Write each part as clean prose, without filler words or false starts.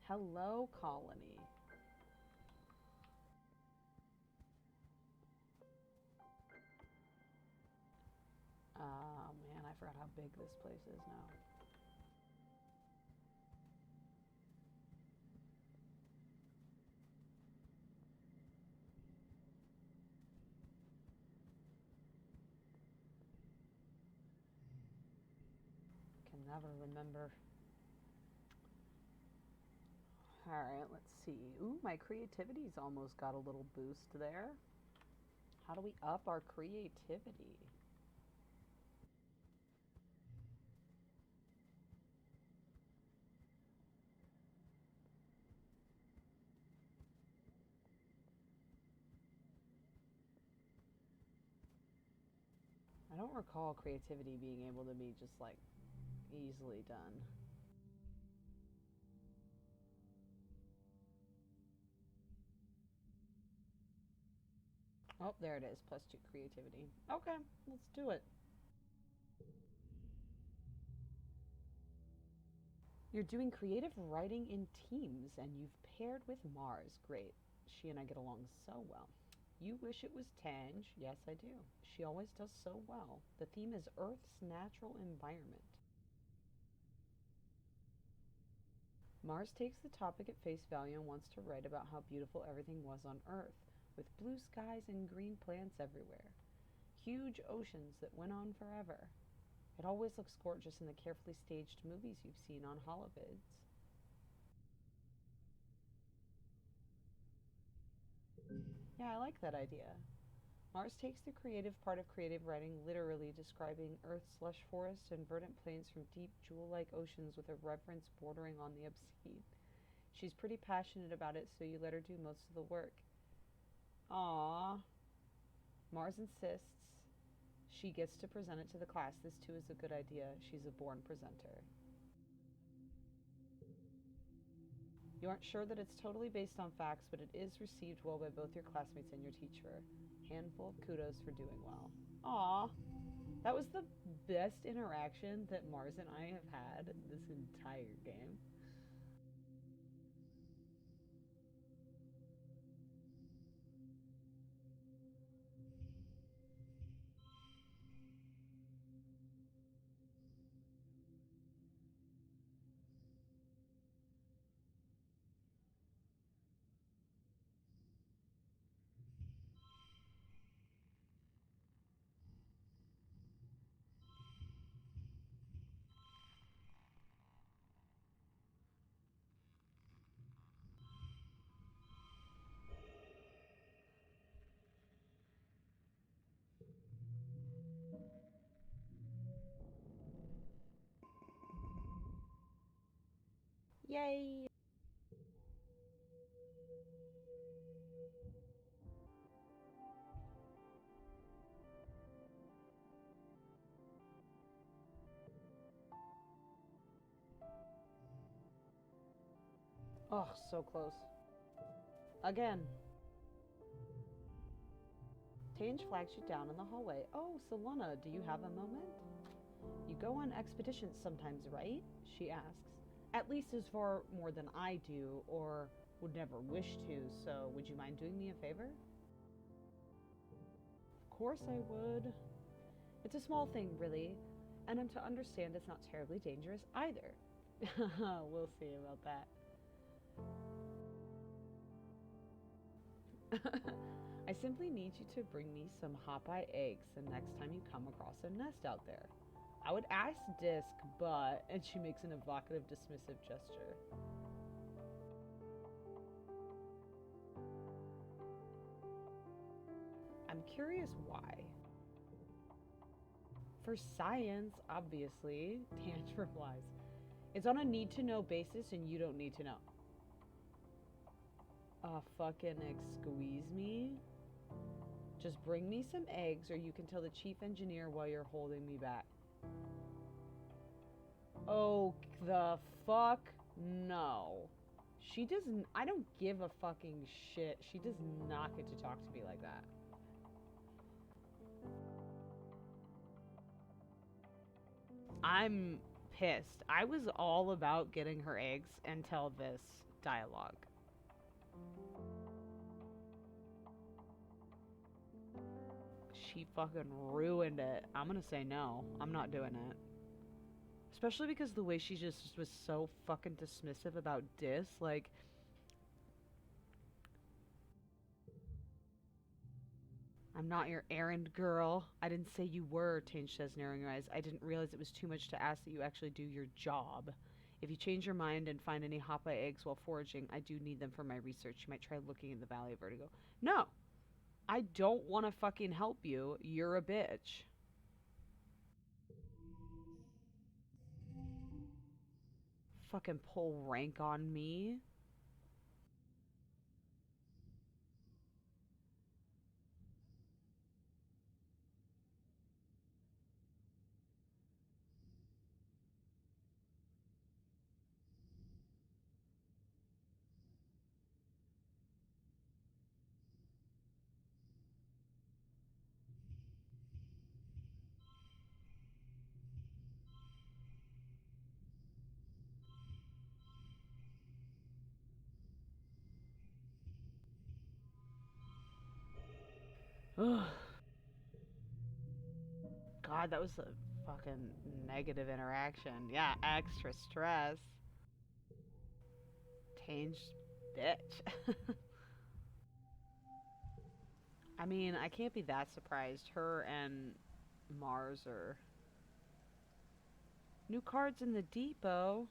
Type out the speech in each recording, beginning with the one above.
Hello, colony. Oh man, I forgot how big this place is now. Can never remember. Alright, let's see. Ooh, my creativity's almost got a little boost there. How do we up our creativity? I don't recall creativity being able to be just like easily done. Oh, there it is. +2 creativity. Okay, let's do it. You're doing creative writing in teams and you've paired with Mars. Great. She and I get along so well. You wish it was Tange? Yes, I do. She always does so well. The theme is Earth's natural environment. Mars takes the topic at face value and wants to write about how beautiful everything was on Earth, with blue skies and green plants everywhere. Huge oceans that went on forever. It always looks gorgeous in the carefully staged movies you've seen on holovids. Yeah, I like that idea. Mars takes the creative part of creative writing literally, describing Earth's lush forests and verdant plains from deep, jewel like oceans with a reverence bordering on the obscene. She's pretty passionate about it, so you let her do most of the work. Aww. Mars insists she gets to present it to the class. This too is a good idea. She's a born presenter. You aren't sure that it's totally based on facts, but it is received well by both your classmates and your teacher. Handful of kudos for doing well. Aw, that was the best interaction that Mars and I have had this entire game. Yay! Oh, so close. Again. Tange flags you down in the hallway. Oh, Solana, do you have a moment? You go on expeditions sometimes, right? She asks. At least as far more than I do, or would never wish to, so would you mind doing me a favor? Of course I would. It's a small thing, really, and I'm to understand it's not terribly dangerous either. We'll see about that. I simply need you to bring me some hop-eye eggs the next time you come across a nest out there. I would ask Disc, but... And she makes an evocative, dismissive gesture. I'm curious why. For science, obviously, Tange replies. It's on a need-to-know basis, and you don't need to know. Fucking squeeze me? Just bring me some eggs, or you can tell the chief engineer why you're holding me back. Oh, the fuck no. She doesn't. I don't give a fucking shit. She does not get to talk to me like that. I'm pissed. I was all about getting her eggs until this dialogue. She fucking ruined it. I'm gonna say no. I'm not doing it. Especially because the way she just was so fucking dismissive about Dis. Like, I'm not your errand girl. I didn't say you were, Tange says, narrowing her eyes. I didn't realize it was too much to ask that you actually do your job. If you change your mind and find any Hoppa eggs while foraging, I do need them for my research. You might try looking in the Valley of Vertigo. No! I don't want to fucking help you. You're a bitch. Fucking pull rank on me. Ugh. God, that was a fucking negative interaction. Yeah, extra stress. Tange, bitch. I mean, I can't be that surprised. Her and Mars are new cards in the depot.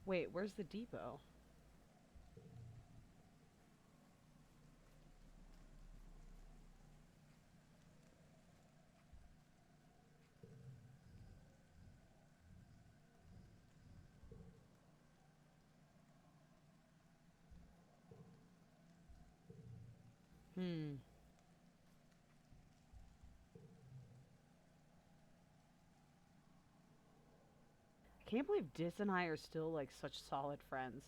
Wait, where's the depot? Hmm. I can't believe Dis and I are still like such solid friends.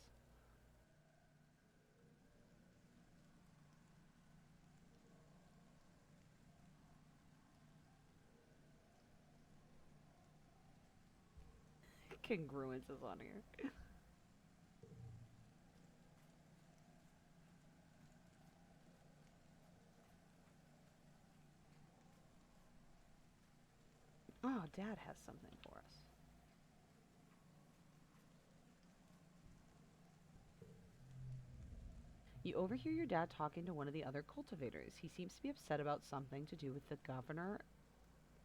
Congruence is on here. Oh, Dad has something for us. You overhear your dad talking to one of the other cultivators. He seems to be upset about something to do with the governor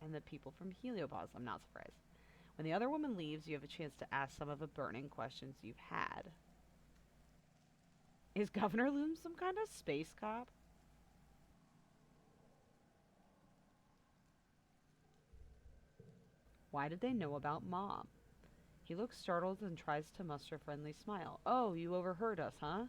and the people from Heliopause. I'm not surprised. When the other woman leaves, you have a chance to ask some of the burning questions you've had. Is Governor Loom some kind of space cop? Why did they know about Mom? He looks startled and tries to muster a friendly smile. Oh, you overheard us, huh?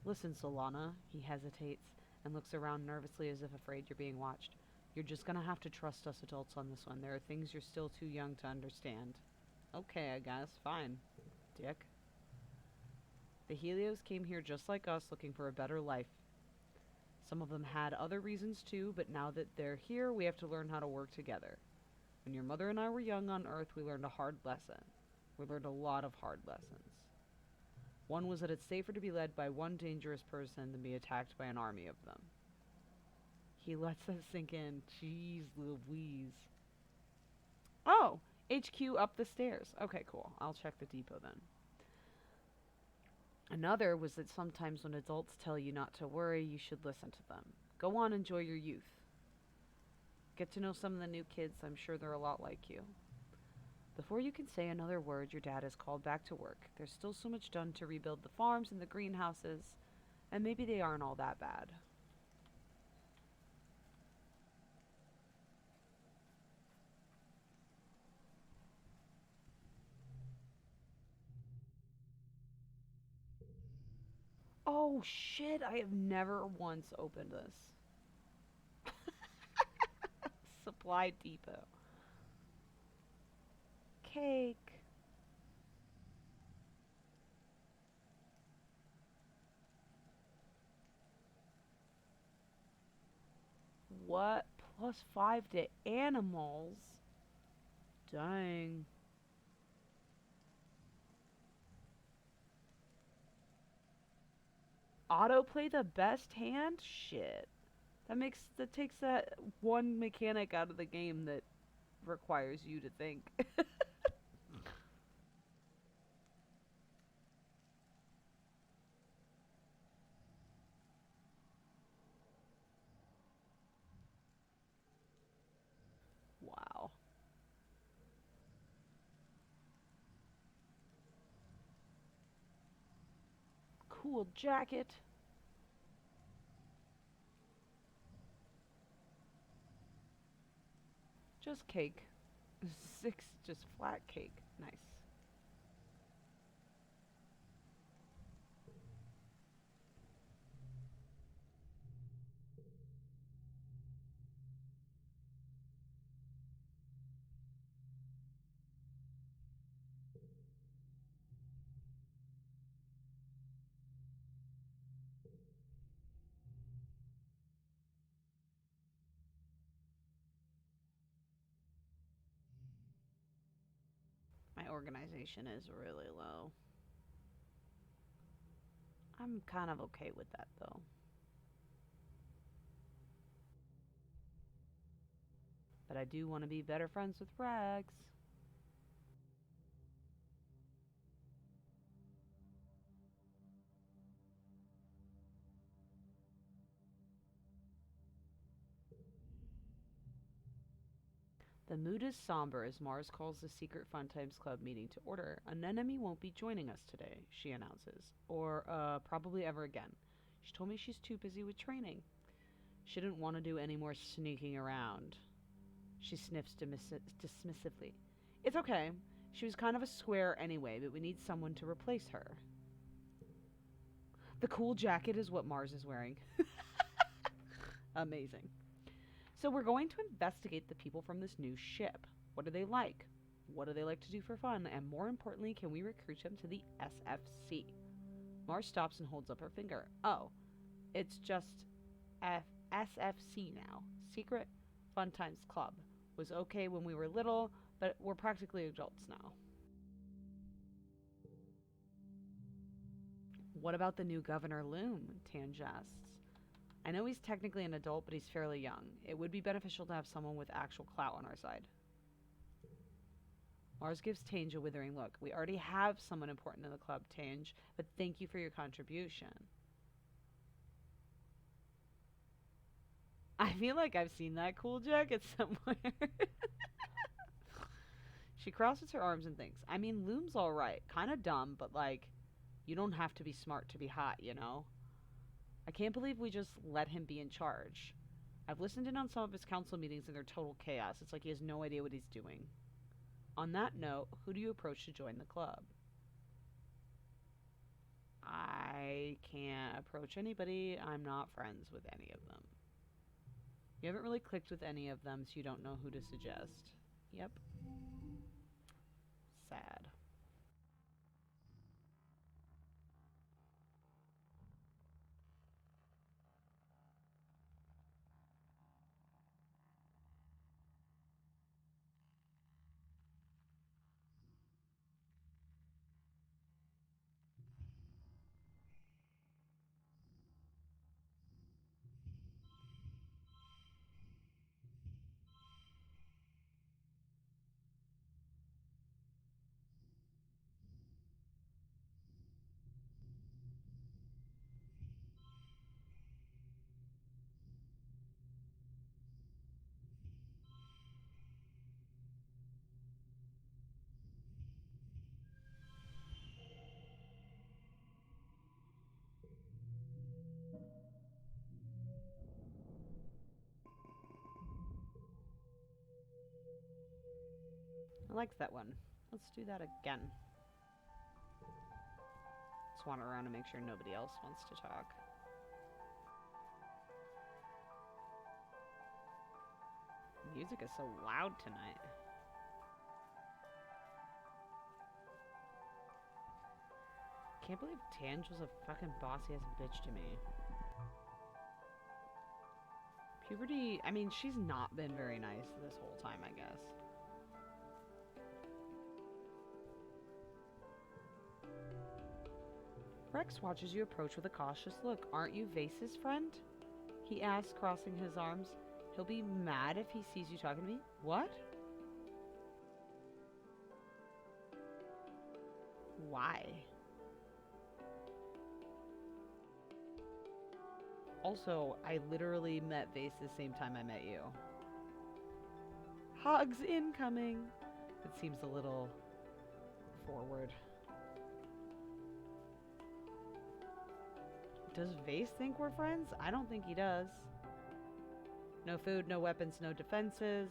Listen, Solana. He hesitates and looks around nervously as if afraid you're being watched. You're just gonna have to trust us adults on this one. There are things you're still too young to understand. Okay, I guess. Fine, dick. The Helios came here just like us, looking for a better life. Some of them had other reasons too, but now that they're here, we have to learn how to work together. When your mother and I were young on Earth, we learned a hard lesson. We learned a lot of hard lessons. One was that it's safer to be led by one dangerous person than be attacked by an army of them. He lets that sink in. Jeez Louise. Oh! HQ up the stairs. Okay, cool. I'll check the depot then. Another was that sometimes when adults tell you not to worry, you should listen to them. Go on, enjoy your youth. Get to know some of the new kids. I'm sure they're a lot like you. Before you can say another word, your dad is called back to work. There's still so much done to rebuild the farms and the greenhouses, and maybe they aren't all that bad. Oh shit, I have never once opened this. Supply depot. Cake. What? +5 to animals? Dang. Autoplay the best hand? Shit. That takes that one mechanic out of the game that requires you to think. Wow. Cool jacket. Just cake. 6, just flat cake. Nice. My organization is really low. I'm kind of okay with that though. But I do want to be better friends with Rags. The mood is somber as Mars calls the secret Fun Times Club meeting to order. An enemy won't be joining us today, she announces. Or, probably ever again. She told me she's too busy with training. She didn't want to do any more sneaking around. She sniffs dismissively. It's okay. She was kind of a square anyway, but we need someone to replace her. The cool jacket is what Mars is wearing. Amazing. So we're going to investigate the people from this new ship. What do they like? What do they like to do for fun? And more importantly, can we recruit them to the SFC? Mars stops and holds up her finger. Oh, it's just SFC now. Secret Fun Times Club. Was okay when we were little, but we're practically adults now. What about the new Governor Loom? Tan asks. I know he's technically an adult, but he's fairly young. It would be beneficial to have someone with actual clout on our side. Mars gives Tange a withering look. We already have someone important in the club, Tange, but thank you for your contribution. I feel like I've seen that cool jacket somewhere. She crosses her arms and thinks, I mean, Loom's alright. Kinda dumb, but like, you don't have to be smart to be hot, you know? I can't believe we just let him be in charge. I've listened in on some of his council meetings and they're total chaos. It's like he has no idea what he's doing. On that note, who do you approach to join the club? I can't approach anybody. I'm not friends with any of them. You haven't really clicked with any of them, so you don't know who to suggest. Yep. Sad. I liked that one. Let's do that again. Just wander around and make sure nobody else wants to talk. Music is so loud tonight. Can't believe Tange was a fucking bossy ass bitch to me. Puberty, I mean, she's not been very nice this whole time, I guess. Rex watches you approach with a cautious look. Aren't you Vase's friend? He asks, crossing his arms. He'll be mad if he sees you talking to me. What? Why? Also, I literally met Vase the same time I met you. Hugs incoming. It seems a little forward. Does Vase think we're friends? I don't think he does. No food, no weapons, no defenses.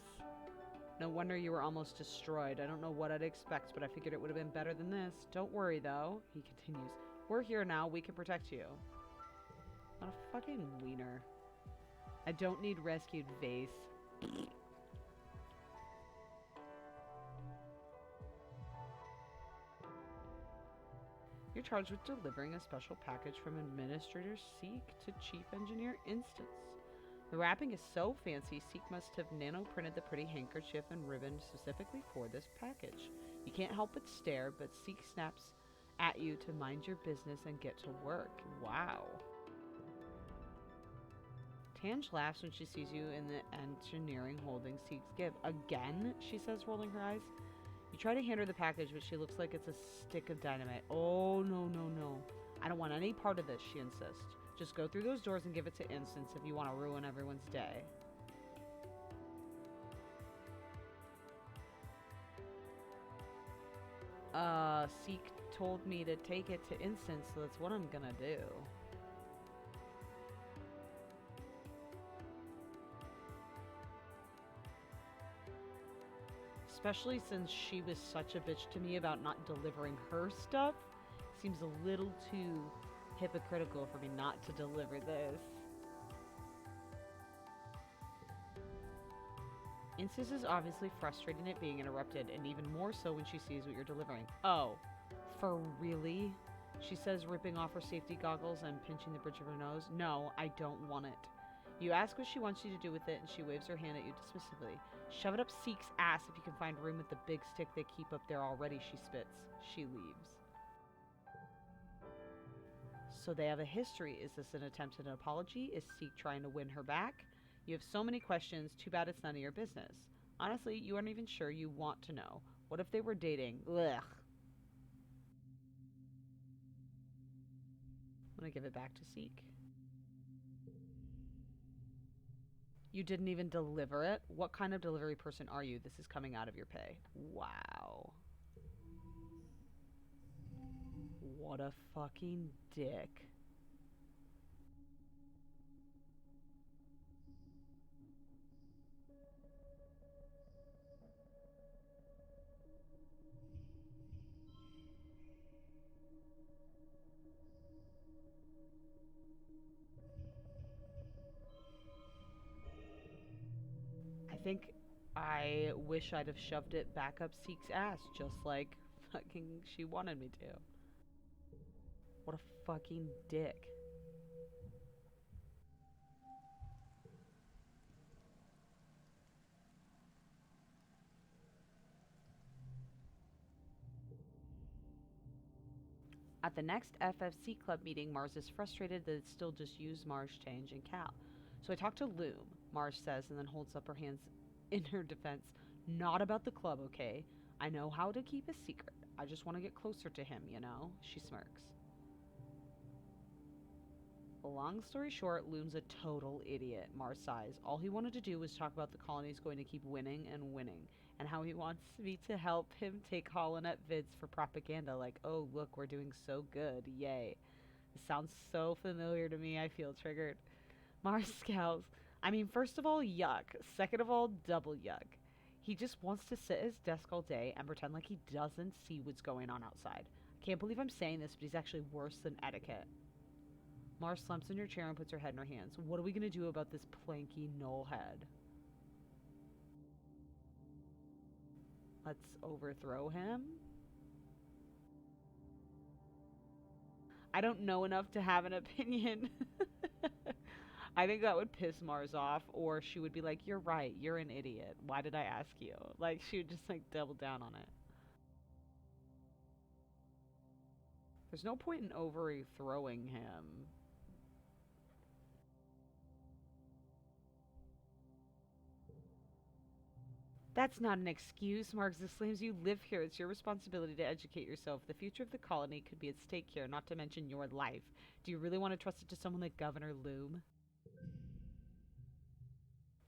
No wonder you were almost destroyed. I don't know what I'd expect, but I figured it would have been better than this. Don't worry, though, he continues. We're here now. We can protect you. What a fucking wiener. I don't need rescued, Vase. You're charged with delivering a special package from Administrator Seek to Chief Engineer Instance. The wrapping is so fancy, Seek must have nano-printed the pretty handkerchief and ribbon specifically for this package. You can't help but stare, but Seek snaps at you to mind your business and get to work. Wow. Tange laughs when she sees you in the engineering holding Seek's gift. Again, she says, rolling her eyes. You try to hand her the package, but she looks like it's a stick of dynamite. Oh, no, no, no. I don't want any part of this, she insists. Just go through those doors and give it to Instance if you want to ruin everyone's day. Seek told me to take it to Instance, so that's what I'm gonna do. Especially since she was such a bitch to me about not delivering her stuff. Seems a little too hypocritical for me not to deliver this. Instance is obviously frustrated at being interrupted, and even more so when she sees what you're delivering. Oh, for really? She says, ripping off her safety goggles and pinching the bridge of her nose. No, I don't want it. You ask what she wants you to do with it, and she waves her hand at you dismissively. Shove it up Seek's ass if you can find room with the big stick they keep up there already, she spits. She leaves. So they have a history. Is this an attempt at an apology? Is Seek trying to win her back? You have so many questions. Too bad it's none of your business. Honestly, you aren't even sure you want to know. What if they were dating? Ugh. I'm gonna give it back to Seek. You didn't even deliver it? What kind of delivery person are you? This is coming out of your pay. Wow. What a fucking dick. I think I wish I'd have shoved it back up Seek's ass, just like fucking she wanted me to. What a fucking dick. At the next FFC club meeting, Mars is frustrated that it's still just you, Marsh, Change, and Cal. So I talked to Loom, Marsh says, and then holds up her hands in her defense. Not about the club, okay? I know how to keep a secret. I just want to get closer to him, you know? She smirks. Long story short, Loom's a total idiot, Mars sighs. All he wanted to do was talk about the colony's going to keep winning and winning, and how he wants me to help him take Holonet vids for propaganda, like, oh, look, we're doing so good, yay. This sounds so familiar to me, I feel triggered. Mars scowls. I mean, first of all, yuck. Second of all, double yuck. He just wants to sit at his desk all day and pretend like he doesn't see what's going on outside. I can't believe I'm saying this, but he's actually worse than etiquette. Mars slumps in her chair and puts her head in her hands. What are we going to do about this planky nullhead? Let's overthrow him? I don't know enough to have an opinion. I think that would piss Mars off, or she would be like, "You're right, you're an idiot. Why did I ask you?" Like, she would just, like, double down on it. There's no point in overthrowing him. That's not an excuse, Marx exclaims. You live here. It's your responsibility to educate yourself. The future of the colony could be at stake here, not to mention your life. Do you really want to trust it to someone like Governor Loom?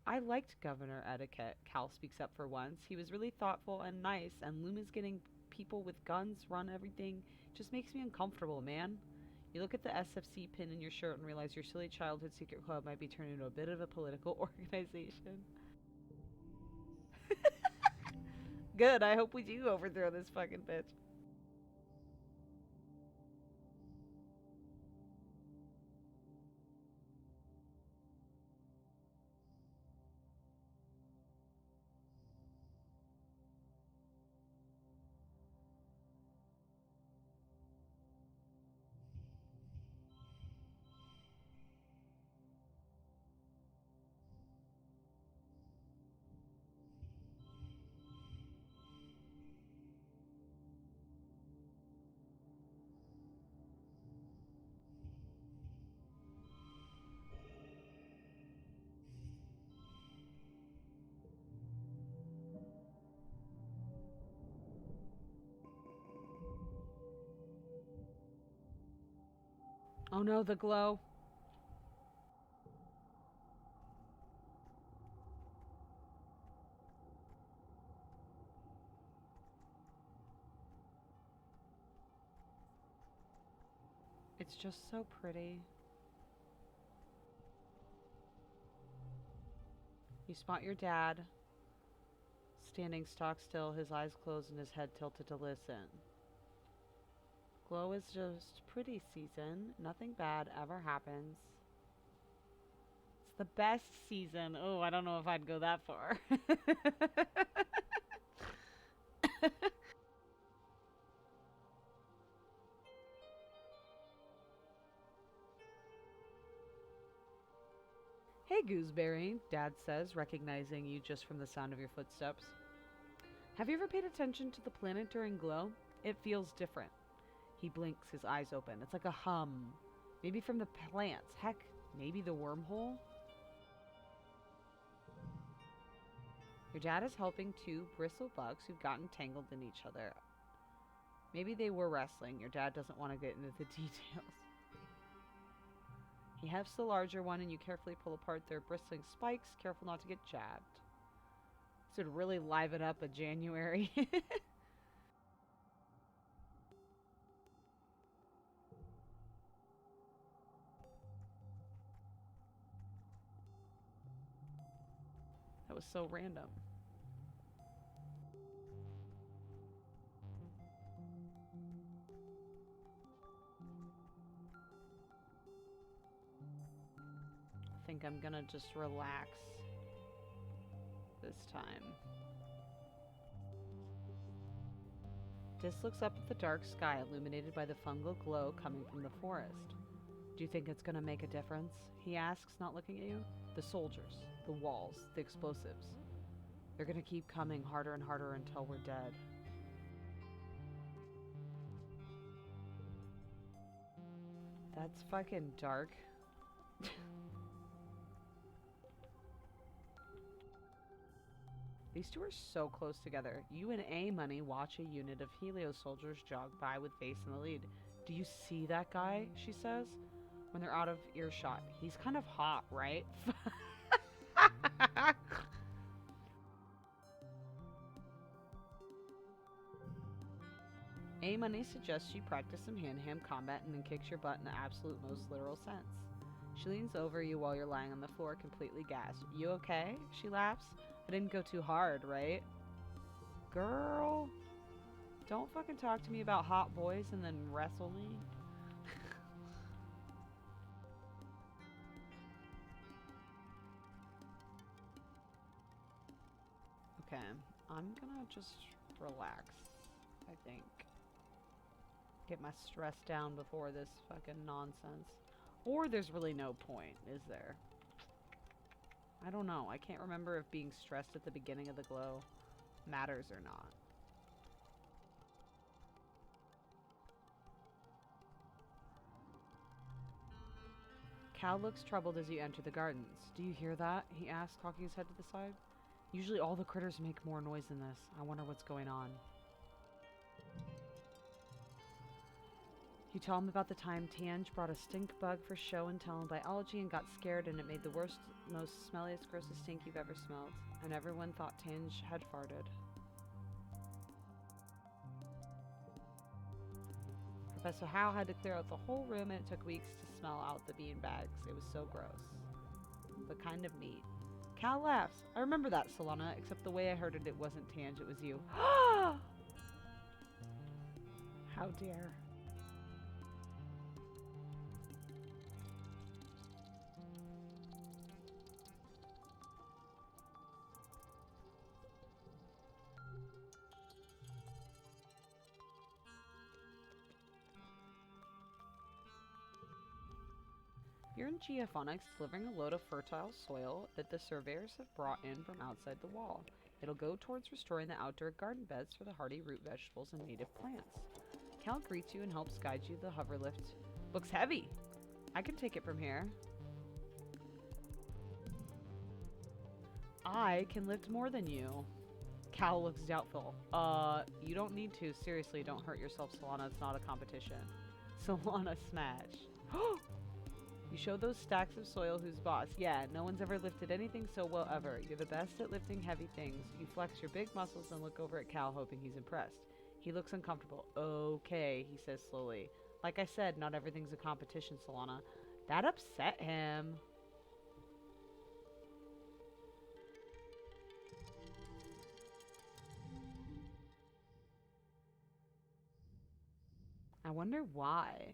I liked Governor Etiquette, Cal speaks up for once. He was really thoughtful and nice, and Loom is getting people with guns run everything. Just makes me uncomfortable, man. You look at the SFC pin in your shirt and realize your silly childhood secret club might be turned into a bit of a political organization. Good, I hope we do overthrow this fucking bitch. Oh no, the glow. It's just so pretty. You spot your dad, standing stock still, his eyes closed and his head tilted to listen. Glow is just pretty season. Nothing bad ever happens. It's the best season. Oh, I don't know if I'd go that far. Hey, Gooseberry, Dad says, recognizing you just from the sound of your footsteps. Have you ever paid attention to the planet during glow? It feels different. He blinks, his eyes open. It's like a hum. Maybe from the plants. Heck, maybe the wormhole? Your dad is helping two bristle bugs who've gotten tangled in each other. Maybe they were wrestling. Your dad doesn't want to get into the details. He hefts the larger one and you carefully pull apart their bristling spikes, careful not to get jabbed. This would really liven up a January. That was so random. I think I'm gonna just relax this time. Dis looks up at the dark sky illuminated by the fungal glow coming from the forest. Do you think it's gonna make a difference? He asks, not looking at you. The soldiers, the walls, the explosives. They're gonna keep coming harder and harder until we're dead. That's fucking dark. These two are so close together. You and A Money watch a unit of Helio soldiers jog by with Face in the lead. Do you see that guy? She says. When they're out of earshot. He's kind of hot, right? A Money suggests you practice some hand-to-hand combat and then kicks your butt in the absolute most literal sense. She leans over you while you're lying on the floor, completely gassed. You okay? She laughs. I didn't go too hard, right? Girl, don't fucking talk to me about hot boys and then wrestle me. Okay, I'm gonna just relax, I think. Get my stress down before this fucking nonsense. Or there's really no point, is there? I don't know. I can't remember if being stressed at the beginning of the glow matters or not. Cal looks troubled as you enter the gardens. Do you hear that? He asks, cocking his head to the side. Usually all the critters make more noise than this. I wonder what's going on. You tell him about the time Tange brought a stink bug for show and tell in biology and got scared and it made the worst, most smelliest, grossest stink you've ever smelled. And everyone thought Tange had farted. Professor Howe had to clear out the whole room and it took weeks to smell out the bean bags. It was so gross. But kind of neat. Cal laughs. I remember that, Solana, except the way I heard it, it wasn't Tange, it was you. How dare. You're in geophonics delivering a load of fertile soil that the surveyors have brought in from outside the wall. It'll go towards restoring the outdoor garden beds for the hardy root vegetables and native plants. Cal greets you and helps guide you. The hover lift looks heavy. I can take it from here. I can lift more than you. Cal looks doubtful. You don't need to. Seriously, don't hurt yourself, Solana. It's not a competition. Solana smash. You show those stacks of soil who's boss. Yeah, no one's ever lifted anything so well ever. You're the best at lifting heavy things. You flex your big muscles and look over at Cal, hoping he's impressed. He looks uncomfortable. Okay, he says slowly. Like I said, not everything's a competition, Solana. That upset him. I wonder why.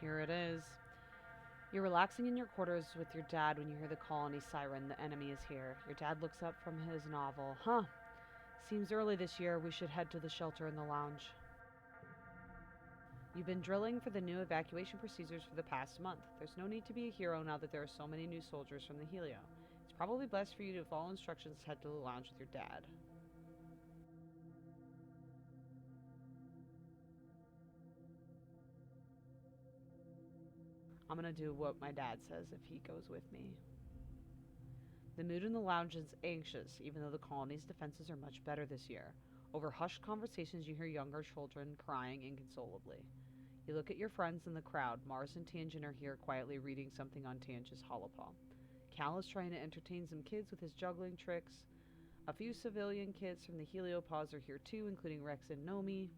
Here it is. You're relaxing in your quarters with your dad when you hear the colony siren. The enemy is here. Your dad looks up from his novel. Huh. Seems early this year. We should head to the shelter in the lounge. You've been drilling for the new evacuation procedures for the past month. There's no need to be a hero now that there are so many new soldiers from the Helio. It's probably best for you to follow instructions to head to the lounge with your dad. I'm gonna do what my dad says if he goes with me. The mood in the lounge is anxious, even though the colony's defenses are much better this year. Over hushed conversations, you hear younger children crying inconsolably. You look at your friends in the crowd. Mars and Tangent are here quietly reading something on Tange's holopaw. Cal is trying to entertain some kids with his juggling tricks. A few civilian kids from the Heliopods are here too, including Rex and Nomi.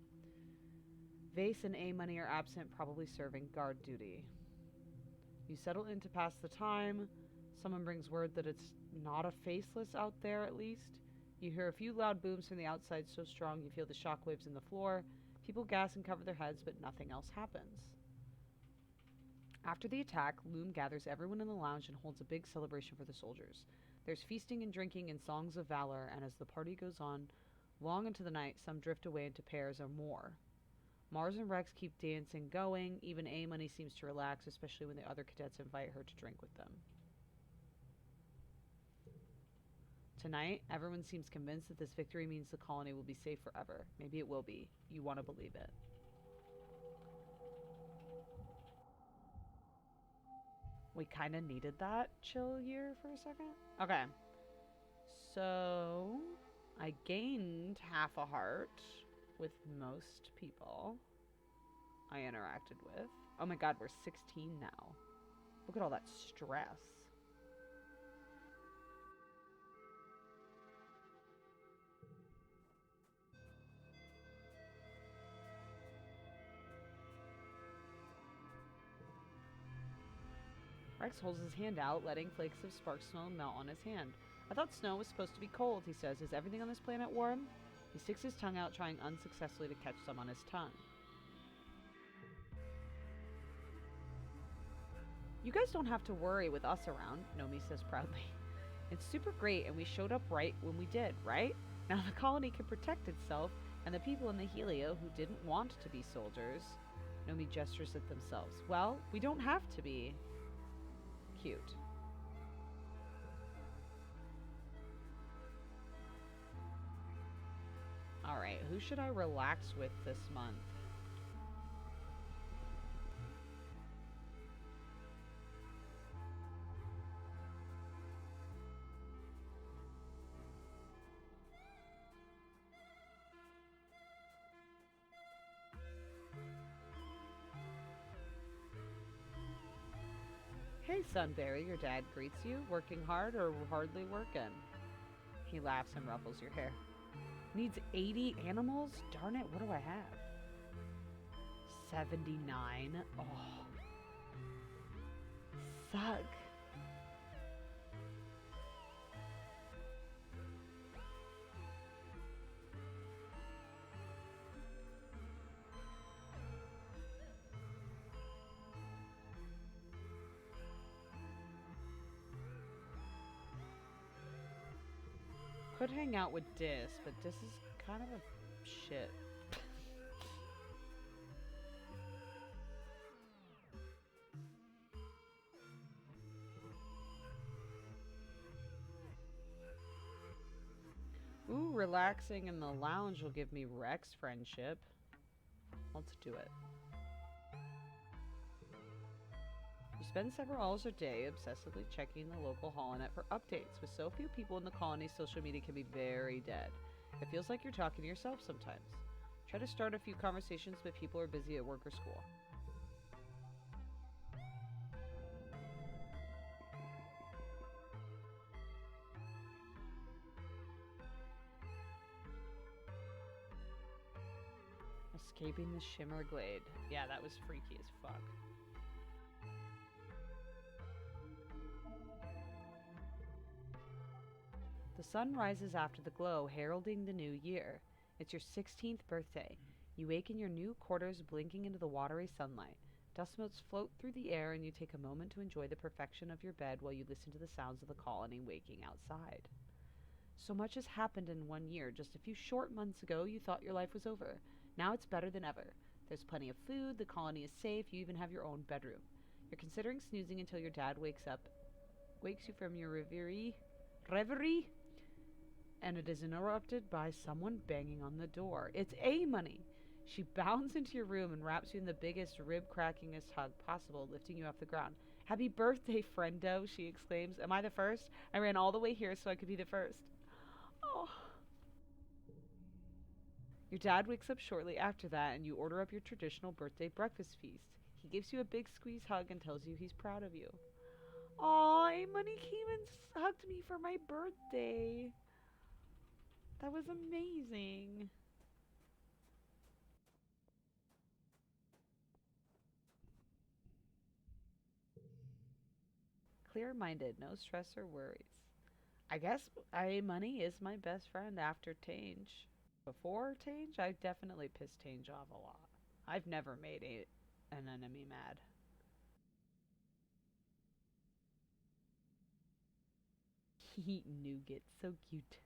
Vase and A-Money are absent, probably serving guard duty. You settle in to pass the time. Someone brings word that it's not a faceless out there, at least. You hear a few loud booms from the outside so strong you feel the shockwaves in the floor. People gasp and cover their heads, but nothing else happens. After the attack, Loom gathers everyone in the lounge and holds a big celebration for the soldiers. There's feasting and drinking and songs of valor, and as the party goes on, long into the night, some drift away into pairs or more. Mars and Rex keep dancing going. Even A-Money seems to relax, especially when the other cadets invite her to drink with them. Tonight, everyone seems convinced that this victory means the colony will be safe forever. Maybe it will be. You want to believe it. We kind of needed that chill year for a second. Okay. So, I gained half a heart with most people I interacted with. Oh my god, we're 16 now. Look at all that stress. Rex holds his hand out, letting flakes of spark snow melt on his hand. I thought snow was supposed to be cold, he says. Is everything on this planet warm? He sticks his tongue out, trying unsuccessfully to catch some on his tongue. You guys don't have to worry with us around, Nomi says proudly. It's super great, and we showed up right when we did, right? Now the colony can protect itself, and the people in the Helio who didn't want to be soldiers. Nomi gestures at themselves. Well, we don't have to be. Cute. Alright, who should I relax with this month? Hey, Sunberry, your dad greets you. Working hard or hardly working? He laughs and ruffles your hair. Needs 80 animals? Darn it, what do I have? 79? Oh. Suck. Could hang out with Dis, but Dis is kind of a shit. Ooh, relaxing in the lounge will give me Rex friendship. Let's do it. You spend several hours a day obsessively checking the local holonet for updates. With so few people in the colony, social media can be very dead. It feels like you're talking to yourself sometimes. Try to start a few conversations, but people are busy at work or school. Escaping the Shimmer Glade. Yeah, that was freaky as fuck. The sun rises after the glow, heralding the new year. It's your 16th birthday. You wake in your new quarters, blinking into the watery sunlight. Dust motes float through the air, and you take a moment to enjoy the perfection of your bed while you listen to the sounds of the colony waking outside. So much has happened in 1 year. Just a few short months ago, you thought your life was over. Now it's better than ever. There's plenty of food, the colony is safe, you even have your own bedroom. You're considering snoozing until your dad wakes you from your reverie, and it is interrupted by someone banging on the door. It's A-Money. She bounds into your room and wraps you in the biggest, rib-crackingest hug possible, lifting you off the ground. Happy birthday, friendo, she exclaims. Am I the first? I ran all the way here so I could be the first. Oh. Your dad wakes up shortly after that, and you order up your traditional birthday breakfast feast. He gives you a big squeeze hug and tells you he's proud of you. Aw, A-Money came and hugged me for my birthday. That was amazing. Clear-minded, no stress or worries. I guess A-Money is my best friend after Tange. Before Tange, I definitely pissed Tange off a lot. I've never made an enemy mad. He nougat, so cute.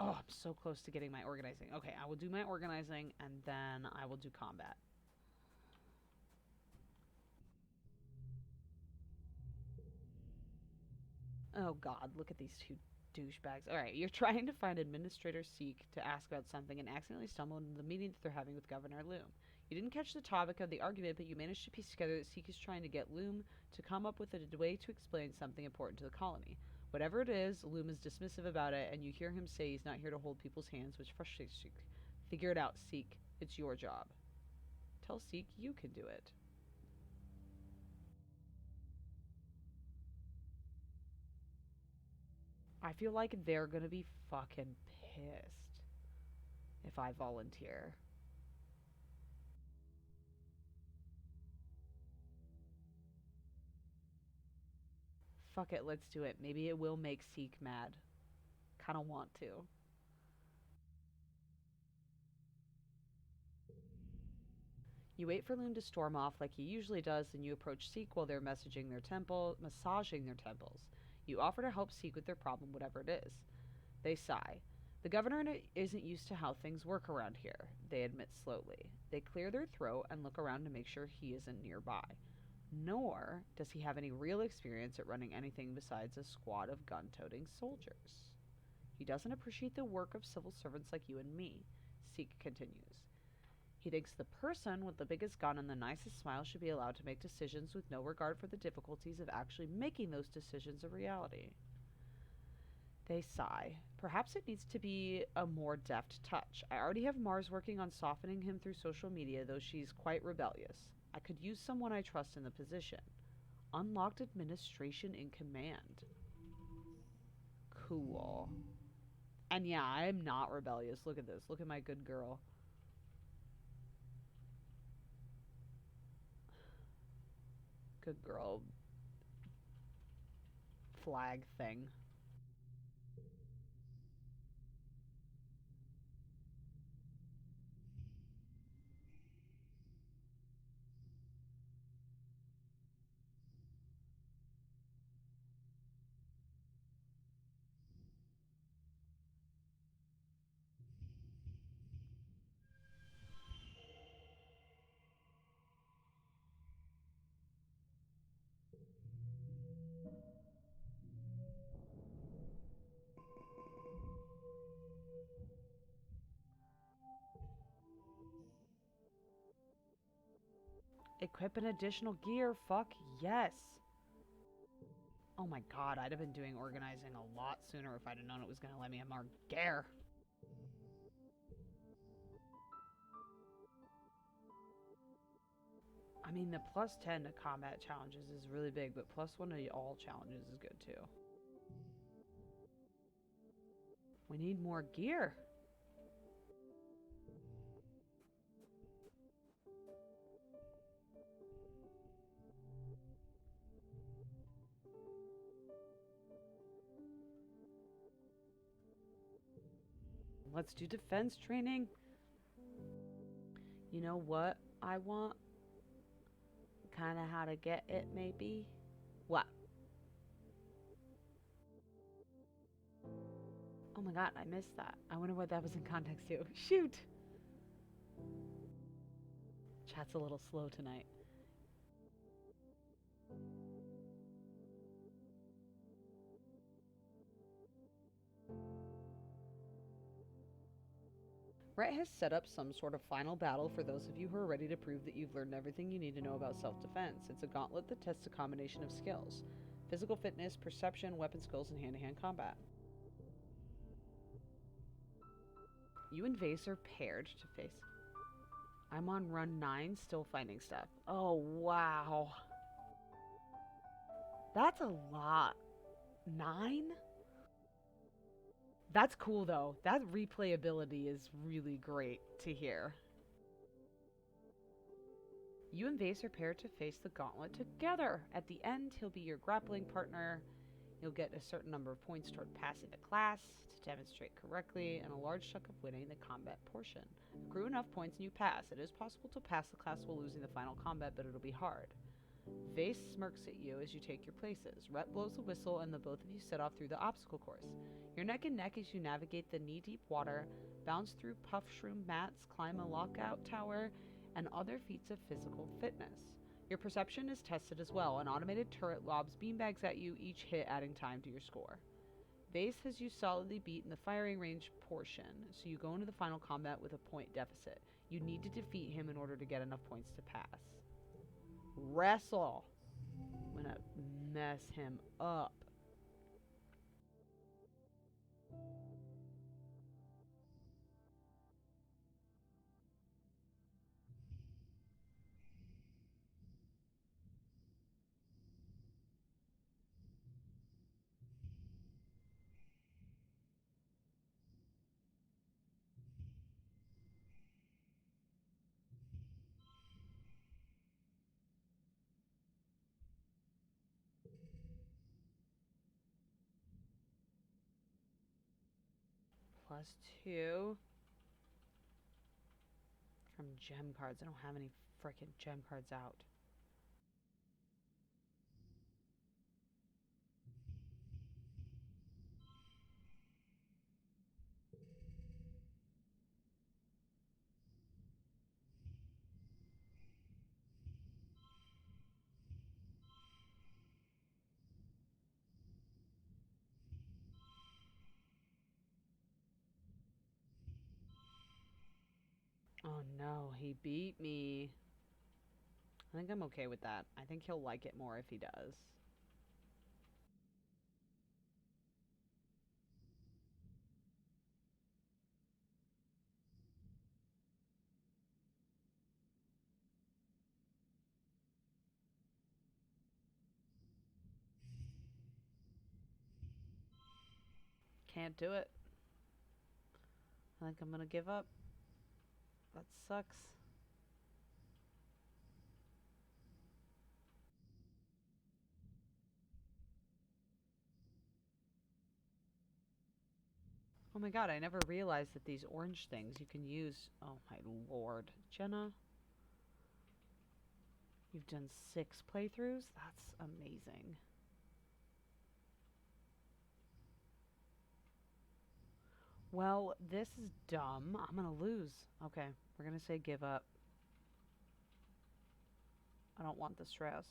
Oh, I'm so close to getting my organizing. Okay, I will do my organizing and then I will do combat. Oh god, look at these two douchebags. Alright, you're trying to find Administrator Seek to ask about something and accidentally stumble into the meeting that they're having with Governor Loom. You didn't catch the topic of the argument, but you managed to piece together that Seek is trying to get Loom to come up with a way to explain something important to the colony. Whatever it is, Loom is dismissive about it, and you hear him say he's not here to hold people's hands, which frustrates Seek. Figure it out, Seek. It's your job. Tell Seek you can do it. I feel like they're gonna be fucking pissed if I volunteer. Fuck it, let's do it. Maybe it will make Seek mad. Kinda want to. You wait for Loom to storm off like he usually does, and you approach Seek while they're massaging their temples. You offer to help Seek with their problem, whatever it is. They sigh. The governor isn't used to how things work around here, they admit slowly. They clear their throat and look around to make sure he isn't nearby. Nor does he have any real experience at running anything besides a squad of gun-toting soldiers. He doesn't appreciate the work of civil servants like you and me, Seek continues. He thinks the person with the biggest gun and the nicest smile should be allowed to make decisions with no regard for the difficulties of actually making those decisions a reality. They sigh. Perhaps it needs to be a more deft touch. I already have Mars working on softening him through social media, though she's quite rebellious. I could use someone I trust in the position. Unlocked administration in command. Cool. And yeah, I'm not rebellious. Look at this. Look at my good girl. Good girl flag thing. Equip an additional gear. Fuck yes. Oh my god, I'd have been doing organizing a lot sooner if I'd have known it was going to let me have more gear. I mean, the plus 10 to combat challenges is really big, but plus 1 to all challenges is good too. We need more gear. Let's do defense training. You know what I want? Kind of how to get it, maybe? What? Oh my god, I missed that. I wonder what that was in context to. Shoot! Chat's a little slow tonight. Rhett has set up some sort of final battle for those of you who are ready to prove that you've learned everything you need to know about self-defense. It's a gauntlet that tests a combination of skills. Physical fitness, perception, weapon skills, and hand-to-hand combat. You and Vase are paired to face... I'm on run 9, still finding stuff. Oh, wow. That's a lot. 9? That's cool, though. That replayability is really great to hear. You and Vase are paired to face the gauntlet together. At the end, he'll be your grappling partner. You'll get a certain number of points toward passing the class to demonstrate correctly, and a large chunk of winning the combat portion. Accrue enough points and you pass. It is possible to pass the class while losing the final combat, but it'll be hard. Vase smirks at you as you take your places. Rhett blows the whistle, and the both of you set off through the obstacle course. You're neck and neck as you navigate the knee-deep water, bounce through puff shroom mats, climb a lockout tower, and other feats of physical fitness. Your perception is tested as well. An automated turret lobs beanbags at you, each hit adding time to your score. Vase has you solidly beat in the firing range portion, so you go into the final combat with a point deficit. You need to defeat him in order to get enough points to pass. Wrestle! I'm gonna mess him up. +2 from gem cards. I don't have any freaking gem cards out. Oh no, he beat me. I think I'm okay with that. I think he'll like it more if he does. Can't do it. I think I'm gonna give up. That sucks. Oh my god, I never realized that these orange things you can use. Oh my lord. Jenna, you've done 6 playthroughs? That's amazing. Well, this is dumb. I'm gonna lose. Okay, we're gonna say give up. I don't want the stress.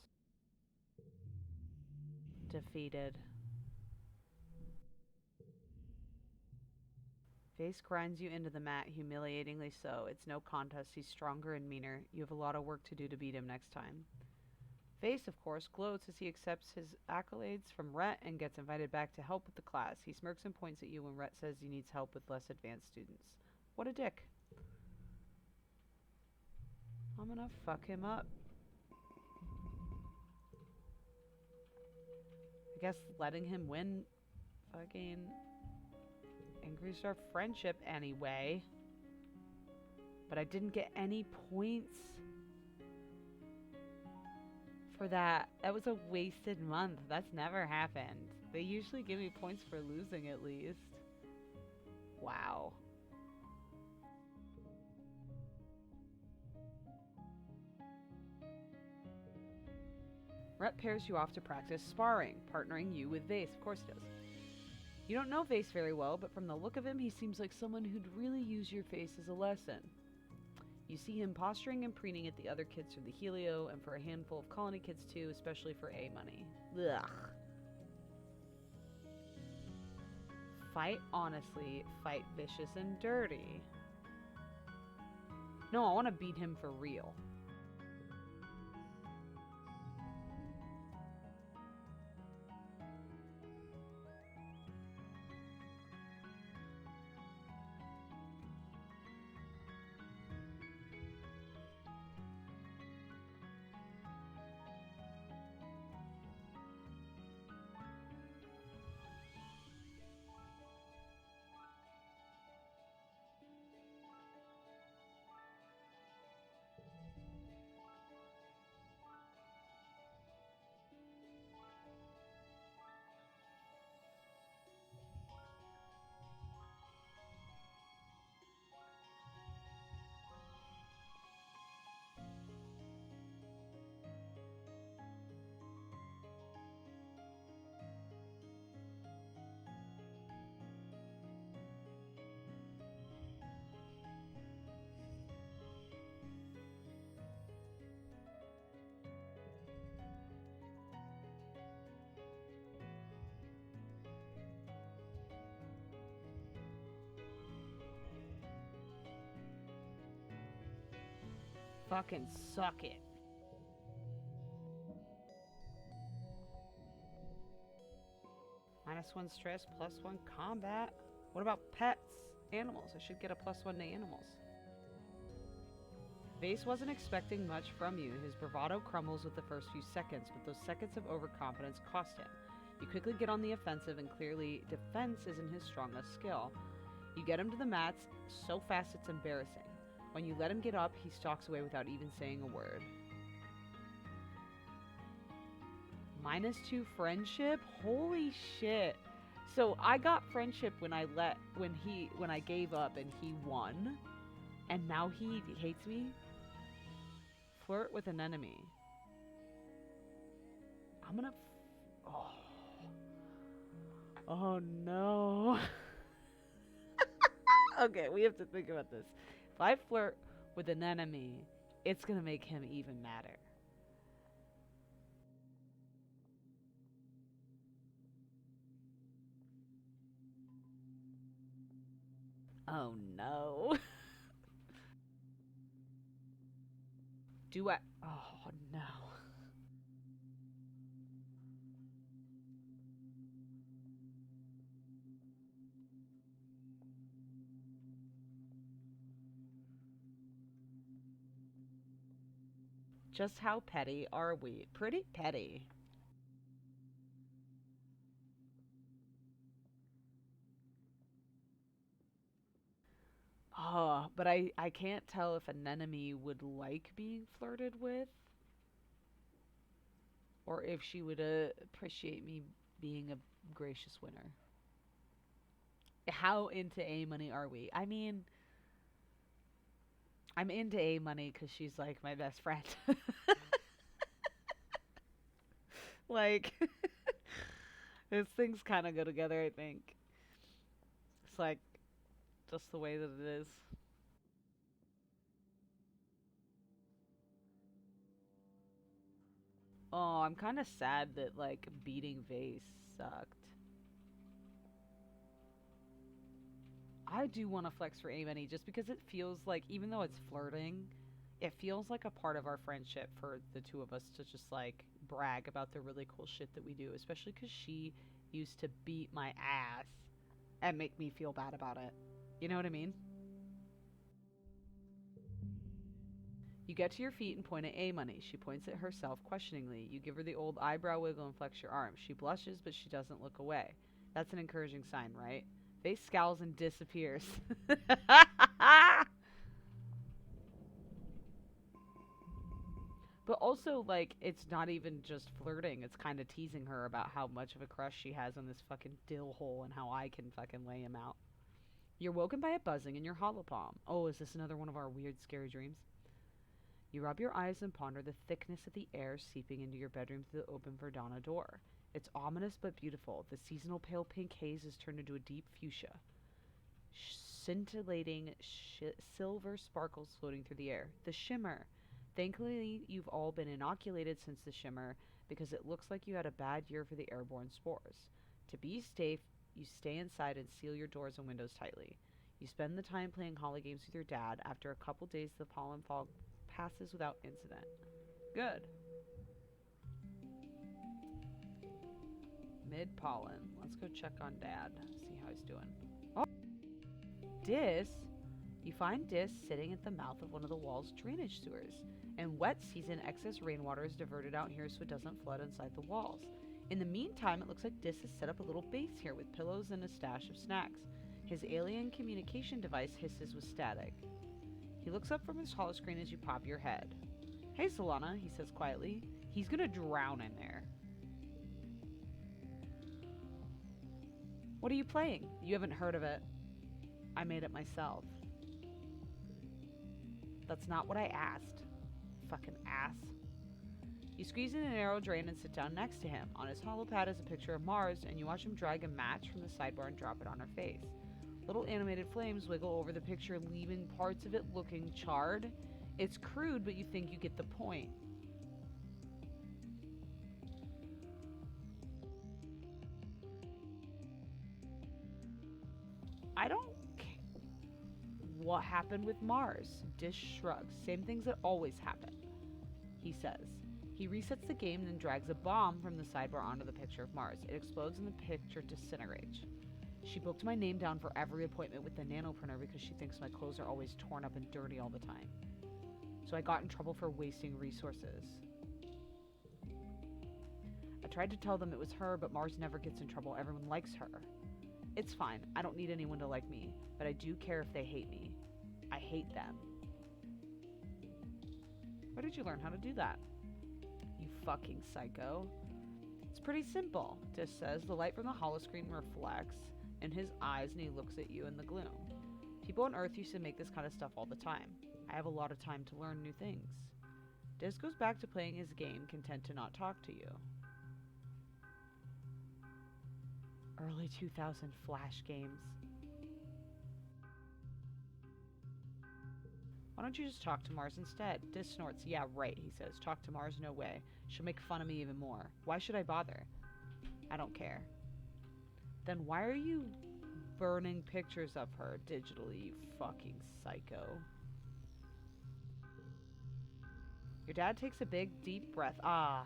Defeated. Face grinds you into the mat, humiliatingly so. It's no contest. He's stronger and meaner. You have a lot of work to do to beat him next time. Face, of course, gloats as he accepts his accolades from Rhett and gets invited back to help with the class. He smirks and points at you when Rhett says he needs help with less advanced students. What a dick. I'm gonna fuck him up. I guess letting him win fucking increased our friendship anyway. But I didn't get any points for that. That was a wasted month. That's never happened. They usually give me points for losing at least. Wow. Rhett pairs you off to practice sparring, partnering you with Vase. Of course he does. You don't know Vase very well, but from the look of him, he seems like someone who'd really use your face as a lesson. You see him posturing and preening at the other kids from the Helio, and for a handful of colony kids too, especially for A money. Ugh. Fight honestly, fight vicious and dirty. No, I want to beat him for real. Fucking suck it. -1 stress, +1 combat. What about pets? Animals. I should get a +1 to animals. Vase wasn't expecting much from you. His bravado crumbles with the first few seconds, but those seconds of overconfidence cost him. You quickly get on the offensive, and clearly defense isn't his strongest skill. You get him to the mats so fast it's embarrassing. When you let him get up, he stalks away without even saying a word. -2 friendship? Holy shit. So I got friendship when I gave up and he won, and now he hates me. Flirt with an enemy. I'm gonna oh no. Okay, we have to think about this. If I flirt with an enemy, it's gonna make him even madder. Oh no. Do I? Oh no. Just how petty are we? Pretty petty. Oh, but I can't tell if an enemy would like being flirted with or if she would appreciate me being a gracious winner. How into A Money are we? I mean, I'm into A Money because she's like my best friend. Like, these things kind of go together, I think. It's like just the way that it is. Oh, I'm kind of sad that, like, beating Vase sucked. I do want to flex for A Money just because it feels like, even though it's flirting, it feels like a part of our friendship for the two of us to just, like, brag about the really cool shit that we do, especially because she used to beat my ass and make me feel bad about it. You know what I mean? You get to your feet and point at A Money. She points at herself questioningly. You give her the old eyebrow wiggle and flex your arm. She blushes, but she doesn't look away. That's an encouraging sign, right? Face scowls and disappears. But also, like, it's not even just flirting. It's kind of teasing her about how much of a crush she has on this fucking dill hole and how I can fucking lay him out. You're woken by a buzzing in your hollow palm. Oh, is this another one of our weird, scary dreams? You rub your eyes and ponder the thickness of the air seeping into your bedroom through the open Verdana door. It's ominous but beautiful. The seasonal pale pink haze is turned into a deep fuchsia. Scintillating silver sparkles floating through the air. The shimmer. Thankfully, you've all been inoculated since the shimmer because it looks like you had a bad year for the airborne spores. To be safe, you stay inside and seal your doors and windows tightly. You spend the time playing holly games with your dad. After a couple days, the pollen fog passes without incident. Good. Mid pollen. Let's go check on Dad. See how he's doing. Oh, Dis. You find Dis sitting at the mouth of one of the wall's drainage sewers. In wet season, excess rainwater is diverted out here so it doesn't flood inside the walls. In the meantime, it looks like Dis has set up a little base here with pillows and a stash of snacks. His alien communication device hisses with static. He looks up from his holoscreen as you pop your head. Hey, Solana, he says quietly. He's gonna drown in there. What are you playing? You haven't heard of it. I made it myself. That's not what I asked. Fucking ass. You squeeze in an arrow drain and sit down next to him. On his holopad is a picture of Mars, and you watch him drag a match from the sidebar and drop it on her face. Little animated flames wiggle over the picture, leaving parts of it looking charred. It's crude, but you think you get the point. I don't. What happened with Mars? Dish shrugs. Same things that always happen, he says. He resets the game, then drags a bomb from the sidebar onto the picture of Mars. It explodes and the picture disintegrates. She booked my name down for every appointment with the nanoprinter because she thinks my clothes are always torn up and dirty all the time. So I got in trouble for wasting resources. I tried to tell them it was her, but Mars never gets in trouble. Everyone likes her. It's fine. I don't need anyone to like me, but I do care if they hate me. I hate them. Where did you learn how to do that? You fucking psycho. It's pretty simple, Dish says. The light from the holoscreen reflects in his eyes and he looks at you in the gloom. People on Earth used to make this kind of stuff all the time. I have a lot of time to learn new things. Dish goes back to playing his game, content to not talk to you. Early 2000 Flash games. Why don't you just talk to Mars instead? Dish snorts. Yeah, right, he says. Talk to Mars? No way. She'll make fun of me even more. Why should I bother? I don't care. Then why are you burning pictures of her digitally, you fucking psycho? Your dad takes a big, deep breath. Ah,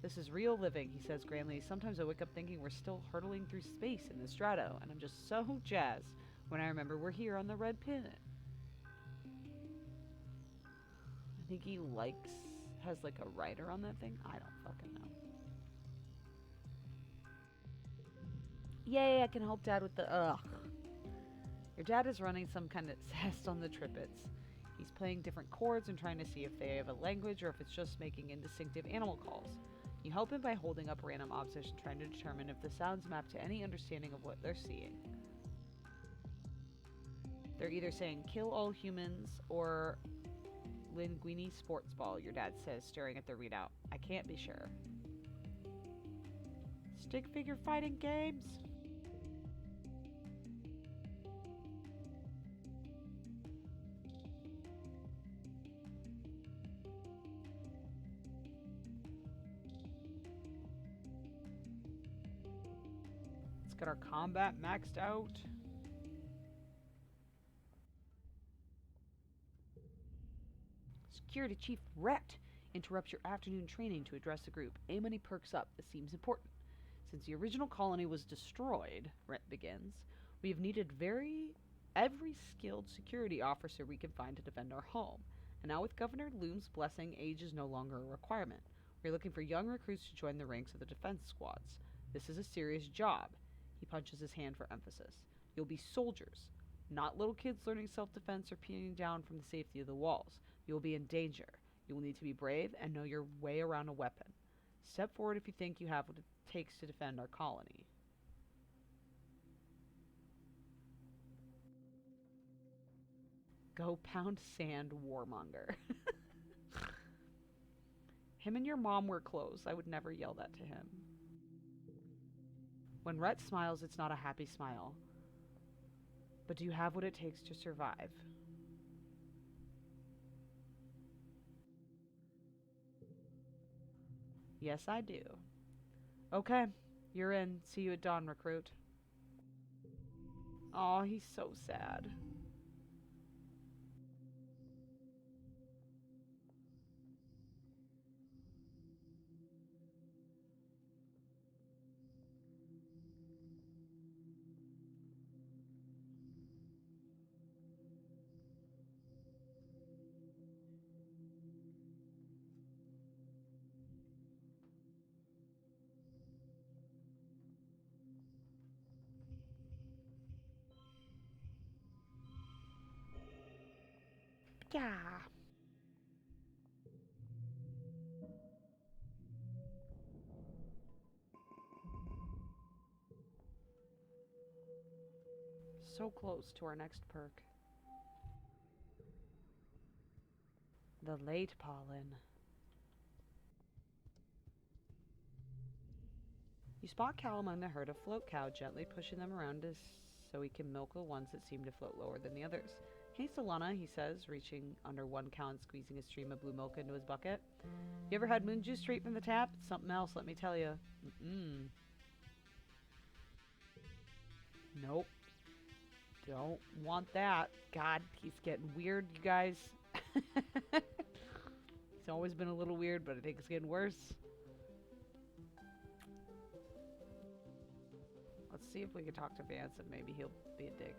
this is real living, he says grandly. Sometimes I wake up thinking we're still hurtling through space in the strato, and I'm just so jazzed when I remember we're here on the red planet. I think he has like a writer on that thing. I don't fucking know. Yay, I can help Dad with the Your dad is running some kind of test on the tripits. He's playing different chords and trying to see if they have a language or if it's just making indistinctive animal calls. You help him by holding up random objects and trying to determine if the sounds map to any understanding of what they're seeing. They're either saying kill all humans or Linguini sports ball, your dad says, staring at the readout. I can't be sure. Stick figure fighting games? Let's get our combat maxed out. Security Chief Rhett interrupts your afternoon training to address the group. Amity perks up. This seems important. Since the original colony was destroyed, Rhett begins, we have needed every skilled security officer we can find to defend our home. And now with Governor Loom's blessing, age is no longer a requirement. We're looking for young recruits to join the ranks of the defense squads. This is a serious job. He punches his hand for emphasis. You'll be soldiers, not little kids learning self-defense or peeing down from the safety of the walls. You will be in danger. You will need to be brave and know your way around a weapon. Step forward if you think you have what it takes to defend our colony. Go pound sand, warmonger. Him and your mom wear clothes. I would never yell that to him. When Rhett smiles, it's not a happy smile. But do you have what it takes to survive? Yes, I do. Okay, you're in. See you at dawn, recruit. Aw, he's so sad. Yeah. So close to our next perk. The late pollen. You spot Cal among the herd of float cow, gently pushing them around so he can milk the ones that seem to float lower than the others. Hey, Solana, he says, reaching under one cow and squeezing a stream of blue milk into his bucket. You ever had moon juice straight from the tap? It's something else, let me tell you. Nope. Don't want that. God, he's getting weird, you guys. He's always been a little weird, but I think it's getting worse. Let's see if we can talk to Vance and maybe he'll be a dick.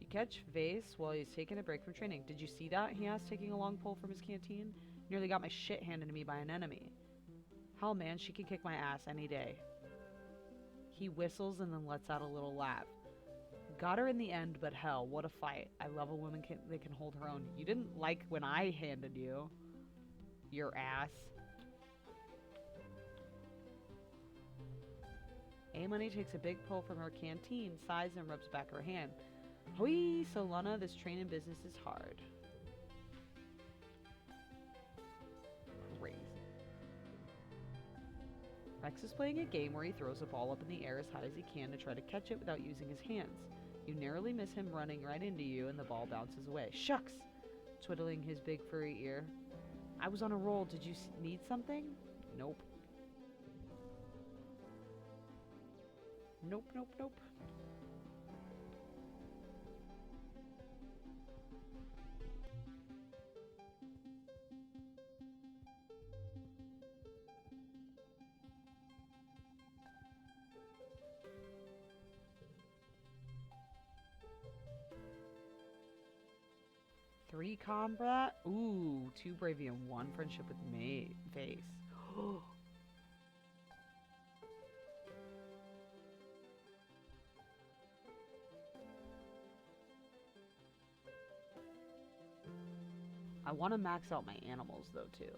You catch Vase while he's taking a break from training. Did you see that? He asked, taking a long pull from his canteen. Nearly got my shit handed to me by an enemy. Hell, man, she can kick my ass any day. He whistles and then lets out a little laugh. Got her in the end, but hell, what a fight. I love a woman that can hold her own. You didn't like when I handed you your ass. A-Money takes a big pull from her canteen, sighs, and rubs back her hand. Hoi, Solana, this training business is hard. Crazy. Rex is playing a game where he throws a ball up in the air as high as he can to try to catch it without using his hands. You narrowly miss him running right into you, and the ball bounces away. Shucks! Twiddling his big furry ear. I was on a roll. Did you need something? Nope. Nope, nope, nope. Three combat? Ooh, 2 bravery and 1 friendship with Vase. I want to max out my animals, though, too.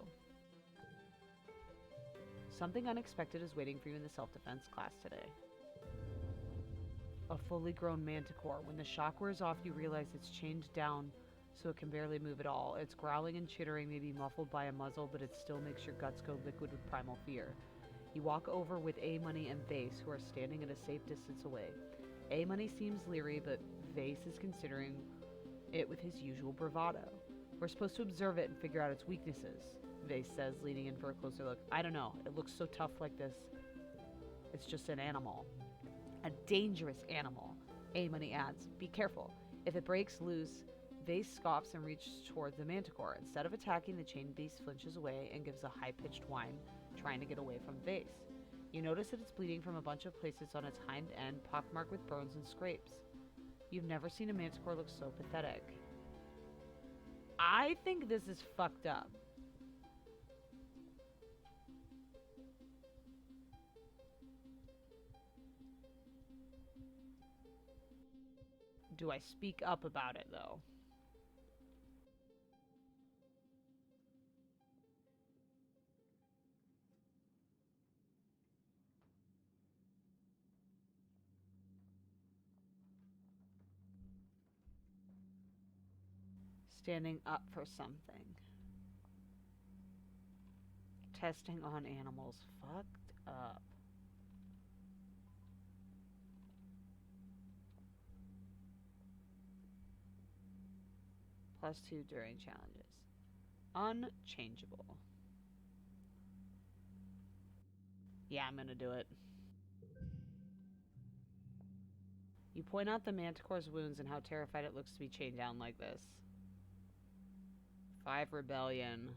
Something unexpected is waiting for you in the self-defense class today. A fully grown manticore. When the shock wears off, you realize it's chained down so it can barely move at all. Its growling and chittering may be muffled by a muzzle, but it still makes your guts go liquid with primal fear. You walk over with A-Money and Vase, who are standing at a safe distance away. A-Money seems leery, but Vase is considering it with his usual bravado. We're supposed to observe it and figure out its weaknesses, Vase says, leaning in for a closer look. I don't know. It looks so tough like this. It's just an animal. A dangerous animal, A-Money adds. Be careful. If it breaks loose, Vase scoffs and reaches towards the manticore. Instead of attacking, the chained beast flinches away and gives a high-pitched whine, trying to get away from Vase. You notice that it's bleeding from a bunch of places on its hind end, pockmarked with burns and scrapes. You've never seen a manticore look so pathetic. I think this is fucked up. Do I speak up about it, though? Standing up for something. Testing on animals. Fucked up. +2 during challenges. Unchangeable. Yeah, I'm gonna do it. You point out the manticore's wounds and how terrified it looks to be chained down like this. 5 rebellion.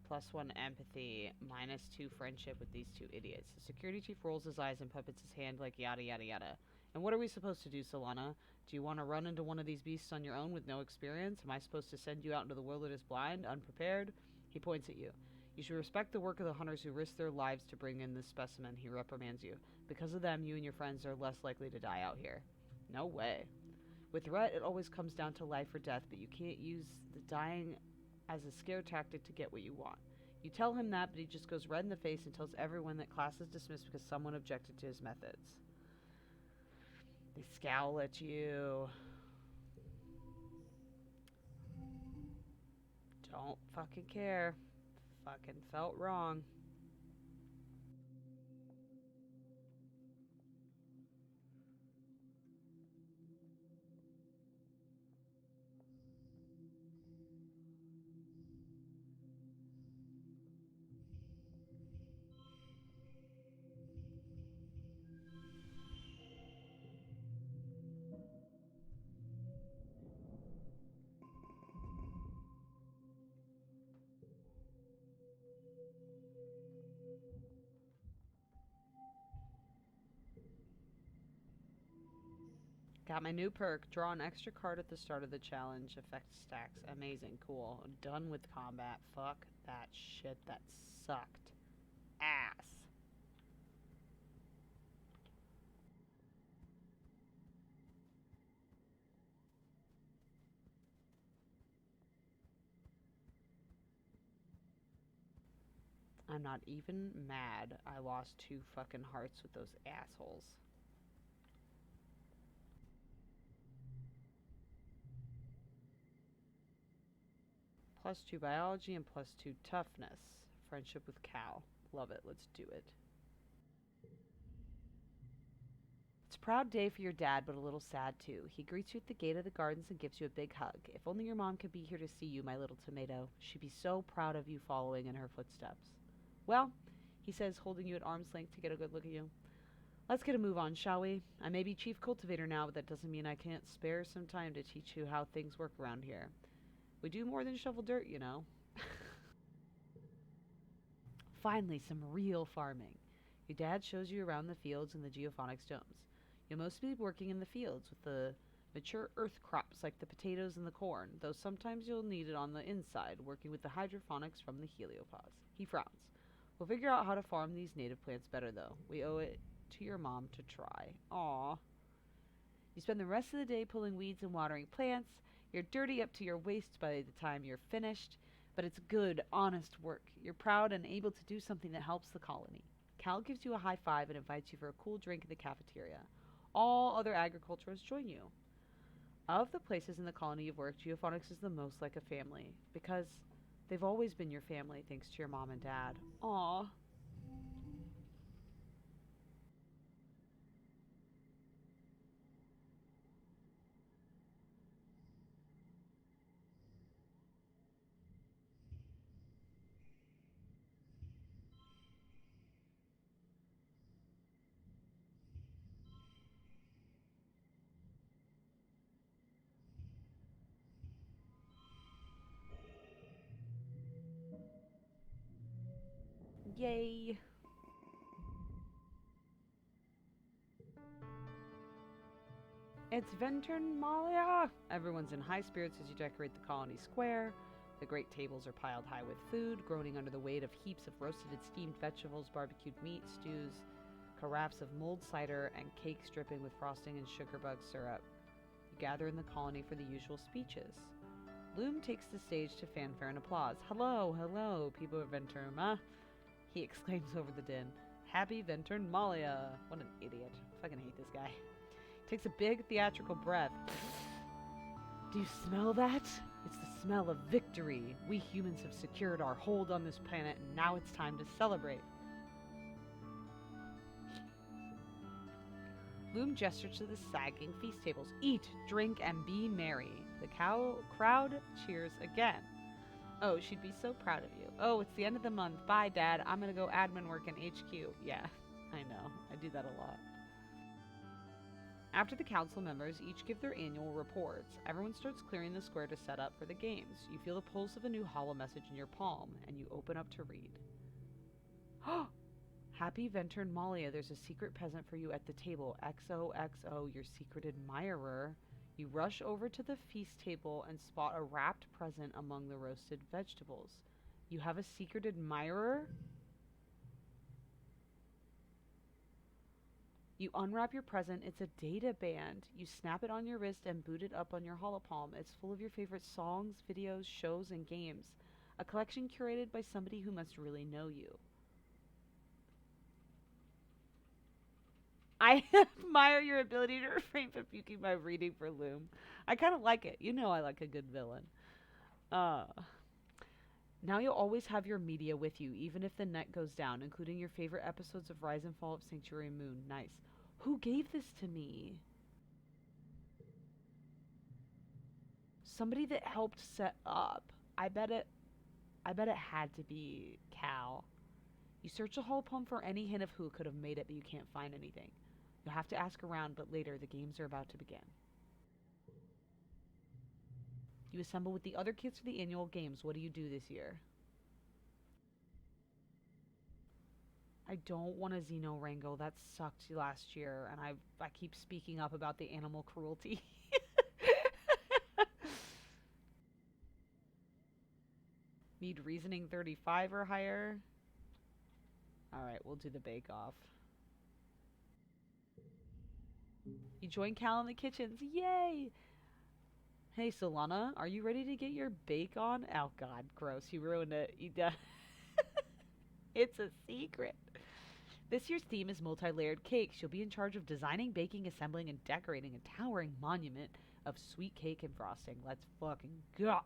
+1 empathy. -2 friendship with these 2 idiots. The security chief rolls his eyes and puppets his hand like yada yada yada. And what are we supposed to do, Solana? Do you want to run into one of these beasts on your own with no experience? Am I supposed to send you out into the wilderness blind, unprepared? He points at you. You should respect the work of the hunters who risk their lives to bring in this specimen, he reprimands you. Because of them, you and your friends are less likely to die out here. No way. With Rhett, it always comes down to life or death, but you can't use the dying as a scare tactic to get what you want. You tell him that, but he just goes red in the face and tells everyone that class is dismissed because someone objected to his methods. They scowl at you. Don't fucking care. Fucking felt wrong. Got my new perk. Draw an extra card at the start of the challenge. Effect stacks. Amazing. Cool. Done with combat. Fuck that shit. That sucked. Ass. I'm not even mad I lost 2 fucking hearts with those assholes. +2 biology and +2 toughness. Friendship with Cal. Love it. Let's do it. It's a proud day for your dad, but a little sad too. He greets you at the gate of the gardens and gives you a big hug. If only your mom could be here to see you, my little tomato. She'd be so proud of you following in her footsteps. Well, he says, holding you at arm's length to get a good look at you. Let's get a move on, shall we? I may be chief cultivator now, but that doesn't mean I can't spare some time to teach you how things work around here. We do more than shovel dirt, you know. Finally, some real farming. Your dad shows you around the fields and the geophonics domes. You'll mostly be working in the fields with the mature earth crops like the potatoes and the corn, though sometimes you'll need it on the inside, working with the hydroponics from the heliopause. He frowns. We'll figure out how to farm these native plants better, though. We owe it to your mom to try. Aww. You spend the rest of the day pulling weeds and watering plants. You're dirty up to your waist by the time you're finished, but it's good, honest work. You're proud and able to do something that helps the colony. Cal gives you a high five and invites you for a cool drink in the cafeteria. All other agriculturists join you. Of the places in the colony you've worked, geophonics is the most like a family, because they've always been your family thanks to your mom and dad. Aww. Yay. It's Venturnalia! Everyone's in high spirits as you decorate the colony square. The great tables are piled high with food, groaning under the weight of heaps of roasted and steamed vegetables, barbecued meat, stews, carafes of mulled cider, and cakes dripping with frosting and sugar bug syrup. You gather in the colony for the usual speeches. Loom takes the stage to fanfare and applause. Hello, hello, people of Venturma, he exclaims over the din. Happy Venturnalia! What an idiot. Fucking hate this guy. Takes a big theatrical breath. Do you smell that? It's the smell of victory. We humans have secured our hold on this planet, and now it's time to celebrate. Loom gestures to the sagging feast tables. Eat, drink, and be merry. The crowd cheers again. Oh, she'd be so proud of you. Oh, it's the end of the month. Bye, Dad. I'm gonna go admin work in HQ. Yeah, I know. I do that a lot. After the council members each give their annual reports, everyone starts clearing the square to set up for the games. You feel the pulse of a new hollow message in your palm, and you open up to read. Happy Venturnalia, there's a secret present for you at the table. XOXO, your secret admirer. You rush over to the feast table and spot a wrapped present among the roasted vegetables. You have a secret admirer? You unwrap your present. It's a data band. You snap it on your wrist and boot it up on your holopalm. It's full of your favorite songs, videos, shows, and games. A collection curated by somebody who must really know you. I admire your ability to refrain from puking by reading for Loom. I kind of like it. You know I like a good villain. Uh, Now you'll always have your media with you, even if the net goes down, including your favorite episodes of Rise and Fall of Sanctuary Moon. Nice. Who gave this to me? Somebody that helped set up. I bet it had to be Cal. You search the whole poem for any hint of who could have made it, but you can't find anything. You'll have to ask around, but later the games are about to begin. You assemble with the other kids for the annual games. What do you do this year? I don't want a Xeno Rango. That sucked last year, and I keep speaking up about the animal cruelty. Need reasoning 35 or higher. All right, we'll do the bake off. You join Cal in the kitchens. Yay! Hey, Solana, are you ready to get your bake on? Oh, God, gross. You ruined it. It's a secret. This year's theme is multi-layered cake. She'll be in charge of designing, baking, assembling, and decorating a towering monument of sweet cake and frosting. Let's fucking go.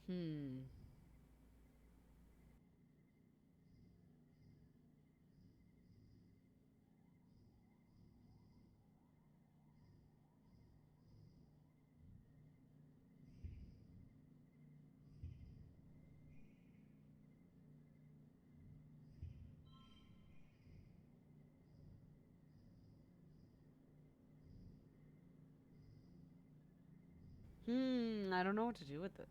Hmm. I don't know what to do with this.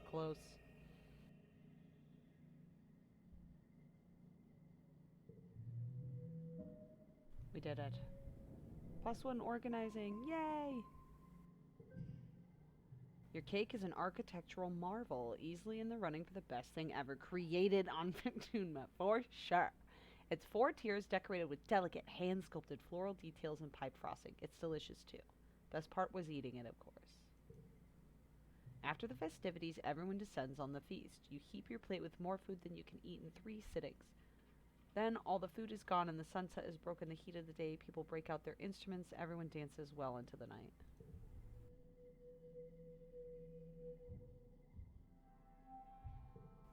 Close. We did it. +1 organizing. Yay! Your cake is an architectural marvel, easily in the running for the best thing ever created on Victunma, for sure. It's 4 tiers decorated with delicate, hand-sculpted floral details and pipe frosting. It's delicious, too. Best part was eating it, of course. After the festivities, everyone descends on the feast. You heap your plate with more food than you can eat in 3 sittings. Then all the food is gone and the sunset is broken. The heat of the day, people break out their instruments. Everyone dances well into the night.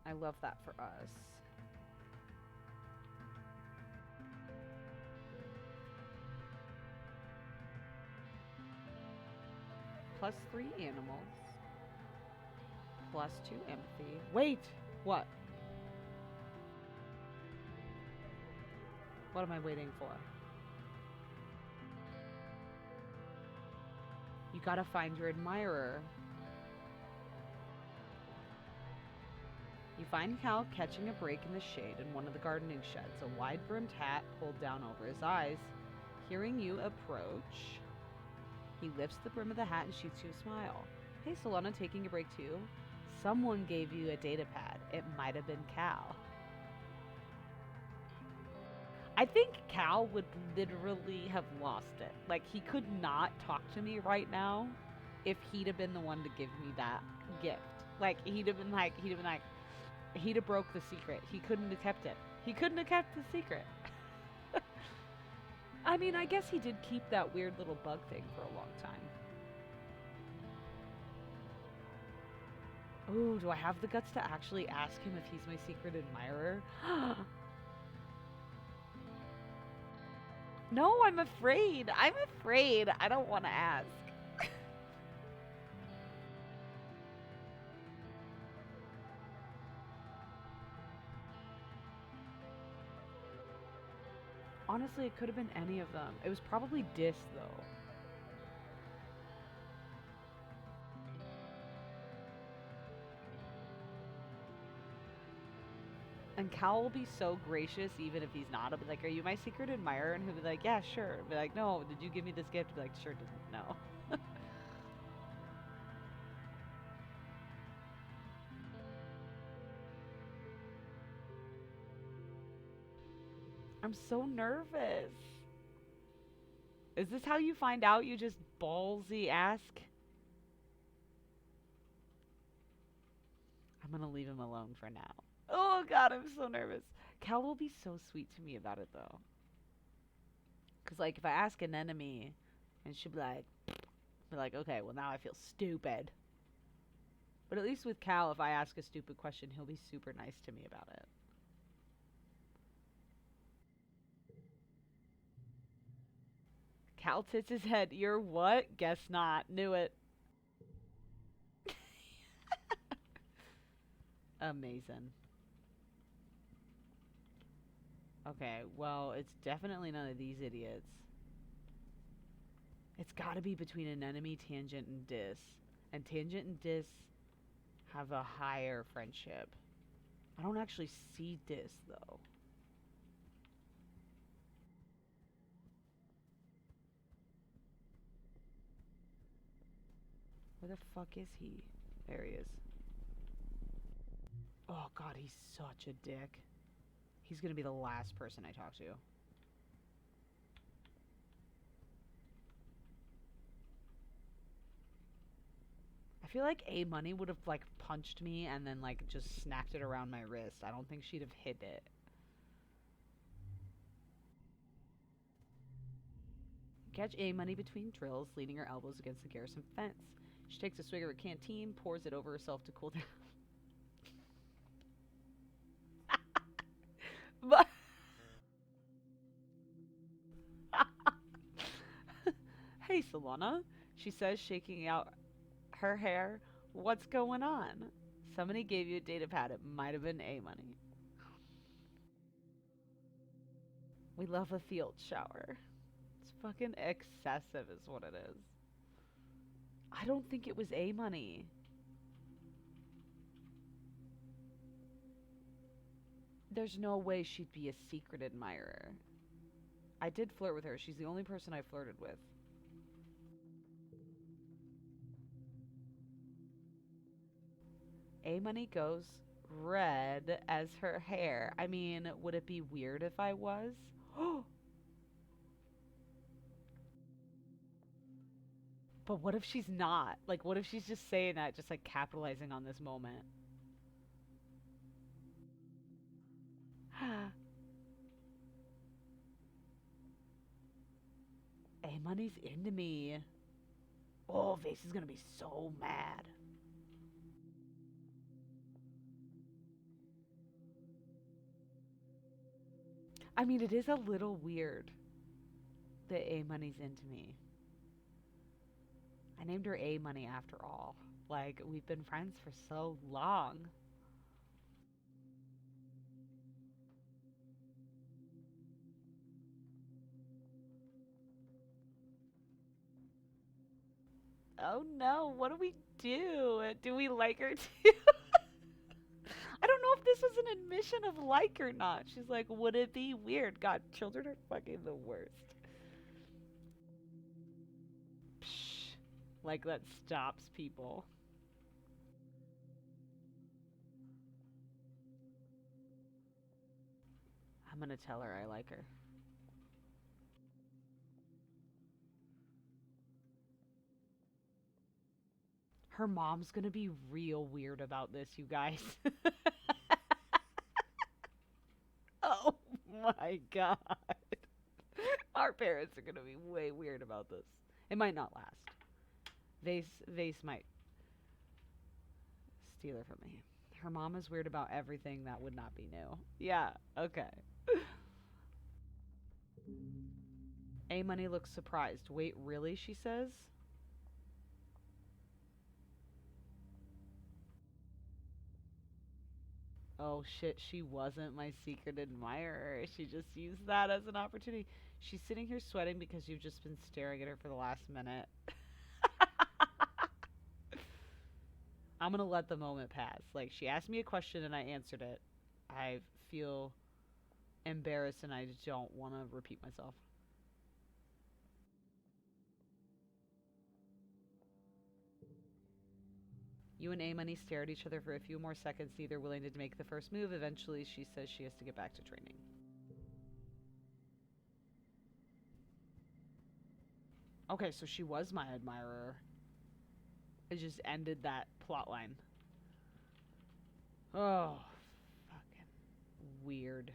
I love that for us. +3 animals. +2 empathy. Wait! What? What am I waiting for? You gotta find your admirer. You find Cal catching a break in the shade in one of the gardening sheds, a wide-brimmed hat pulled down over his eyes. Hearing you approach, he lifts the brim of the hat and shoots you a smile. Hey, Solana, taking a break too? Someone gave you a data pad. It might have been Cal. I think Cal would literally have lost it. Like, he could not talk to me right now if he'd have been the one to give me that gift. Like, he'd have broke the secret. He couldn't have kept it. He couldn't have kept the secret. I mean, I guess he did keep that weird little bug thing for a long time. Oh, do I have the guts to actually ask him if he's my secret admirer? No, I'm afraid. I'm afraid. I don't want to ask. Honestly, it could have been any of them. It was probably Dis, though. And Cal will be so gracious even if he's not. I'll be like, are you my secret admirer? And he'll be like, yeah, sure. I'll be like, no, did you give me this gift? I'll be like, sure, didn't know. I'm so nervous. Is this how you find out you just ballsy ask? I'm gonna leave him alone for now. Oh god, I'm so nervous. Cal will be so sweet to me about it though. Cause like if I ask an enemy and she'll be like, okay, well now I feel stupid. But at least with Cal, if I ask a stupid question, he'll be super nice to me about it. Cal tits his head. You're what? Guess not. Knew it. Amazing. Okay, well, it's definitely none of these idiots. It's gotta be between an enemy, Tangent, and Dis. And Tangent and Dis have a higher friendship. I don't actually see Dis, though. Where the fuck is he? There he is. Oh god, he's such a dick. He's gonna be the last person I talk to. I feel like A Money would have like punched me and then like just snapped it around my wrist. I don't think she'd have hit it. Catch A Money between drills, leaning her elbows against the garrison fence. She takes a swig of her canteen, pours it over herself to cool down. But hey, Solana, she says, shaking out her hair. What's going on? Somebody gave you a data pad. It might have been A Money. We love a field shower. It's fucking excessive, is what it is. I don't think it was A Money. There's no way she'd be a secret admirer. I did flirt with her. She's the only person I flirted with. A Money goes red as her hair. I mean, would it be weird if I was? But what if she's not? Like, what if she's just saying that, just like capitalizing on this moment? A Money's into me. Oh, Vase is gonna be so mad. I mean, it is a little weird that A Money's into me. I named her A Money after all. Like, we've been friends for so long. Oh no, what do we do? Do we like her too? I don't know if this was an admission of like or not. She's like, would it be weird? God, children are fucking the worst. Psh, like that stops people. I'm gonna tell her I like her. Her mom's gonna be real weird about this, you guys. Oh my god. Our parents are gonna be way weird about this. It might not last. Vase might steal her from me. Her mom is weird about everything that would not be new. Yeah, okay. A Money looks surprised. Wait, really? She says. Oh shit, she wasn't my secret admirer. She just used that as an opportunity. She's sitting here sweating because you've just been staring at her for the last minute. I'm gonna let the moment pass. Like, she asked me a question and I answered it. I feel embarrassed and I don't want to repeat myself. You and A Money stare at each other for a few more seconds, neither willing to make the first move. Eventually, she says she has to get back to training. Okay, so she was my admirer. It just ended that plot line. Oh, fucking weird.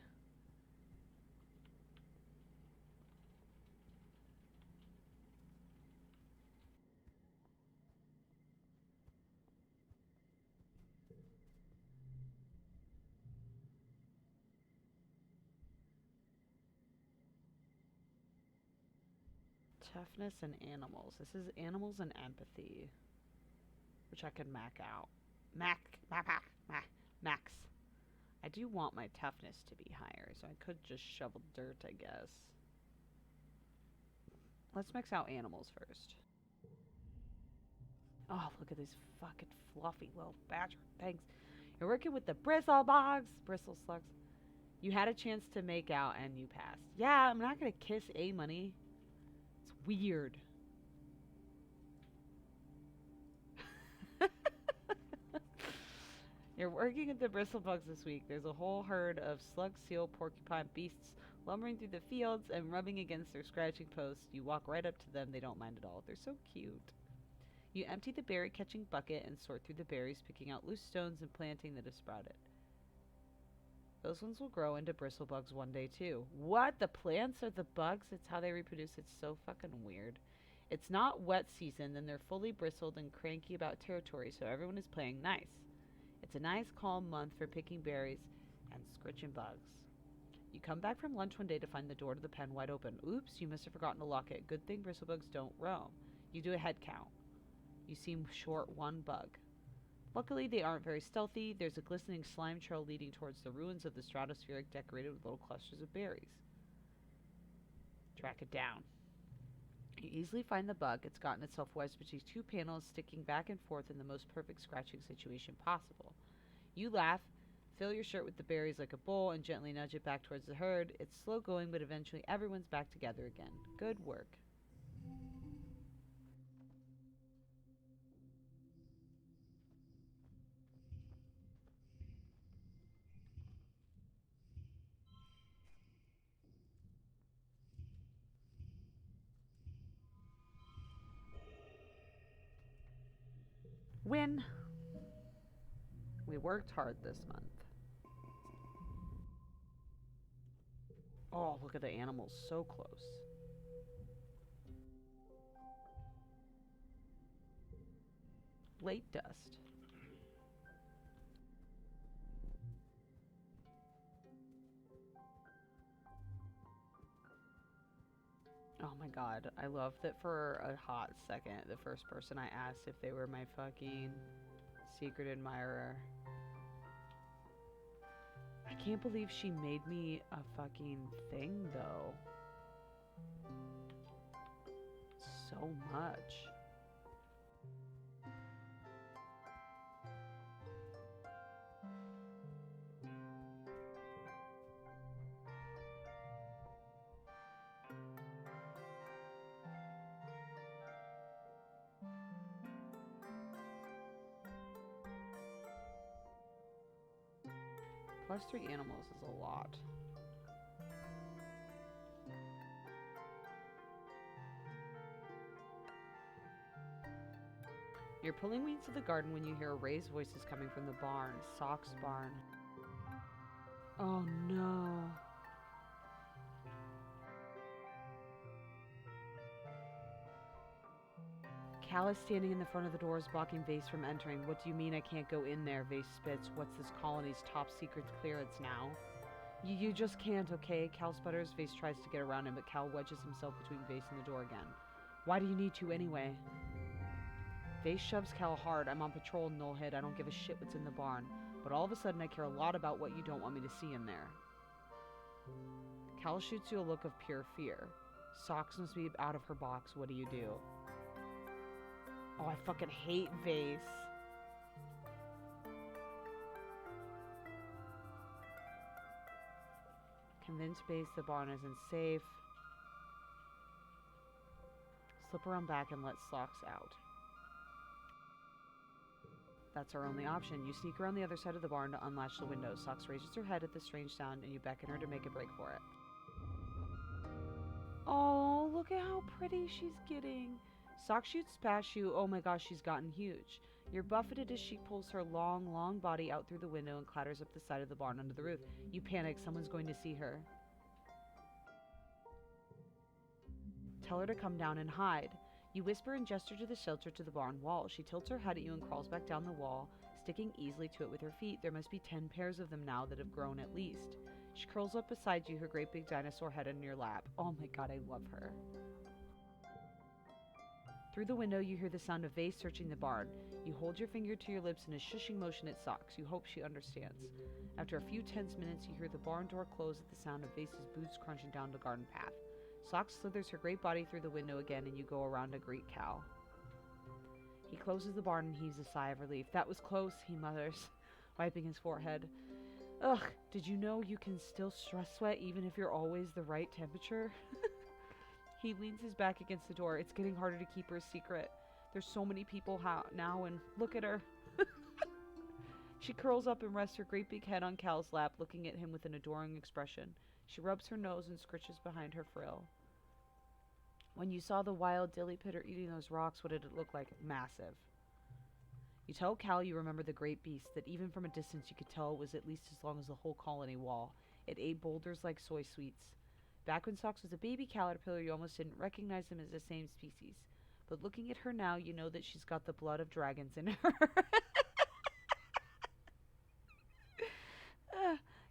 Toughness and animals. This is animals and empathy, which I can out. Max. I do want my toughness to be higher, so I could just shovel dirt, I guess. Let's max out animals first. Oh, look at these fucking fluffy little badger things. You're working with the bristle slugs. You had a chance to make out and you passed. Yeah, I'm not gonna kiss A Money. It's weird. You're working at the bristlebugs this week. There's a whole herd of slug, seal, porcupine beasts lumbering through the fields and rubbing against their scratching posts. You walk right up to them. They don't mind at all. They're so cute. You empty the berry catching bucket and sort through the berries, picking out loose stones and planting that have sprouted. Those ones will grow into bristlebugs one day too. What? The plants are the bugs? It's how they reproduce. It's so fucking weird. It's not wet season, then they're fully bristled and cranky about territory, so everyone is playing nice. It's a nice, calm month for picking berries and scritching bugs. You come back from lunch one day to find the door to the pen wide open. Oops, you must have forgotten to lock it. Good thing bristlebugs don't roam. You do a head count. You seem short one bug. Luckily, they aren't very stealthy. There's a glistening slime trail leading towards the ruins of the stratospheric decorated with little clusters of berries. Track it down. You easily find the bug. It's gotten itself wedged between two panels, sticking back and forth in the most perfect scratching situation possible. You laugh, fill your shirt with the berries like a bowl, and gently nudge it back towards the herd. It's slow going, but eventually everyone's back together again. Good work. Win. We worked hard this month. Oh, look at the animals so close. Late dust. Oh my god, I love that for a hot second, the first person I asked if they were my fucking secret admirer. I can't believe she made me a fucking thing, though. So much. +3 animals is a lot. You're pulling weeds to the garden when you hear raised voices coming from the barn. Sock's barn. Oh no. Cal is standing in the front of the doors, blocking Vase from entering. What do you mean I can't go in there? Vase spits. What's this colony's top secret clearance now? You just can't, okay? Cal sputters. Vase tries to get around him, but Cal wedges himself between Vase and the door again. Why do you need to anyway? Vase shoves Cal hard. I'm on patrol, nullhead. I don't give a shit what's in the barn. But all of a sudden I care a lot about what you don't want me to see in there. Cal shoots you a look of pure fear. Socks must be out of her box. What do you do? Oh, I fucking hate Vase. Convince Vase the barn isn't safe. Slip around back and let Socks out. That's our only option. You sneak around the other side of the barn to unlatch the window. Socks raises her head at the strange sound and you beckon her to make a break for it. Oh, look at how pretty she's getting. Sock shoots past you. Oh my gosh, she's gotten huge. You're buffeted as she pulls her long, long body out through the window and clatters up the side of the barn under the roof. You panic. Someone's going to see her. Tell her to come down and hide. You whisper and gesture to the shelter to the barn wall. She tilts her head at you and crawls back down the wall, sticking easily to it with her feet. There must be 10 pairs of them now that have grown at least. She curls up beside you, her great big dinosaur head in your lap. Oh my god, I love her. Through the window, you hear the sound of Vase searching the barn. You hold your finger to your lips in a shushing motion at Socks. You hope she understands. After a few tense minutes, you hear the barn door close at the sound of Vase's boots crunching down the garden path. Socks slithers her great body through the window again, and you go around a great cow. He closes the barn and heaves a sigh of relief. That was close, he mutters, wiping his forehead. Ugh, did you know you can still stress sweat even if you're always the right temperature? He leans his back against the door. It's getting harder to keep her a secret. There's so many people now, and look at her. She curls up and rests her great big head on Cal's lap, looking at him with an adoring expression. She rubs her nose and scritches behind her frill. When you saw the wild dilly pitter eating those rocks, what did it look like? Massive. You tell Cal you remember the great beast, that even from a distance you could tell it was at least as long as the whole colony wall. It ate boulders like soy sweets. Back when Socks was a baby caterpillar, you almost didn't recognize them as the same species. But looking at her now, you know that she's got the blood of dragons in her.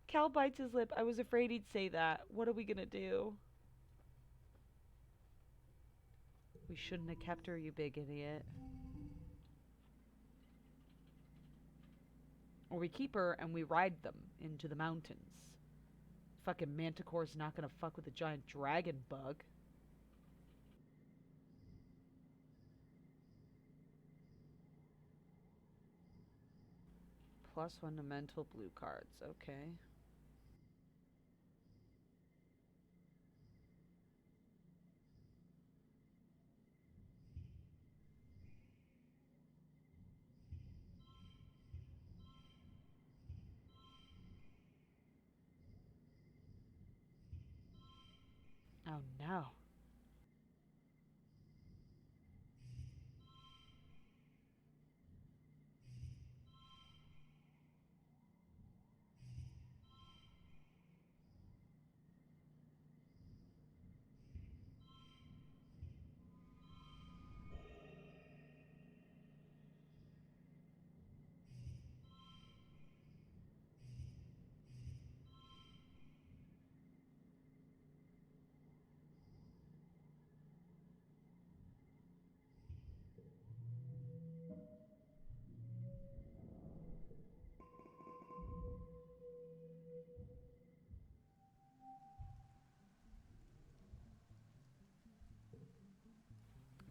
Cal bites his lip. I was afraid he'd say that. What are we gonna do? We shouldn't have kept her, you big idiot. Or we keep her and we ride them into the mountains. Fucking Manticore's not gonna fuck with a giant dragon bug. +1 to mental blue cards. Okay. Oh no.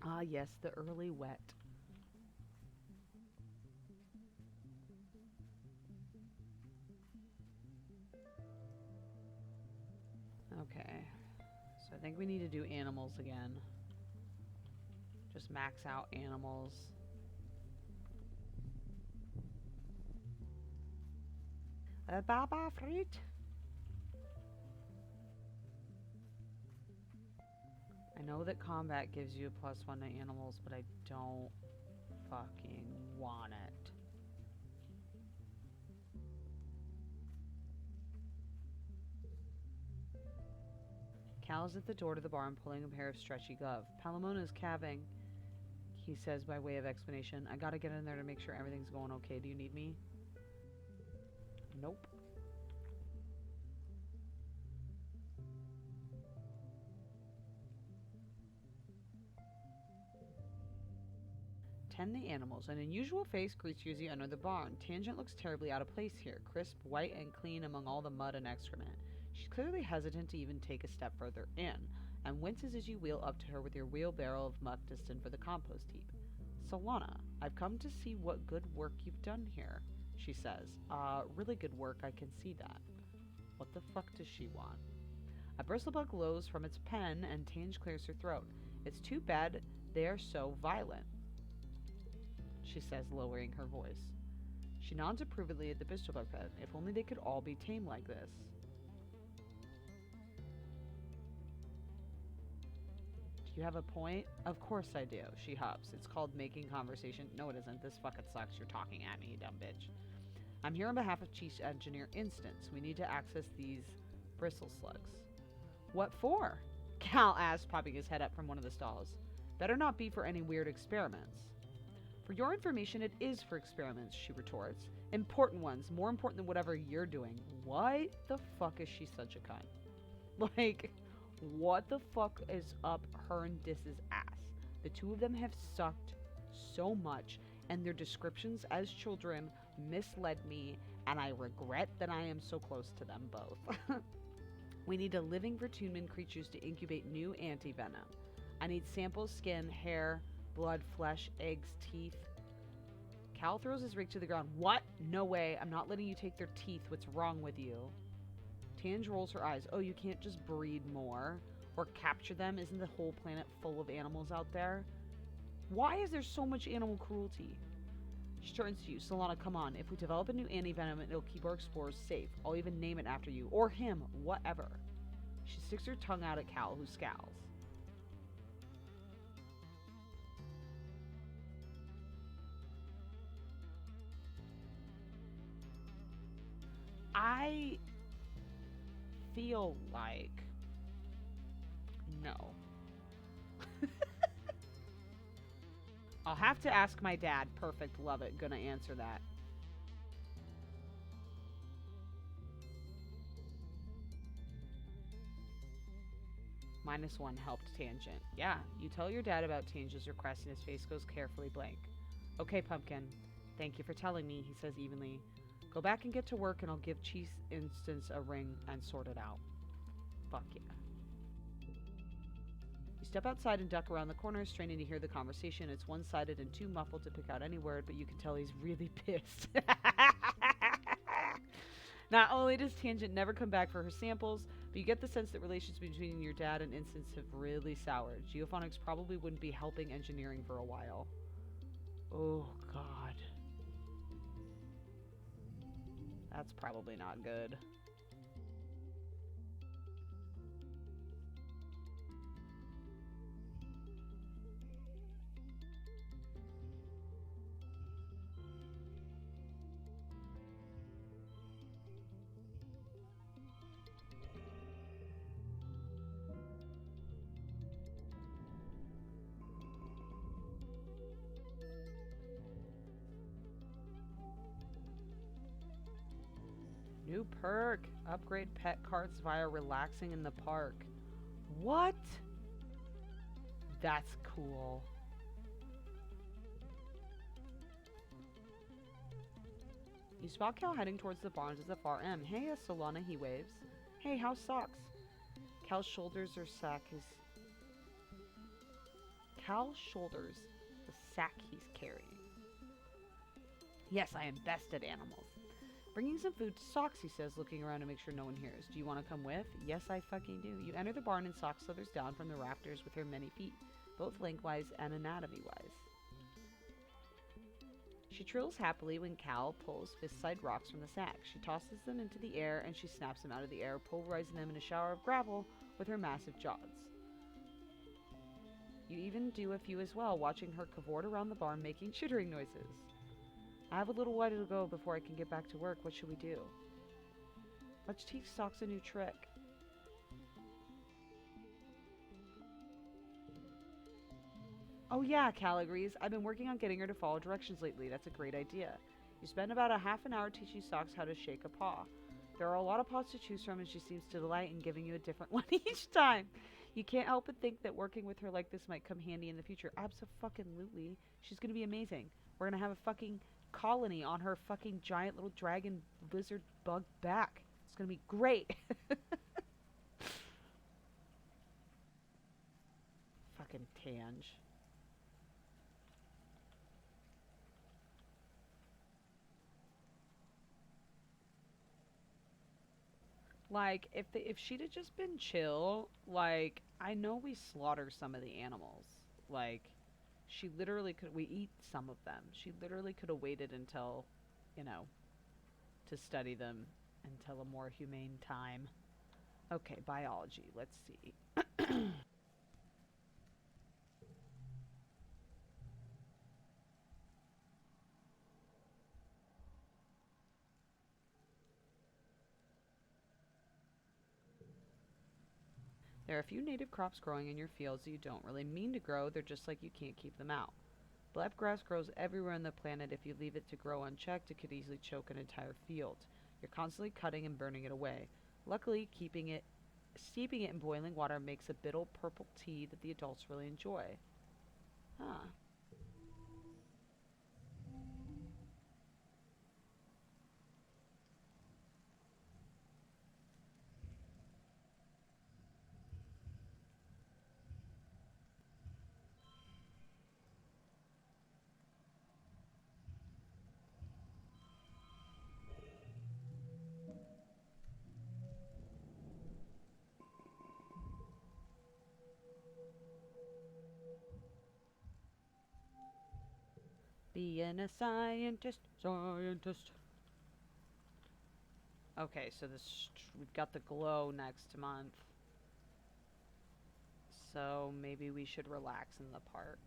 Ah, yes, the early wet. Okay. So I think we need to do animals again. Just max out animals. A baba fruit. I know that combat gives you a +1 to animals, but I don't fucking want it. Cal's at the door to the barn pulling a pair of stretchy gloves. Palamona's calving, he says by way of explanation. I gotta get in there to make sure everything's going okay. Do you need me? Nope. Tend the animals. An unusual face greets you as you enter the barn. Tangent looks terribly out of place here, crisp, white, and clean among all the mud and excrement. She's clearly hesitant to even take a step further in, and winces as you wheel up to her with your wheelbarrow of muck destined for the compost heap. Solana, I've come to see what good work you've done here, she says. Really good work, I can see that. What the fuck does she want? A bristlebug glows from its pen, and Tange clears her throat. It's too bad they are so violent, she says, lowering her voice. She nods approvingly at the bristlebug pen. If only they could all be tame like this. You have a point? Of course I do. She huffs. It's called making conversation. No, it isn't. This fucking sucks. You're talking at me, you dumb bitch. I'm here on behalf of Chief Engineer Instance. We need to access these bristle slugs. What for? Cal asked, popping his head up from one of the stalls. Better not be for any weird experiments. For your information, it is for experiments, she retorts. Important ones, more important than whatever you're doing. Why the fuck is she such a cunt? Like, what the fuck is up her and Dis's ass? The two of them have sucked so much, and their descriptions as children misled me, and I regret that I am so close to them both. We need a living vertumen creatures to incubate new anti-venom. I need samples, skin, hair, blood, flesh, eggs, teeth. Cal throws his rig to the ground. What? No way. I'm not letting you take their teeth. What's wrong with you? Tange rolls her eyes. Oh, you can't just breed more or capture them? Isn't the whole planet full of animals out there? Why is there so much animal cruelty? She turns to you. Solana, come on. If we develop a new anti-venom, it'll keep our explorers safe. I'll even name it after you. Or him. Whatever. She sticks her tongue out at Cal, who scowls. I feel like no. I'll have to ask my dad. Perfect. Love it. Gonna answer that. -1 helped Tangent. Yeah, you tell your dad about Tange's request and his face goes carefully blank. Okay, Pumpkin. Thank you for telling me, he says evenly. Go back and get to work and I'll give Chief Instance a ring and sort it out. Fuck yeah. You step outside and duck around the corner, straining to hear the conversation. It's one-sided and too muffled to pick out any word, but you can tell he's really pissed. Not only does Tangent never come back for her samples, but you get the sense that relations between your dad and Instance have really soured. Geophonics probably wouldn't be helping engineering for a while. Oh, God. That's probably not good. New perk. Upgrade pet carts via relaxing in the park. What? That's cool. You spot Cal heading towards the barns at the far end. Hey, Solana, he waves. Hey, how's Socks? Cal's shoulders the sack he's carrying. Yes, I am best at animals. Bringing some food to Socks, he says, looking around to make sure no one hears. Do you want to come with? Yes, I fucking do. You enter the barn and Socks slithers down from the rafters with her many feet, both lengthwise and anatomy-wise. She trills happily when Cal pulls fist-sized rocks from the sack. She tosses them into the air and she snaps them out of the air, pulverizing them in a shower of gravel with her massive jaws. You even do a few as well, watching her cavort around the barn making chittering noises. I have a little while to go before I can get back to work. What should we do? Let's teach Socks a new trick. Oh yeah, Cal agrees. I've been working on getting her to follow directions lately. That's a great idea. You spend about a half an hour teaching Socks how to shake a paw. There are a lot of paws to choose from and she seems to delight in giving you a different one each time. You can't help but think that working with her like this might come handy in the future. Abso-fucking-lutely. She's gonna be amazing. We're gonna have a fucking colony on her fucking giant little dragon lizard bug back. It's gonna be great. Fucking Tange. Like, if she'd have just been chill, like, I know we slaughter some of the animals. Like, she literally could, we eat some of them. She literally could have waited until, you know, to study them until a more humane time. Okay, biology. Let's see. There are a few native crops growing in your fields that you don't really mean to grow, they're just like you can't keep them out. Black grass grows everywhere on the planet. If you leave it to grow unchecked, it could easily choke an entire field. You're constantly cutting and burning it away. Luckily, steeping it in boiling water makes a bitter purple tea that the adults really enjoy. Huh. Being a scientist. Okay, so we've got the glow next month. So maybe we should relax in the park.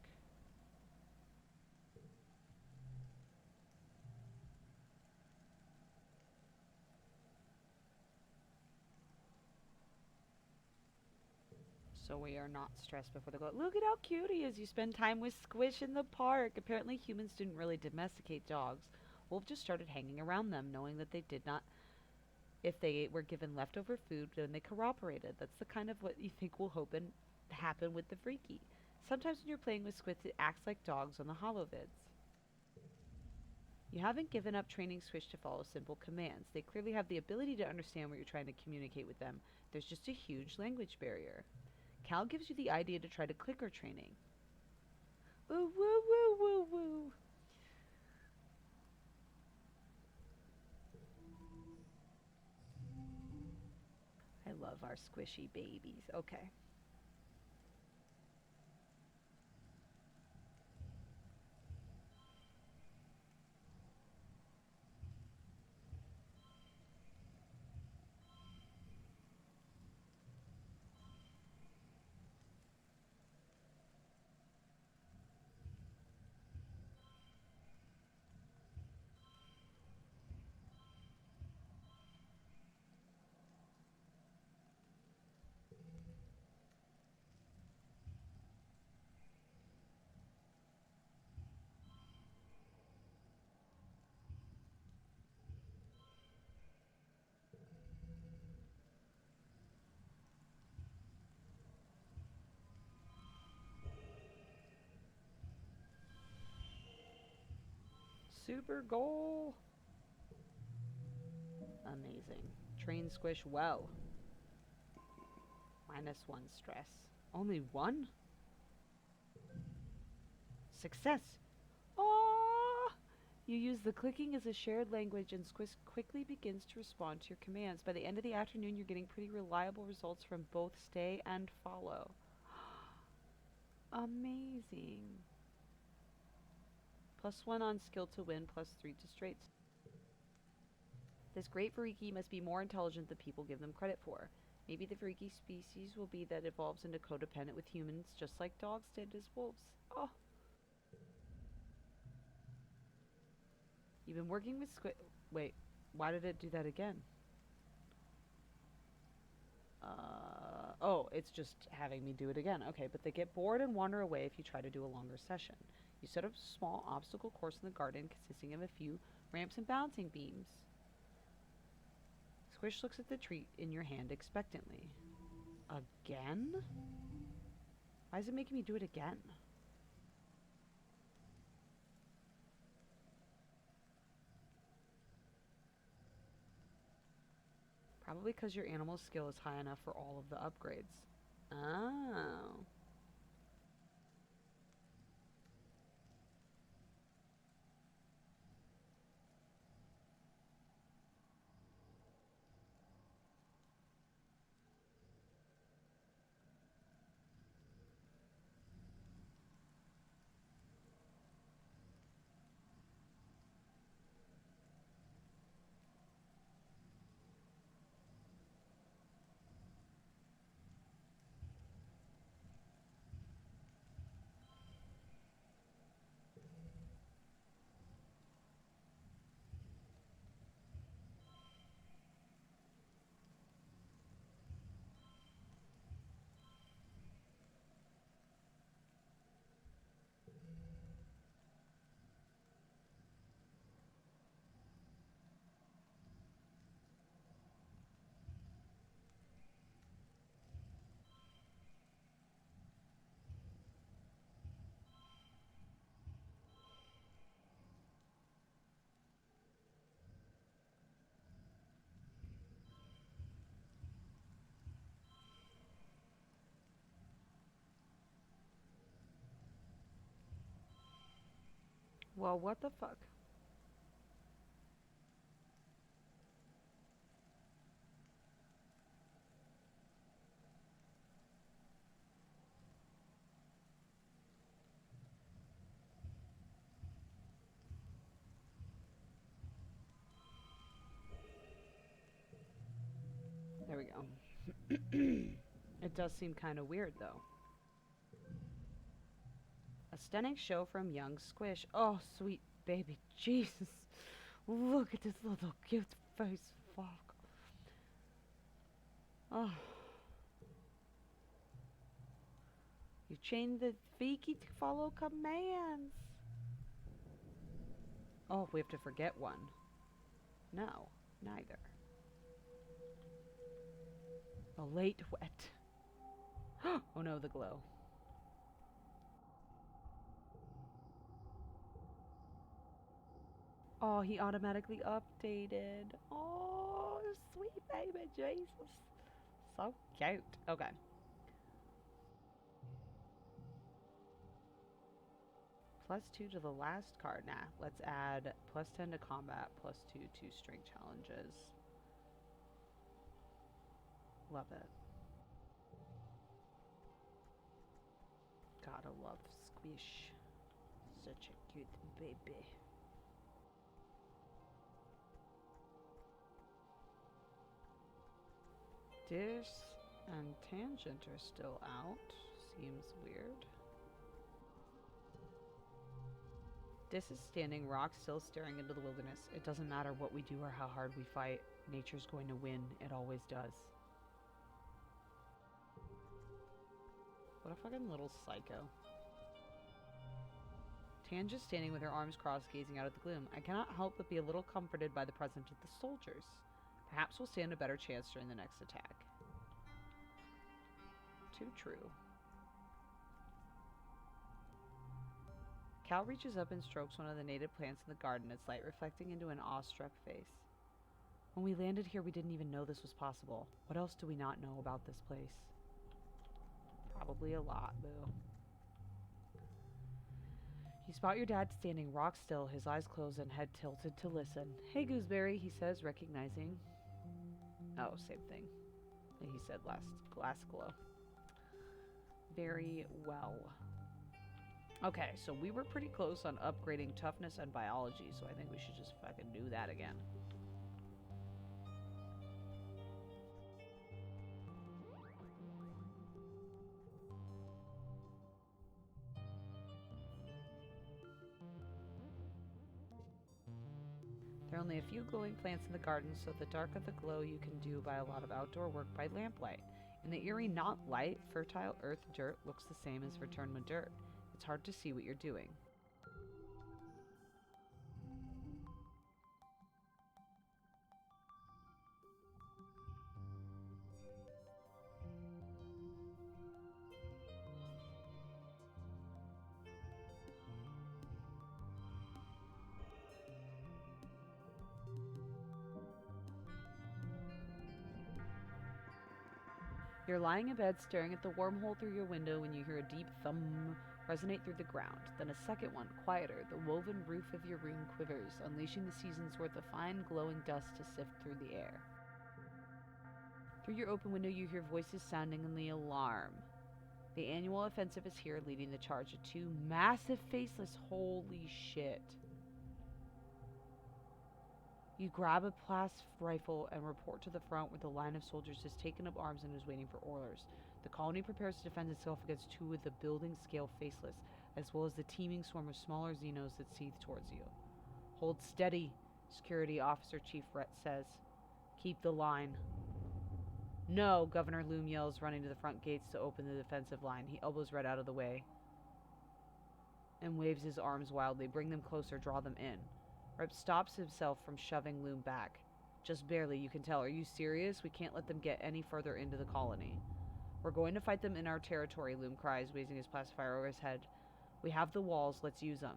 So we are not stressed before the glow. Look at how cute he is. You spend time with Squish in the park. Apparently humans didn't really domesticate dogs. Wolf just started hanging around them, knowing that they did not, if they were given leftover food, then they cooperated. That's the kind of what you think will happen with the freaky. Sometimes when you're playing with Squish, it acts like dogs on the holovids. You haven't given up training Squish to follow simple commands. They clearly have the ability to understand what you're trying to communicate with them. There's just a huge language barrier. Cal gives you the idea to try to clicker training. Ooh, woo, woo, woo, woo. I love our squishy babies. Okay. Super goal. Amazing. Train Squish well. -1 stress. Only one? Success. Aww! You use the clicking as a shared language, and Squish quickly begins to respond to your commands. By the end of the afternoon, you're getting pretty reliable results from both stay and follow. Amazing. +1 on skill to win, +3 to straights. This great Variki must be more intelligent than people give them credit for. Maybe the Variki species will be that evolves into codependent with humans, just like dogs did as wolves. Oh, you've been working with squid. Wait, why did it do that again? Oh, it's just having me do it again. Okay, but they get bored and wander away if you try to do a longer session. You set up a small obstacle course in the garden consisting of a few ramps and bouncing beams. Squish looks at the treat in your hand expectantly. Again? Why is it making me do it again? Probably because your animal skill is high enough for all of the upgrades. Oh. Well, what the fuck? There we go. It does seem kind of weird, though. A stunning show from young Squish. Oh, sweet baby Jesus. Look at this little cute face. Fuck. Oh. You chain the Viki to follow commands. Oh, we have to forget one. No, neither. A late wet. Oh no, the glow. Oh, he automatically updated. Oh, sweet baby Jesus. So cute. Okay. +2 to the last card. Nah, let's add +10 to combat, +2 to strength challenges. Love it. Gotta love Squish. Such a cute baby. Dis and Tangent are still out. Seems weird. Dis is standing rock still staring into the wilderness. It doesn't matter what we do or how hard we fight. Nature's going to win. It always does. What a fucking little psycho. Tan just standing with her arms crossed, gazing out at the gloom. I cannot help but be a little comforted by the presence of the soldiers. Perhaps we'll stand a better chance during the next attack. Too true. Cal reaches up and strokes one of the native plants in the garden, its light reflecting into an awestruck face. When we landed here, we didn't even know this was possible. What else do we not know about this place? Probably a lot, boo. You spot your dad standing rock still, his eyes closed and head tilted to listen. Hey, Gooseberry, he says, recognizing. Oh, same thing that he said last glow. Very well. Okay, so we were pretty close on upgrading toughness and biology, so I think we should just fucking do that again. There are only a few glowing plants in the garden, so the darker the glow you can do by a lot of outdoor work by lamplight. In the eerie not light, fertile earth dirt looks the same as Verturnma dirt. It's hard to see what you're doing. You're lying in bed staring at the wormhole through your window when you hear a deep thump resonate through the ground. Then a second one, quieter. The woven roof of your room quivers, unleashing the season's worth of fine glowing dust to sift through the air. Through your open window you hear voices sounding in the alarm. The annual offensive is here, leading the charge of 2 massive faceless. Holy shit. You grab a plas rifle and report to the front where the line of soldiers has taken up arms and is waiting for orders. The colony prepares to defend itself against 2 of the building-scale faceless, as well as the teeming swarm of smaller Xenos that seethe towards you. Hold steady, Security Officer Chief Rhett says. Keep the line. No, Governor Loom yells, running to the front gates to open the defensive line. He elbows Rhett out of the way and waves his arms wildly. Bring them closer, draw them in. Rep stops himself from shoving Loom back. Just barely, you can tell. Are you serious? We can't let them get any further into the colony. We're going to fight them in our territory, Loom cries, raising his pacifier over his head. We have the walls, let's use them.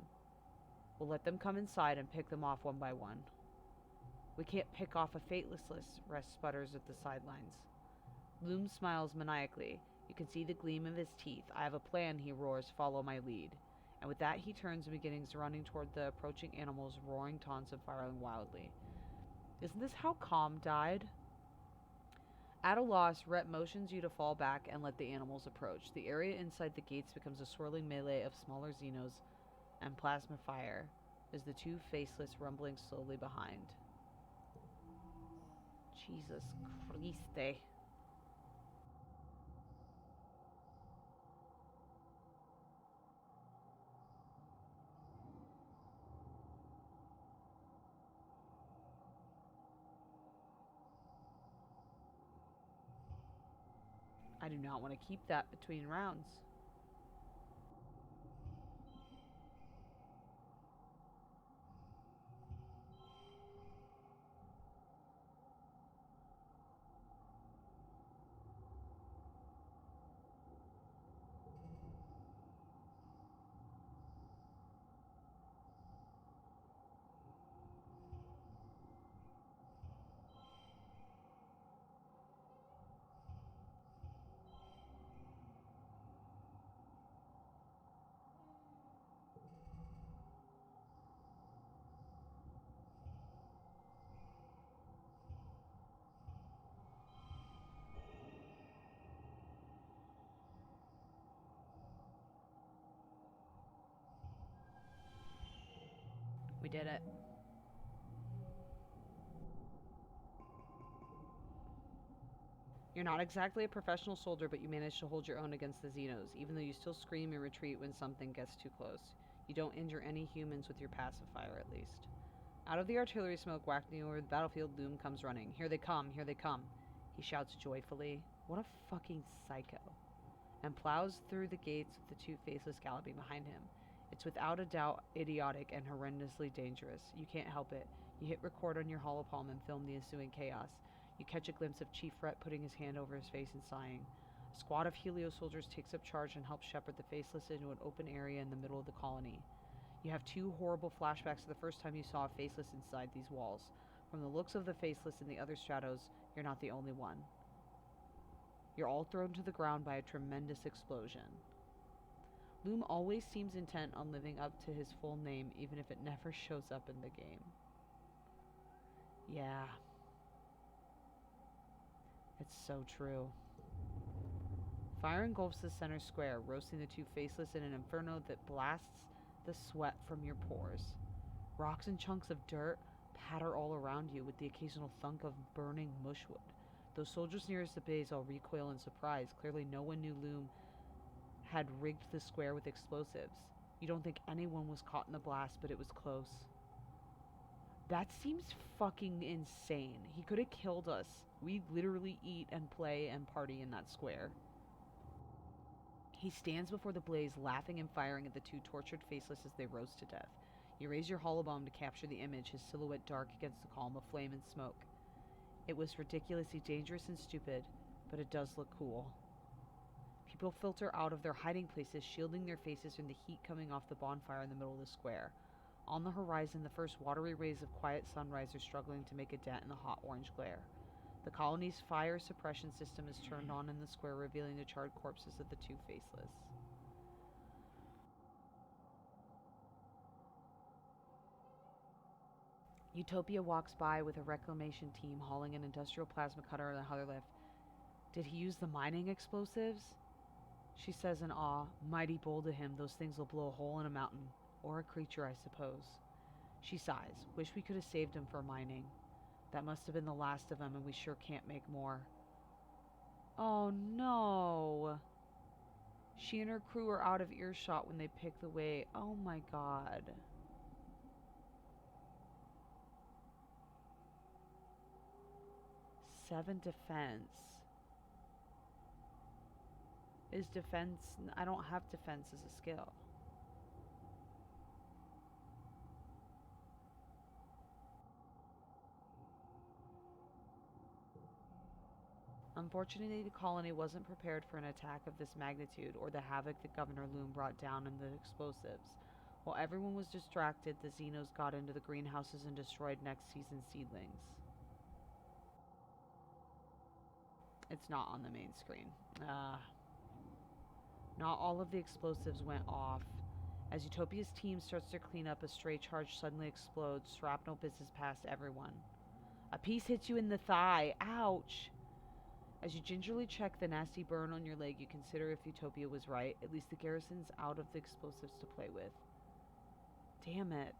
We'll let them come inside and pick them off one by one. We can't pick off a fateless list, Rest sputters at the sidelines. Loom smiles maniacally. You can see the gleam of his teeth. I have a plan, he roars. Follow my lead. And with that, he turns and begins running toward the approaching animals, roaring taunts and firing wildly. Isn't this how Calm died? At a loss, Rhett motions you to fall back and let the animals approach. The area inside the gates becomes a swirling melee of smaller Xenos and plasma fire as the two faceless rumbling slowly behind. Jesus Christe. I do not want to keep that between rounds. We did it. You're not exactly a professional soldier, but you manage to hold your own against the Xenos, even though you still scream and retreat when something gets too close. You don't injure any humans with your pacifier, at least. Out of the artillery smoke wafting over the battlefield, Loom comes running. Here they come, here they come. He shouts joyfully. What a fucking psycho. And plows through the gates with the two faceless galloping behind him. It's without a doubt idiotic and horrendously dangerous. You can't help it. You hit record on your holopalm and film the ensuing chaos. You catch a glimpse of Chief Rhett putting his hand over his face and sighing. A squad of Helio soldiers takes up charge and helps shepherd the faceless into an open area in the middle of the colony. You have two horrible flashbacks to the first time you saw a faceless inside these walls. From the looks of the faceless in the other stratos, you're not the only one. You're all thrown to the ground by a tremendous explosion. Loom always seems intent on living up to his full name, even if it never shows up in the game. Yeah. It's so true. Fire engulfs the center square, roasting the two faceless in an inferno that blasts the sweat from your pores. Rocks and chunks of dirt patter all around you, with the occasional thunk of burning mushwood. Those soldiers nearest the base all recoil in surprise. Clearly no one knew Loom had rigged the square with explosives. You don't think anyone was caught in the blast, but it was close. That seems fucking insane. He could have killed us. We literally eat and play and party in that square. He stands before the blaze, laughing and firing at the two tortured faceless as they roast to death. You raise your holobomb to capture the image, his silhouette dark against the column of flame and smoke. It was ridiculously dangerous and stupid, but it does look cool. People filter out of their hiding places, shielding their faces from the heat coming off the bonfire in the middle of the square. On the horizon, the first watery rays of quiet sunrise are struggling to make a dent in the hot orange glare. The colony's fire suppression system is turned on in the square, revealing the charred corpses of the two faceless. Utopia walks by with a reclamation team hauling an industrial plasma cutter and a other lift. Did he use the mining explosives? She says in awe, mighty bold of him, those things will blow a hole in a mountain. Or a creature, I suppose. She sighs. Wish we could have saved him for mining. That must have been the last of them, and we sure can't make more. Oh no! She and her crew are out of earshot when they pick the way. Oh my god. Seven defense. Is defense... I don't have defense as a skill. Unfortunately, the colony wasn't prepared for an attack of this magnitude or the havoc that Governor Loom brought down in the explosives. While everyone was distracted, the Xenos got into the greenhouses and destroyed next season's seedlings. It's not on the main screen. Not all of the explosives went off, As Utopia's team starts to clean up, a stray charge suddenly explodes. Shrapnel buzzes past everyone. A piece hits you in the thigh. Ouch! As you gingerly check the nasty burn on your leg, you consider if Utopia was right. At least the garrison's out of the explosives to play with. Damn it.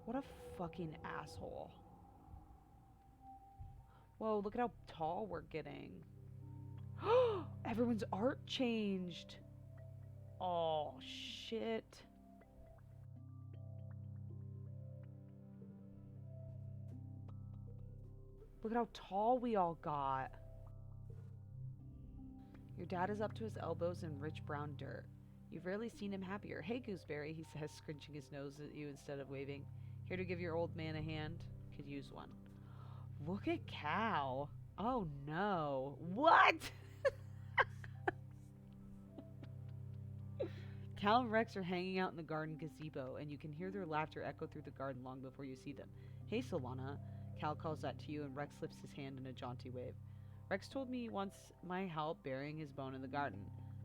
What a fucking asshole. Whoa, look at how tall we're getting. Everyone's art changed. Oh, shit. Look at how tall we all got. Your dad is up to his elbows in rich brown dirt. You've rarely seen him happier. Hey, Gooseberry, he says, scrunching his nose at you instead of waving. Here to give your old man a hand? Could use one. Look at Cal. Oh, no. What? Cal and Rex are hanging out in the garden gazebo, and you can hear their laughter echo through the garden long before you see them. Hey, Solana. Cal calls that to you, and Rex lifts his hand in a jaunty wave. Rex told me he wants my help burying his bone in the garden.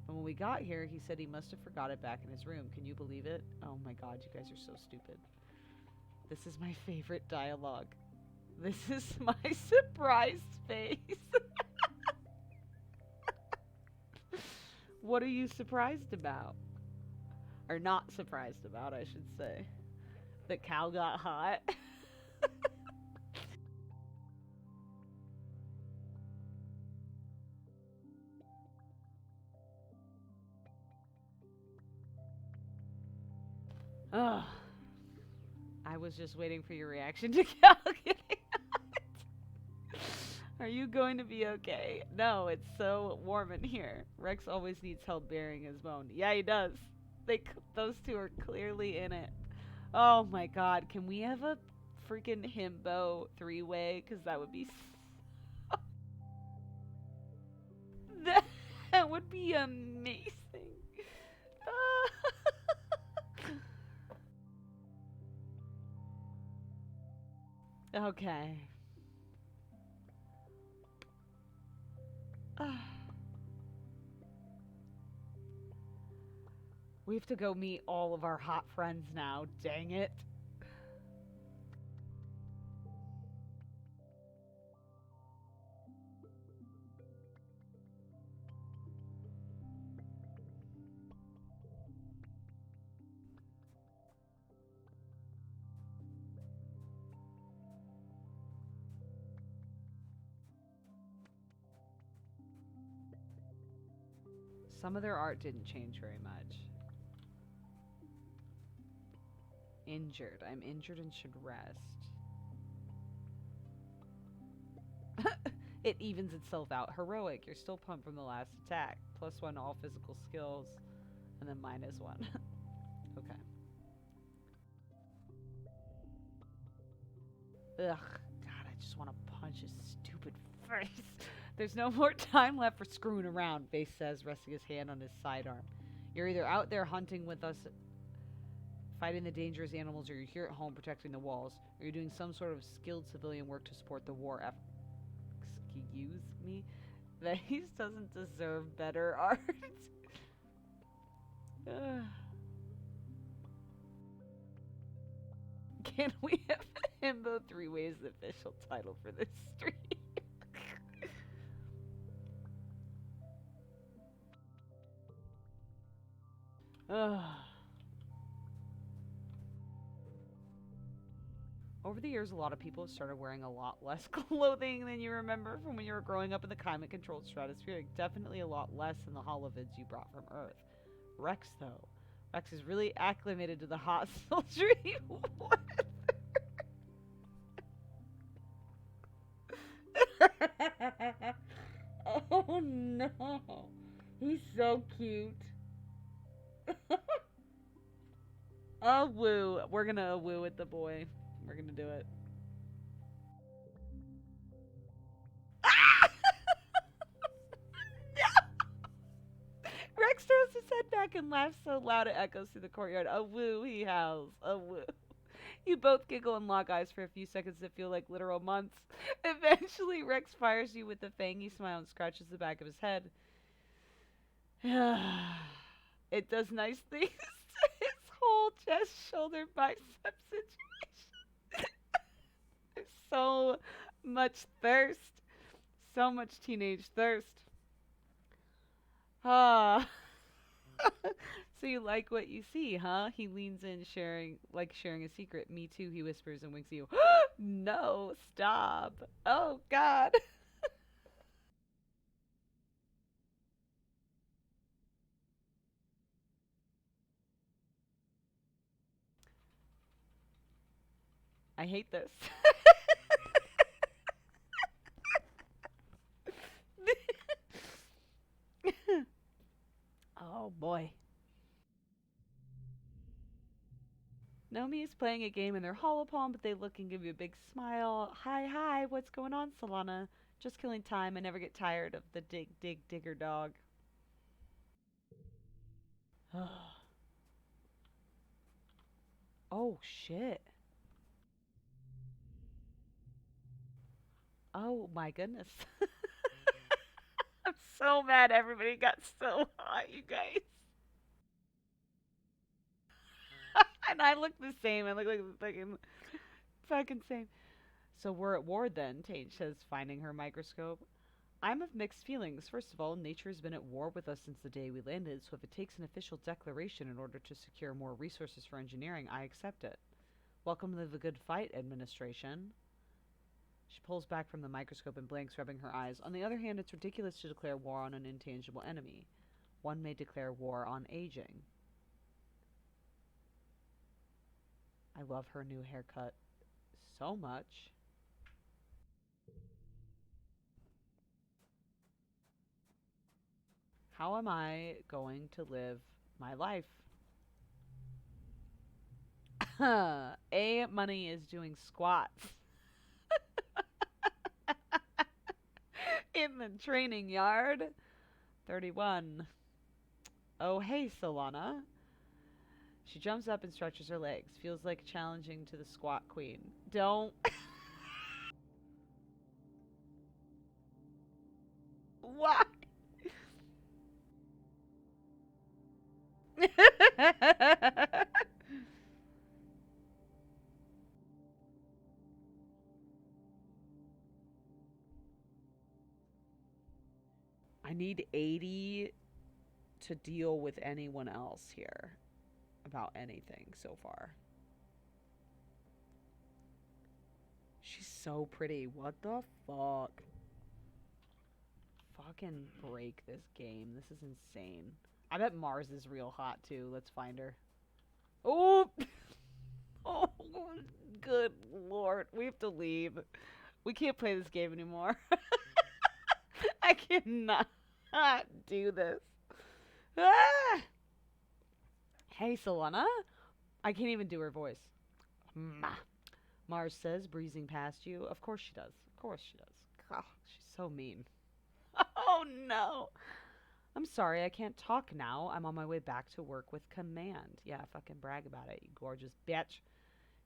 And when we got here, he said he must have forgot it back in his room. Can you believe it? Oh my god, you guys are so stupid. This is my favorite dialogue. This is my surprised face. What are you surprised about? Or not surprised about, I should say. That Cal got hot. Ugh. I was just waiting for your reaction to Cal getting hot. Are you going to be okay? No, it's so warm in here. Rex always needs help burying his bone. Yeah, he does. Those two are clearly in it. Oh my god, can we have a freaking himbo three-way? Because that would be that would be amazing. Okay. We have to go meet all of our hot friends now. Dang it. Some of their art didn't change very much. Injured. I'm injured and should rest. It evens itself out. Heroic. You're still pumped from the last attack. +1 to all physical skills. And then -1. Okay. Ugh. God, I just want to punch his stupid face. There's no more time left for screwing around, Base says, resting his hand on his sidearm. You're either out there hunting with us, fighting the dangerous animals, or you're here at home protecting the walls, or you're doing some sort of skilled civilian work to support the war effort. Excuse me? Base doesn't deserve better art. Can we have Himbo 3 Ways the official title for this stream? Over the years, a lot of people have started wearing a lot less clothing than you remember from when you were growing up in the climate-controlled stratosphere. Definitely a lot less than the holovids you brought from Earth. Rex, though. Rex is really acclimated to the hot, sultry weather. Oh no. He's so cute. A woo. We're gonna woo with the boy. We're gonna do it. Rex throws his head back and laughs so loud it echoes through the courtyard. A woo, he howls. A woo. You both giggle and lock eyes for a few seconds that feel like literal months. Eventually, Rex fires you with a fangy smile and scratches the back of his head. It does nice things to his whole chest, shoulder, bicep situation. There's so much thirst. So much teenage thirst. Ah. So you like what you see, huh? He leans in, sharing a secret. Me too, he whispers and winks at you. No, stop. Oh, God. I hate this. Oh, boy. Nomi is playing a game in their holopalm, but they look and give you a big smile. Hi, hi, what's going on, Solana? Just killing time. I never get tired of the digger dog. Oh, shit. Oh, my goodness. I'm so mad everybody got so hot, you guys. And I look the same. I look like the fucking same. So we're at war then, Tage says, finding her microscope. I'm of mixed feelings. First of all, nature has been at war with us since the day we landed, so if it takes an official declaration in order to secure more resources for engineering, I accept it. Welcome to the good fight, administration. She pulls back from the microscope and blinks, rubbing her eyes. On the other hand, it's ridiculous to declare war on an intangible enemy. One may declare war on aging. I love her new haircut so much. How am I going to live my life? A Money is doing squats in the training yard. 31. Oh, hey, Solana. She jumps up and stretches her legs. Feels like challenging to the squat queen. Don't. Why? I need 80 to deal with anyone else here about anything so far. She's so pretty. What the fuck? Fucking break this game. This is insane. I bet Mars is real hot too. Let's find her. Oh, oh, good lord. We have to leave. We can't play this game anymore. I cannot do this. Ah! Hey, Solana. I can't even do her voice. Mars says, breezing past you. Of course she does. Of course she does. God, she's so mean. Oh no. I'm sorry, I can't talk now. I'm on my way back to work with command. Yeah, fucking brag about it, you gorgeous bitch.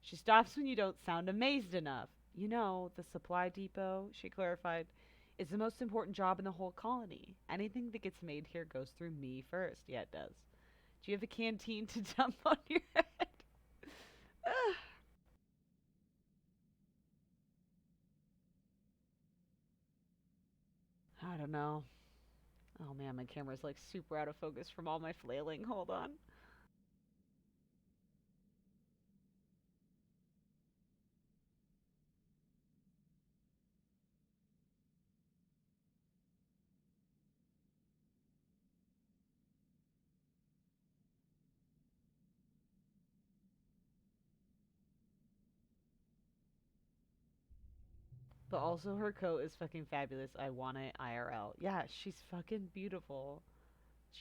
She stops when you don't sound amazed enough. You know, the supply depot, she clarified, is the most important job in the whole colony. Anything that gets made here goes through me first. Yeah, it does. Do you have a canteen to dump on your head? I don't know. Oh man, my camera's like super out of focus from all my flailing. Hold on. But also her coat is fucking fabulous. I want it IRL. Yeah, she's fucking beautiful.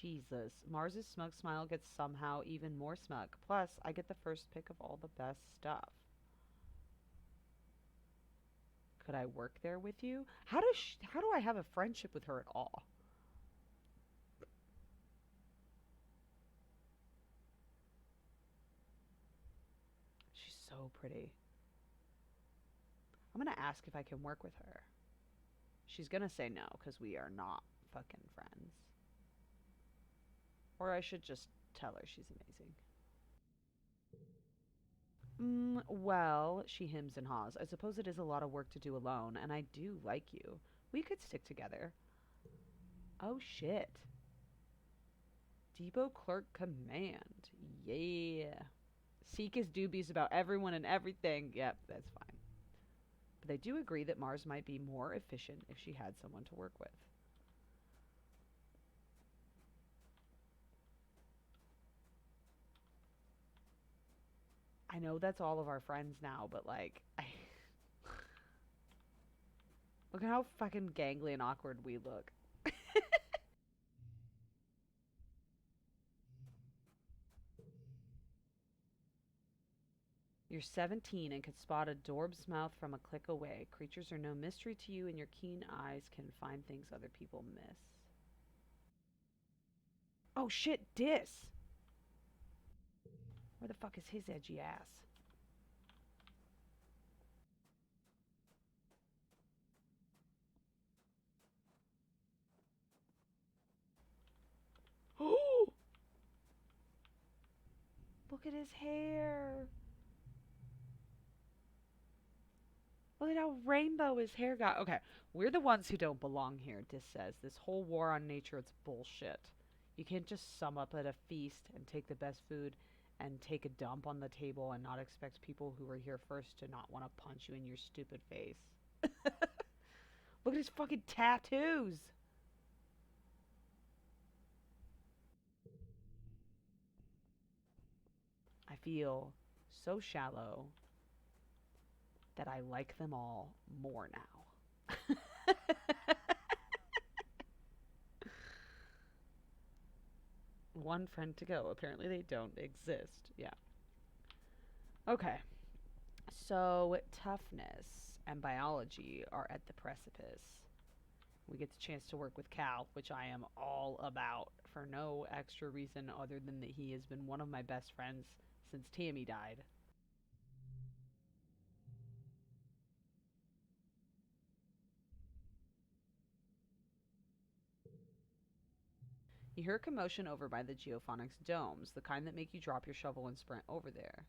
Jesus. Mars's smug smile gets somehow even more smug. Plus, I get the first pick of all the best stuff. Could I work there with you? How do I have a friendship with her at all? She's so pretty. I'm gonna ask if I can work with her. She's gonna say no because we are not fucking friends. Or I should just tell her she's amazing. Well, she hems and haws. I suppose it is a lot of work to do alone, and I do like you. We could stick together. Oh shit. Depot Clerk Command. Yeah. Seek is dubious about everyone and everything. Yep, that's fine. But they do agree that Mars might be more efficient if she had someone to work with. I know that's all of our friends now, but like, look at how fucking gangly and awkward we look. You're 17 and can spot a Dorb's mouth from a click away. Creatures are no mystery to you, and your keen eyes can find things other people miss. Oh shit, Dis! Where the fuck is his edgy ass? Oh! Look at his hair! Look at how rainbow his hair got. Okay, we're the ones who don't belong here, Dis says. This whole war on nature, it's bullshit. You can't just sum up at a feast and take the best food and take a dump on the table and not expect people who were here first to not want to punch you in your stupid face. Look at his fucking tattoos. I feel so shallow that I like them all more now. One friend to go. Apparently they don't exist. Yeah. Okay. So toughness and biology are at the precipice. We get the chance to work with Cal, which I am all about for no extra reason other than that he has been one of my best friends since Tammy died. You hear a commotion over by the geophonics domes, the kind that make you drop your shovel and sprint over there.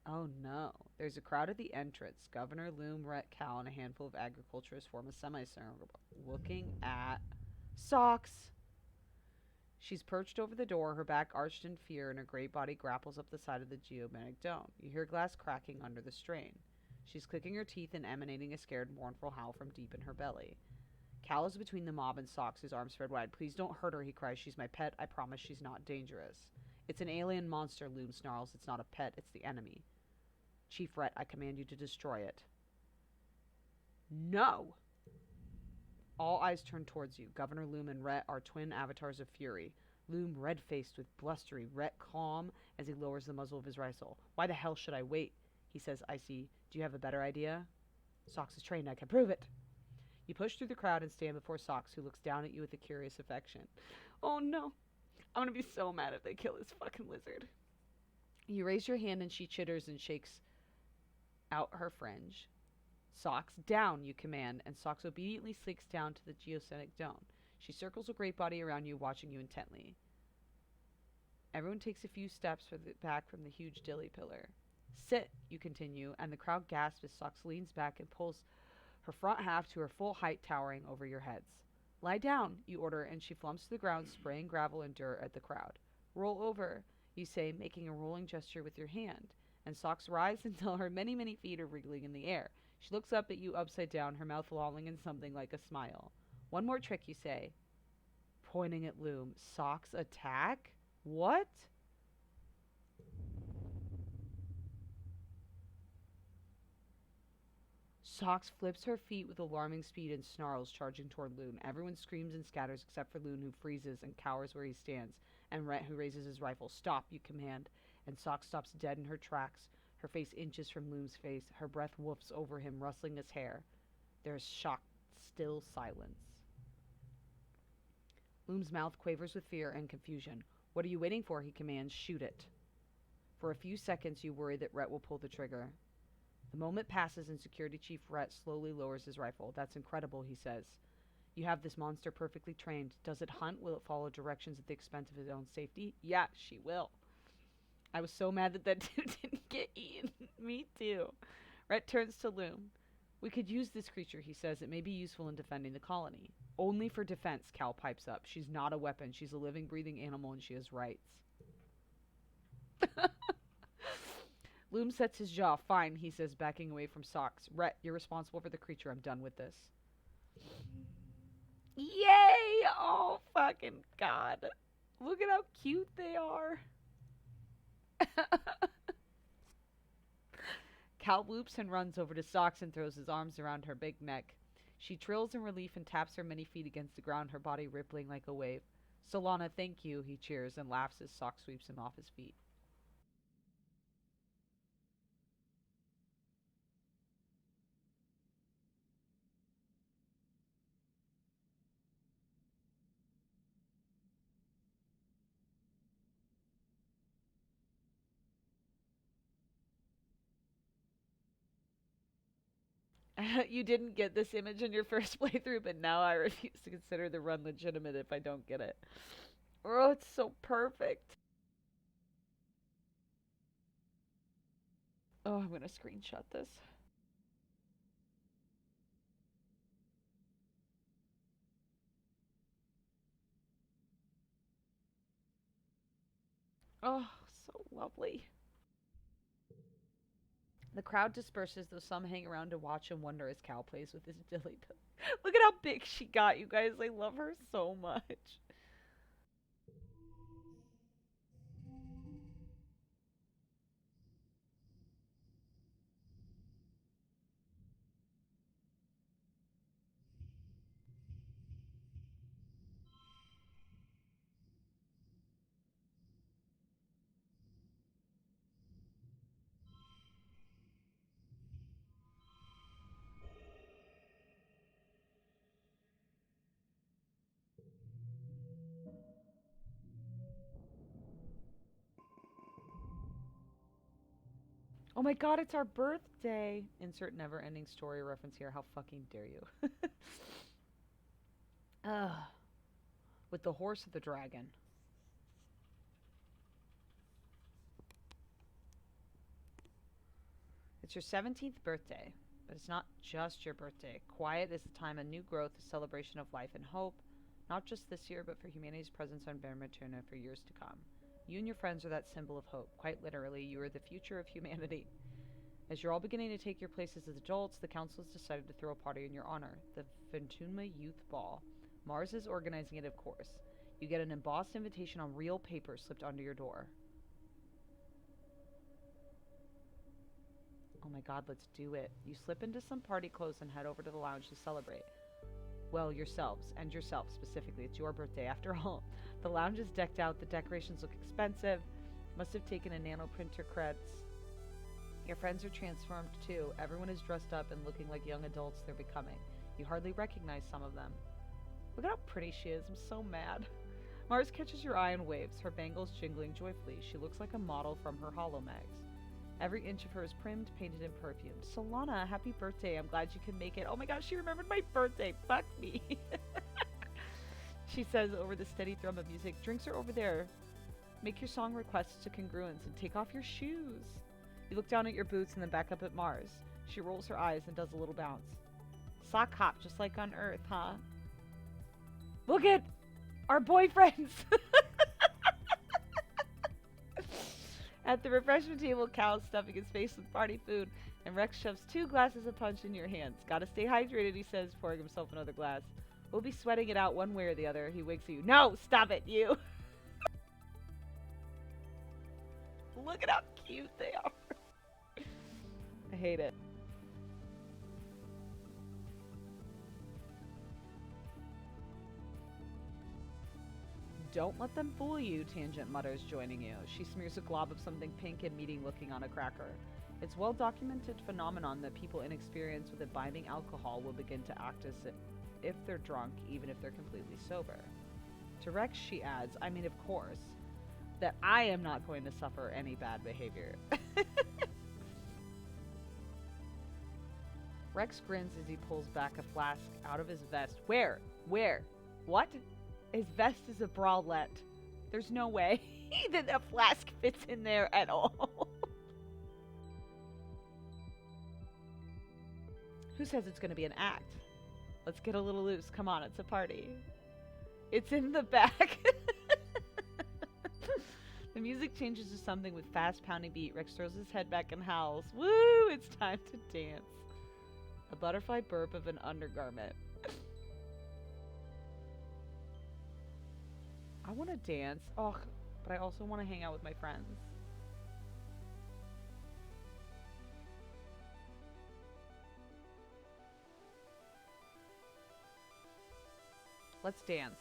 Oh no. There's a crowd at the entrance. Governor Loom, Rhett, Cal, and a handful of agriculturists form a semicircle looking at Socks. She's perched over the door, her back arched in fear, and her great body grapples up the side of the geomagnetic dome. You hear glass cracking under the strain. She's clicking her teeth and emanating a scared, mournful howl from deep in her belly. Cal is between the mob and Socks, his arms spread wide. Please don't hurt her, he cries. She's my pet. I promise she's not dangerous. It's an alien monster, Loom snarls. It's not a pet, it's the enemy. Chief Rhett, I command you to destroy it. No! All eyes turn towards you. Governor Loom and Rhett are twin avatars of fury. Loom red-faced with blustery, Rhett calm as he lowers the muzzle of his rifle. Why the hell should I wait? He says icy. Do you have a better idea? Socks is trained. I can prove it. You push through the crowd and stand before Socks, who looks down at you with a curious affection. Oh no. I'm gonna be so mad if they kill this fucking lizard. You raise your hand and she chitters and shakes out her fringe. Socks, down, you command, and Socks obediently slinks down to the geosonic dome. She circles a great body around you, watching you intently. Everyone takes a few steps back from the huge dilly pillar. Sit, you continue, and the crowd gasps as Socks leans back and pulls her front half to her full height, towering over your heads. Lie down, you order, and she flumps to the ground, spraying gravel and dirt at the crowd. Roll over, you say, making a rolling gesture with your hand, and Socks rises until her many, many feet are wriggling in the air. She looks up at you upside down, her mouth lolling in something like a smile. One more trick, you say, pointing at Loom. Socks attack? What? Socks flips her feet with alarming speed and snarls, charging toward Loom. Everyone screams and scatters except for Loom, who freezes and cowers where he stands, and Rhett, who raises his rifle. Stop, you command. And Socks stops dead in her tracks, her face inches from Loom's face. Her breath woofs over him, rustling his hair. There is shocked, still silence. Loom's mouth quavers with fear and confusion. What are you waiting for? He commands. Shoot it. For a few seconds, you worry that Rhett will pull the trigger. The moment passes and Security Chief Rhett slowly lowers his rifle. That's incredible, he says. You have this monster perfectly trained. Does it hunt? Will it follow directions at the expense of its own safety? Yeah, she will. I was so mad that dude didn't get eaten. Me too. Rhett turns to Loom. We could use this creature, he says. It may be useful in defending the colony. Only for defense, Cal pipes up. She's not a weapon. She's a living, breathing animal, and she has rights. Loom sets his jaw. Fine, he says, backing away from Socks. Rhett, you're responsible for the creature. I'm done with this. Yay! Oh, fucking God. Look at how cute they are. Cal whoops and runs over to Socks and throws his arms around her big neck. She trills in relief and taps her many feet against the ground, her body rippling like a wave. Solana, thank you, he cheers and laughs as Socks sweeps him off his feet. You didn't get this image in your first playthrough, but now I refuse to consider the run legitimate if I don't get it. Oh, it's so perfect. Oh, I'm gonna screenshot this. Oh, so lovely. The crowd disperses, though some hang around to watch and wonder as Cal plays with his dilly. Look at how big she got, you guys. I love her so much. Oh my god, it's our birthday. Insert never ending story reference here. How fucking dare you? Ugh. With the horse of the dragon. It's your 17th birthday, but it's not just your birthday. Quiet is the time of new growth, a celebration of life and hope, not just this year, but for humanity's presence on Bermatuna for years to come. You and your friends are that symbol of hope. Quite literally, you are the future of humanity. As you're all beginning to take your places as adults, the council has decided to throw a party in your honor, the Ventunma Youth Ball. Mars is organizing it, of course. You get an embossed invitation on real paper slipped under your door. Oh my god, let's do it. You slip into some party clothes and head over to the lounge to celebrate. Well, yourselves, and yourself specifically. It's your birthday after all. The lounge is decked out, the decorations look expensive. Must have taken a nanoprinter creds. Your friends are transformed too. Everyone is dressed up and looking like young adults they're becoming. You hardly recognize some of them. Look at how pretty she is. I'm so mad. Mars catches your eye and waves, her bangles jingling joyfully. She looks like a model from her holomags. Every inch of her is primmed, painted, and perfumed. Solana, happy birthday. I'm glad you can make it. Oh my gosh, she remembered my birthday. Fuck me. She says over the steady thrum of music. Drinks are over there. Make your song requests to congruence and take off your shoes. You look down at your boots and then back up at Mars. She rolls her eyes and does a little bounce. Sock hop, just like on Earth, huh? Look at our boyfriends! At the refreshment table, Cal is stuffing his face with party food, and Rex shoves 2 glasses of punch in your hands. Gotta stay hydrated, he says, pouring himself another glass. We'll be sweating it out one way or the other. He winks at you. No! Stop it, you! Look at how cute they are. I hate it. Don't let them fool you, Tangent mutters, joining you. She smears a glob of something pink and meaty looking on a cracker. It's well-documented phenomenon that people inexperienced with imbibing alcohol will begin to act as if they're drunk, even if they're completely sober. To Rex, she adds, I mean, of course, that I am not going to suffer any bad behavior. Rex grins as he pulls back a flask out of his vest. Where? Where? What? His vest is a bralette. There's no way that a flask fits in there at all. Who says it's going to be an act? Let's get a little loose. Come on, it's a party. It's in the back. The music changes to something with fast pounding beat. Rex throws his head back and howls. Woo! It's time to dance. A butterfly burp of an undergarment. I want to dance. Oh, but I also want to hang out with my friends. Let's dance.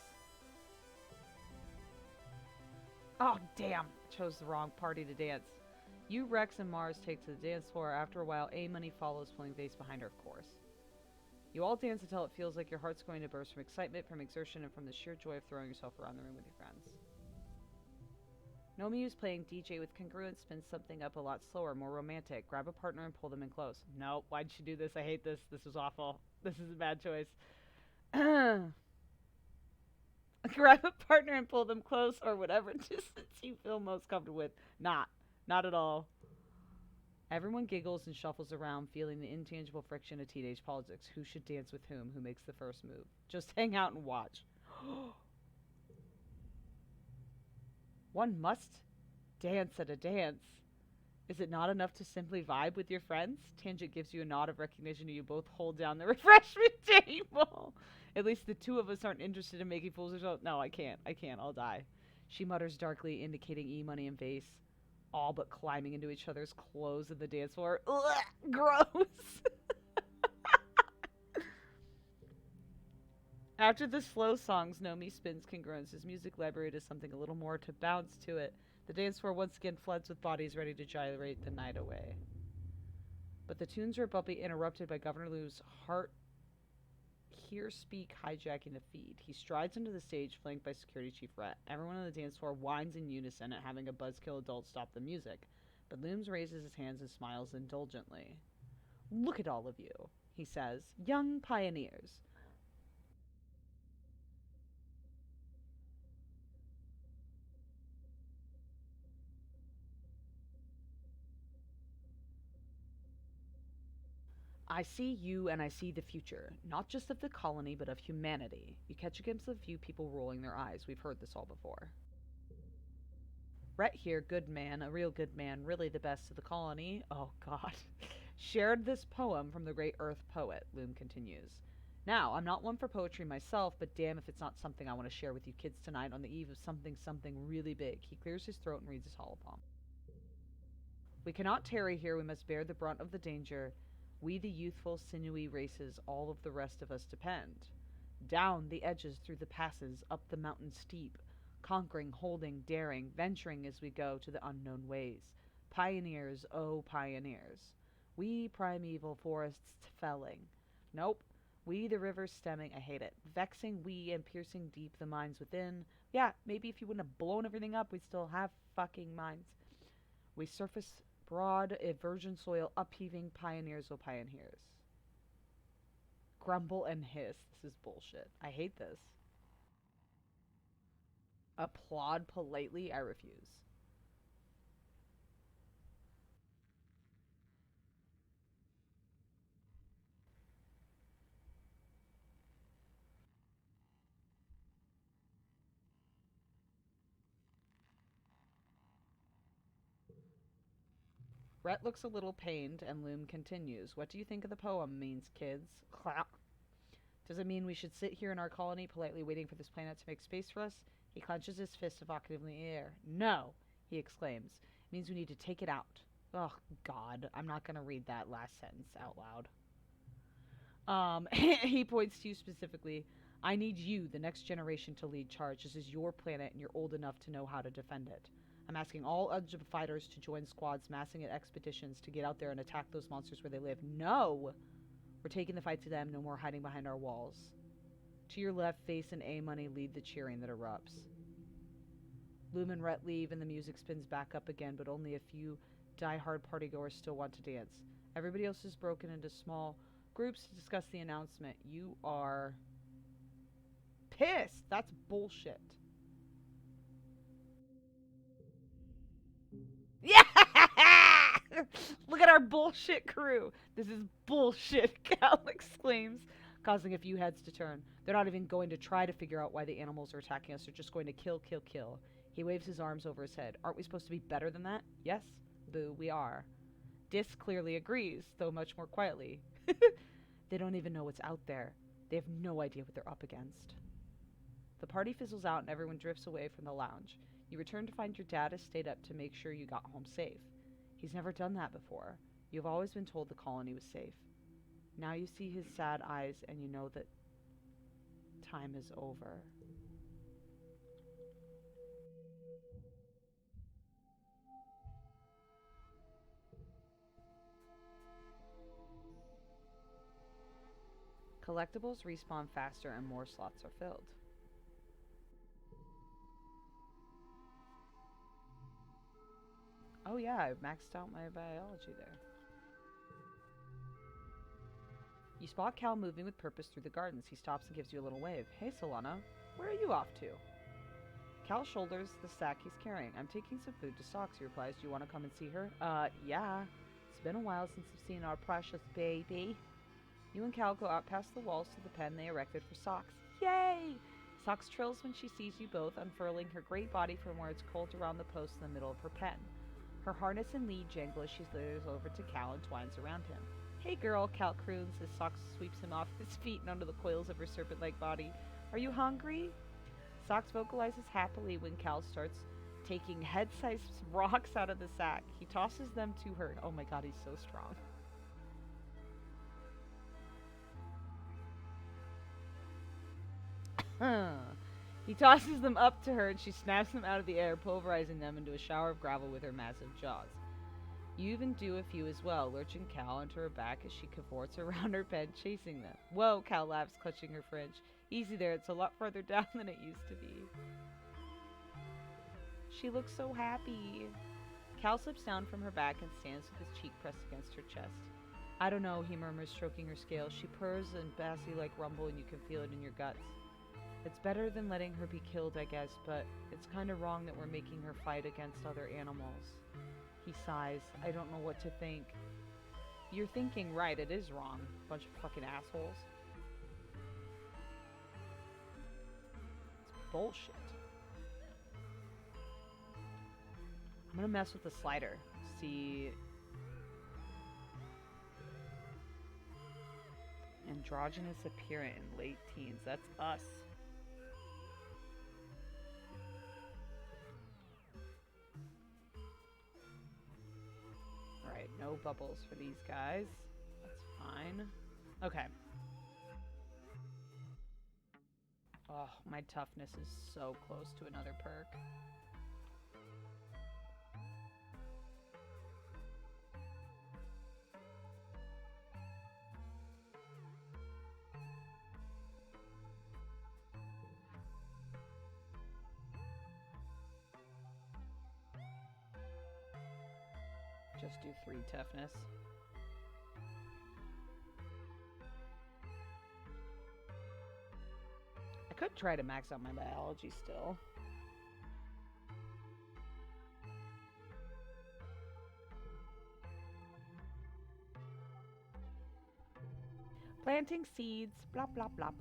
Oh, damn. I chose the wrong party to dance. You, Rex, and Mars take to the dance floor. After a while, A-Money follows, pulling bass behind her, of course. You all dance until it feels like your heart's going to burst from excitement, from exertion, and from the sheer joy of throwing yourself around the room with your friends. Nomi, who's playing DJ with congruence, spins something up a lot slower, more romantic. Grab a partner and pull them in close. No, why'd she do this? I hate this. This was awful. This is a bad choice. Grab a partner and pull them close, or whatever distance you feel most comfortable with. Not at all. Everyone giggles and shuffles around, feeling the intangible friction of teenage politics. Who should dance with whom? Who makes the first move? Just hang out and watch. One must dance at a dance. Is it not enough to simply vibe with your friends? Tangent gives you a nod of recognition and you both hold down the refreshment table. At least the two of us aren't interested in making fools of ourselves. No, I can't. I'll die. She mutters darkly, indicating E-Money and Vase, all but climbing into each other's clothes in the dance floor. Ugh, gross. After the slow songs, Nomi spins congruence. His music library does something a little more to bounce to it. The dance floor once again floods with bodies ready to gyrate the night away. But the tunes are abruptly interrupted by Governor Lou's heart here speak hijacking the feed. He strides into the stage, flanked by Security Chief Rhett. Everyone on the dance floor whines in unison at having a buzzkill adult stop the music. But Looms raises his hands and smiles indulgently. Look at all of you, he says. Young pioneers. I see you and I see the future, not just of the colony, but of humanity. You catch a glimpse of a few people rolling their eyes. We've heard this all before. Rhett here, good man, a real good man, really the best of the colony. Oh, God. Shared this poem from the great Earth poet, Loom continues. Now, I'm not one for poetry myself, but damn if it's not something I want to share with you kids tonight on the eve of something really big. He clears his throat and reads his holopoem. We cannot tarry here, we must bear the brunt of the danger. We the youthful, sinewy races, all of the rest of us depend. Down the edges, through the passes, up the mountain steep, conquering, holding, daring, venturing as we go to the unknown ways. Pioneers, oh pioneers. We primeval forests felling. Nope. We the rivers stemming, I hate it. Vexing we and piercing deep the minds within. Yeah, maybe if you wouldn't have blown everything up, we'd still have fucking minds. We surface broad, a virgin soil, upheaving pioneers, oh pioneers. Grumble and hiss. This is bullshit. I hate this. Applaud politely? I refuse. Rhett looks a little pained, and Loom continues. What do you think of the poem means, kids? Does it mean we should sit here in our colony, politely waiting for this planet to make space for us? He clenches his fist evocatively in the air. No, he exclaims. It means we need to take it out. Oh, God. I'm not going to read that last sentence out loud. He points to you specifically. I need you, the next generation, to lead charge. This is your planet, and you're old enough to know how to defend it. I'm asking all Ujib fighters to join squads massing at expeditions to get out there and attack those monsters where they live. No! We're taking the fight to them, no more hiding behind our walls. To your left, Face and A-Money lead the cheering that erupts. Loom and Rhett leave and the music spins back up again, but only a few die-hard partygoers still want to dance. Everybody else is broken into small groups to discuss the announcement. You are pissed. That's bullshit. Yeah! Look at our bullshit crew. This is bullshit, Cal exclaims, causing a few heads to turn. They're not even going to try to figure out why the animals are attacking us. They're just going to kill, kill, kill. He waves his arms over his head. Aren't we supposed to be better than that? Yes? Boo, we are. Dis clearly agrees, though much more quietly. They don't even know what's out there. They have no idea what they're up against. The party fizzles out and everyone drifts away from the lounge. You return to find your dad has stayed up to make sure you got home safe. He's never done that before. You've always been told the colony was safe. Now you see his sad eyes and you know that time is over. Collectibles respawn faster and more slots are filled. Oh yeah, I maxed out my biology there. You spot Cal moving with purpose through the gardens. He stops and gives you a little wave. Hey, Solana, where are you off to? Cal shoulders the sack he's carrying. I'm taking some food to Socks, he replies. Do you want to come and see her? Yeah. It's been a while since I've seen our precious baby. You and Cal go out past the walls to the pen they erected for Socks. Yay! Socks trills when she sees you both, unfurling her great body from where it's coiled around the post in the middle of her pen. Her harness and lead jangle as she slithers over to Cal and twines around him. Hey girl, Cal croons as Socks sweeps him off his feet and onto the coils of her serpent-like body. Are you hungry? Socks vocalizes happily when Cal starts taking head-sized rocks out of the sack. He tosses them to her. Oh my god, he's so strong. He tosses them up to her and she snaps them out of the air, pulverizing them into a shower of gravel with her massive jaws. You even do a few as well, lurching Cal onto her back as she cavorts around her bed, chasing them. Whoa, Cal laughs, clutching her fringe. Easy there, it's a lot farther down than it used to be. She looks so happy. Cal slips down from her back and stands with his cheek pressed against her chest. I don't know, he murmurs, stroking her scales. She purrs and bassy-like rumble and you can feel it in your guts. It's better than letting her be killed, I guess, but it's kind of wrong that we're making her fight against other animals. He sighs. I don't know what to think. You're thinking right, it is wrong. Bunch of fucking assholes. It's bullshit. I'm gonna mess with the slider. See... Androgynous appearance in late teens. That's us. Alright, no bubbles for these guys. That's fine. Okay. Oh, my toughness is so close to another perk. Just do 3 toughness. I could try to max out my biology still. Planting seeds, blah blah blah.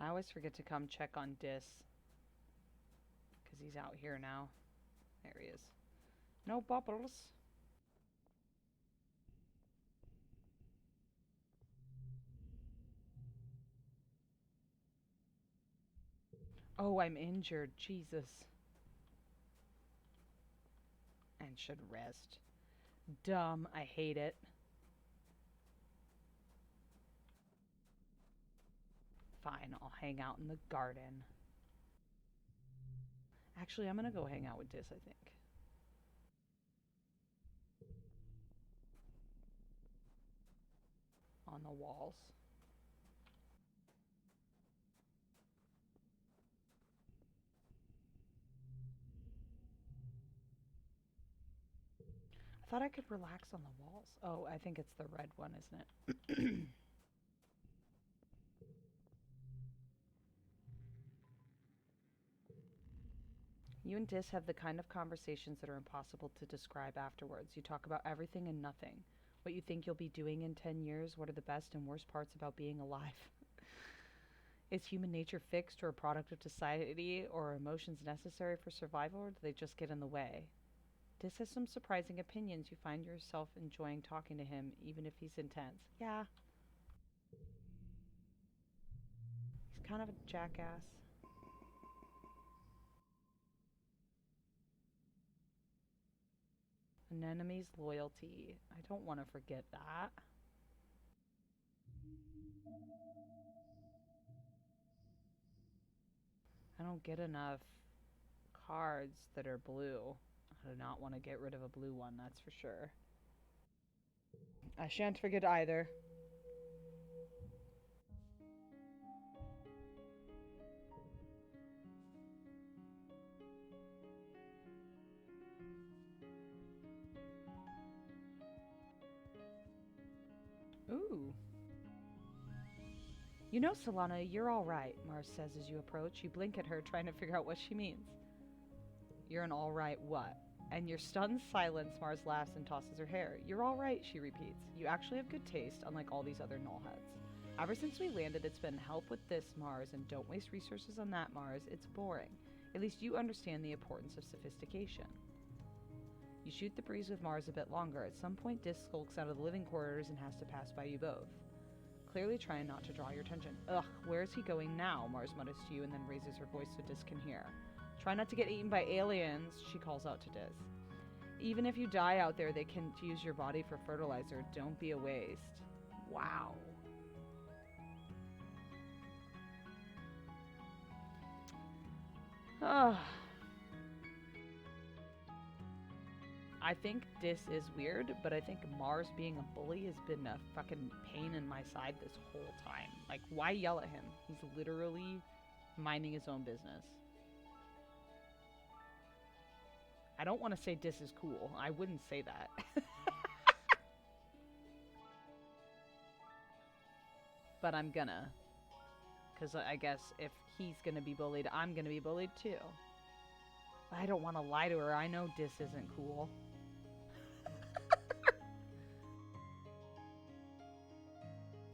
I always forget to come check on Dis. Because he's out here now. There he is. No bubbles. Oh, I'm injured. Jesus. And should rest. Dumb. I hate it. Fine, I'll hang out in the garden. Actually, I'm gonna go hang out with Dis, I think. On the walls. I thought I could relax on the walls. Oh, I think it's the red one, isn't it? You and Dis have the kind of conversations that are impossible to describe afterwards. You talk about everything and nothing. What you think you'll be doing in 10 years, what are the best and worst parts about being alive. Is human nature fixed or a product of society, or are emotions necessary for survival, or do they just get in the way? Dis has some surprising opinions. You find yourself enjoying talking to him, even if he's intense. Yeah, he's kind of a jackass. An enemy's loyalty. I don't want to forget that. I don't get enough cards that are blue. I do not want to get rid of a blue one, that's for sure. I shan't forget either. Ooh. You know, Solana, you're all right, Mars says as you approach. You blink at her, trying to figure out what she means. You're an all right what? And your stunned silence, Mars laughs and tosses her hair. You're all right, she repeats. You actually have good taste, unlike all these other nullheads. Ever since we landed, it's been help with this, Mars, and don't waste resources on that, Mars. It's boring. At least you understand the importance of sophistication. You shoot the breeze with Mars a bit longer. At some point, Dis skulks out of the living quarters and has to pass by you both, clearly trying not to draw your attention. Ugh, where is he going now? Mars mutters to you and then raises her voice so Dis can hear. Try not to get eaten by aliens, she calls out to Dis. Even if you die out there, they can use your body for fertilizer. Don't be a waste. Wow. Ugh. I think Dis is weird, but I think Mars being a bully has been a fucking pain in my side this whole time. Like, why yell at him? He's literally minding his own business. I don't want to say Dis is cool. I wouldn't say that. But I'm gonna. Because I guess if he's gonna be bullied, I'm gonna be bullied too. I don't want to lie to her. I know Dis isn't cool.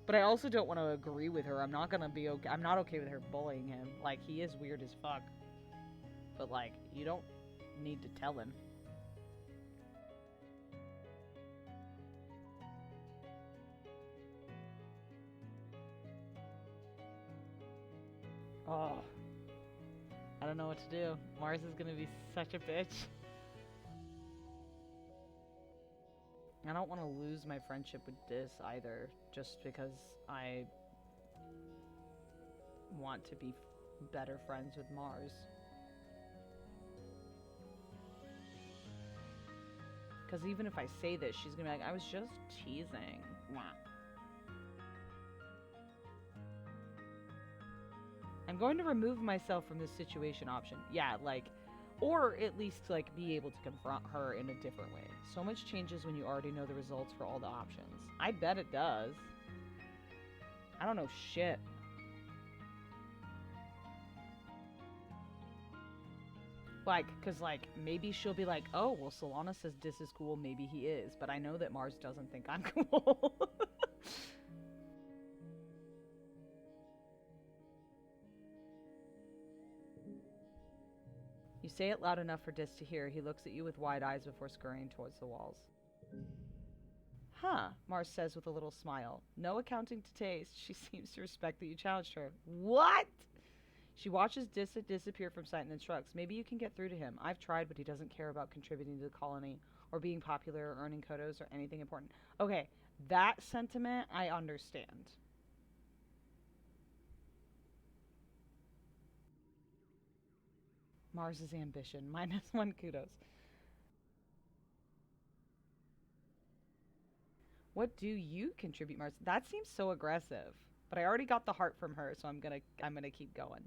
But I also don't want to agree with her. I'm not gonna be okay. I'm not okay with her bullying him. Like, he is weird as fuck. But, like, you don't need to tell him. Oh. I don't know what to do. Mars is gonna be such a bitch. I don't want to lose my friendship with Dis either, just because I want to be better friends with Mars. Because even if I say this, she's gonna be like, I was just teasing. Wah. I'm going to remove myself from this situation option. Yeah, like, or at least, like, be able to confront her in a different way. So much changes when you already know the results for all the options. I bet it does. I don't know shit. Like, because, like, maybe she'll be like, oh, well, Solana says Dis is cool, maybe he is. But I know that Mars doesn't think I'm cool. You say it loud enough for Dis to hear. He looks at you with wide eyes before scurrying towards the walls. Huh, Mars says with a little smile. No accounting to taste. She seems to respect that you challenged her. What? She watches disappear from sight and then shrugs. Maybe you can get through to him. I've tried, but he doesn't care about contributing to the colony or being popular or earning quotas or anything important. Okay, that sentiment I understand. Mars's ambition. -1 kudos. What do you contribute, Mars? That seems so aggressive. But I already got the heart from her, so I'm gonna keep going.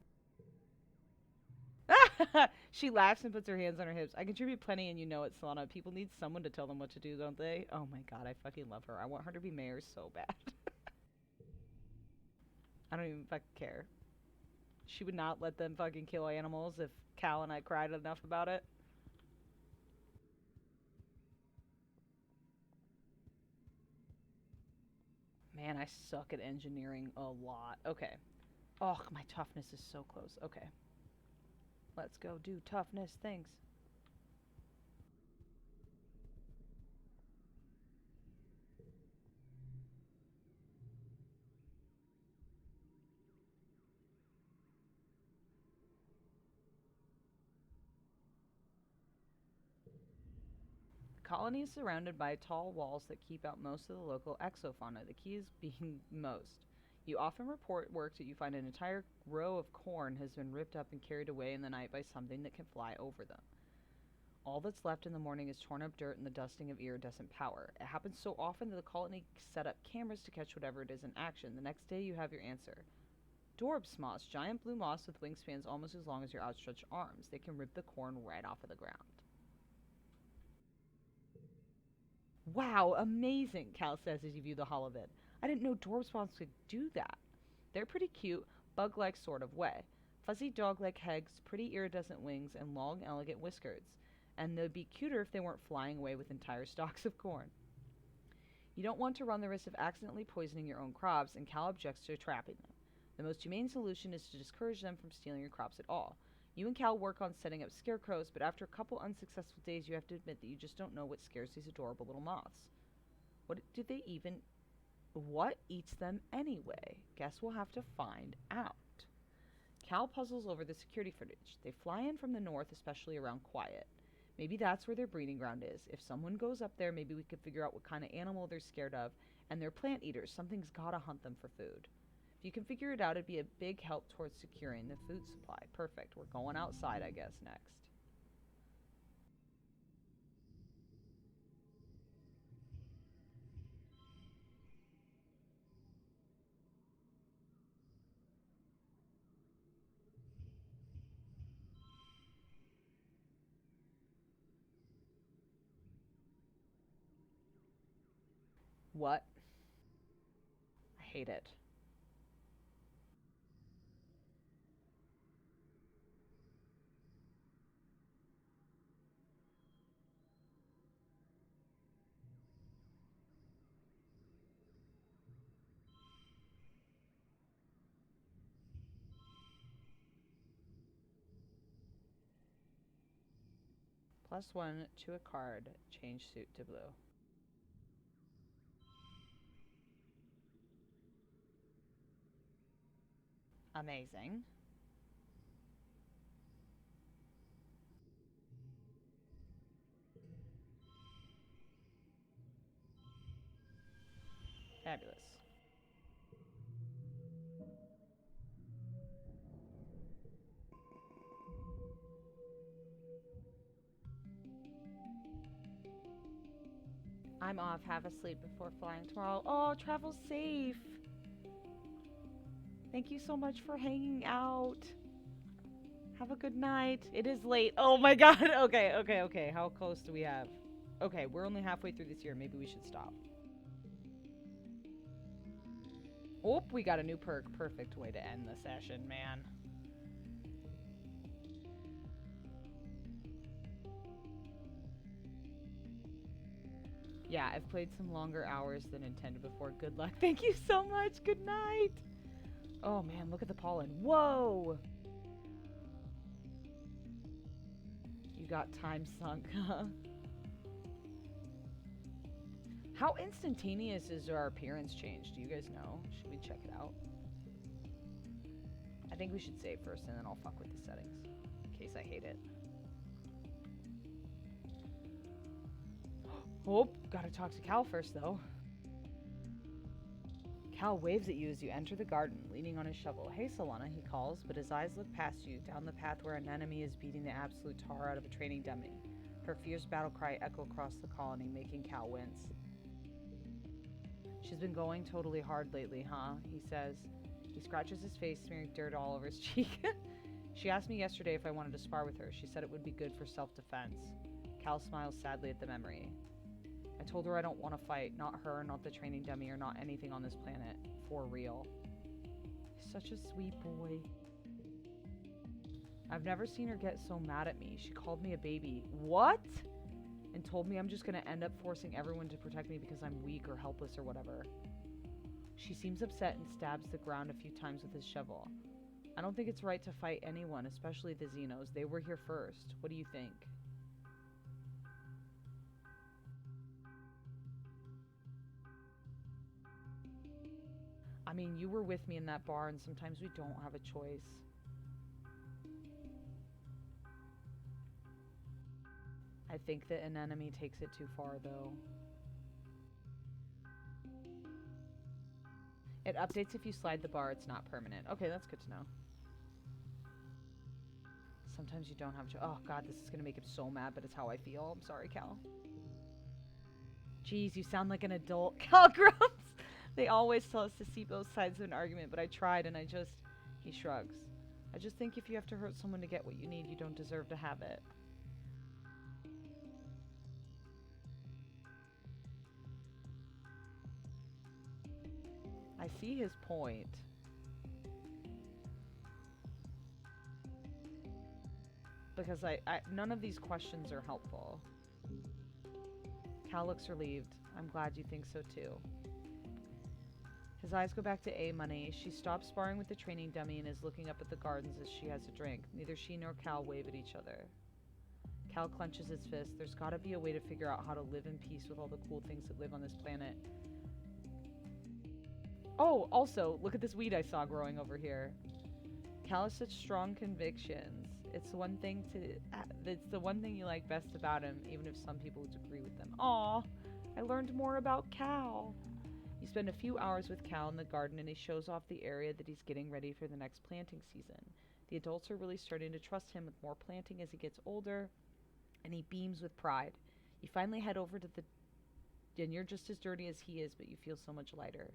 She laughs and puts her hands on her hips. I contribute plenty, and you know it, Solana. People need someone to tell them what to do, don't they? Oh my god, I fucking love her. I want her to be mayor so bad. I don't even fucking care. She would not let them fucking kill animals if Cal and I cried enough about it. Man, I suck at engineering a lot. Okay. Oh, my toughness is so close. Okay. Let's go do toughness things. The colony is surrounded by tall walls that keep out most of the local exofauna. The key is being most. You often report work that you find an entire row of corn has been ripped up and carried away in the night by something that can fly over them. All that's left in the morning is torn up dirt and the dusting of iridescent powder. It happens so often that the colony set up cameras to catch whatever it is in action. The next day you have your answer. Dorbs moths, giant blue moths with wingspans almost as long as your outstretched arms. They can rip the corn right off of the ground. Wow, amazing, Cal says as you view the holovid. I didn't know Dorbs moths could do that. They're pretty cute, bug-like sort of way. Fuzzy dog-like heads, pretty iridescent wings, and long, elegant whiskers. And they'd be cuter if they weren't flying away with entire stalks of corn. You don't want to run the risk of accidentally poisoning your own crops, and Cal objects to trapping them. The most humane solution is to discourage them from stealing your crops at all. You and Cal work on setting up scarecrows, but after a couple unsuccessful days, you have to admit that you just don't know what scares these adorable little moths. What do they even... What eats them anyway? Guess we'll have to find out. Cal puzzles over the security footage. They fly in from the north, especially around Quiet. Maybe that's where their breeding ground is. If someone goes up there, maybe we could figure out what kind of animal they're scared of. And they're plant eaters. Something's gotta hunt them for food. If you can figure it out, it'd be a big help towards securing the food supply. Perfect. We're going outside, I guess, next. What? I hate it. +1 to a card. Change suit to blue. Amazing. Fabulous. I'm off. Have a sleep before flying tomorrow. Oh, travel safe. Thank you so much for hanging out. Have a good night. It is late. Oh my god. Okay, okay, okay. How close do we have? Okay, we're only halfway through this year. Maybe we should stop. Oh, we got a new perk. Perfect way to end the session, man. Yeah, I've played some longer hours than intended before. Good luck. Thank you so much. Good night. Oh man, look at the pollen. Whoa! You got time sunk, huh? How instantaneous is our appearance change? Do you guys know? Should we check it out? I think we should save first, and then I'll fuck with the settings, in case I hate it. Oh, gotta talk to Cal first, though. Cal waves at you as you enter the garden, leaning on his shovel. Hey, Solana, he calls, but his eyes look past you, down the path where an enemy is beating the absolute tar out of a training dummy. Her fierce battle cry echo across the colony, making Cal wince. She's been going totally hard lately, huh? He says. He scratches his face, smearing dirt all over his cheek. She asked me yesterday if I wanted to spar with her. She said it would be good for self-defense. Cal smiles sadly at the memory. I told her I don't want to fight. Not her, not the training dummy, or not anything on this planet. For real. He's such a sweet boy. I've never seen her get so mad at me. She called me a baby. What? And told me I'm just going to end up forcing everyone to protect me because I'm weak or helpless or whatever. She seems upset and stabs the ground a few times with his shovel. I don't think it's right to fight anyone, especially the Xenos. They were here first. What do you think? I mean, you were with me in that bar, and sometimes we don't have a choice. I think that an enemy takes it too far, though. It updates if you slide the bar, it's not permanent. Okay, that's good to know. Sometimes you don't have to. Oh, God, this is going to make him so mad, but it's how I feel. I'm sorry, Cal. Jeez, you sound like an adult. Cal grumps. They always tell us to see both sides of an argument, but I tried and he shrugs. I just think if you have to hurt someone to get what you need, you don't deserve to have it. I see his point. Because none of these questions are helpful. Cal looks relieved. I'm glad you think so too. His eyes go back to A-Money. She stops sparring with the training dummy and is looking up at the gardens as she has a drink. Neither she nor Cal wave at each other. Cal clenches his fist. There's gotta be a way to figure out how to live in peace with all the cool things that live on this planet. Oh, also, look at this weed I saw growing over here. Cal has such strong convictions. It's the one thing you like best about him, even if some people disagree with them. Aw, I learned more about Cal. You spend a few hours with Cal in the garden and he shows off the area that he's getting ready for the next planting season. The adults are really starting to trust him with more planting as he gets older, and he beams with pride. You finally head over to and you're just as dirty as he is, but you feel so much lighter.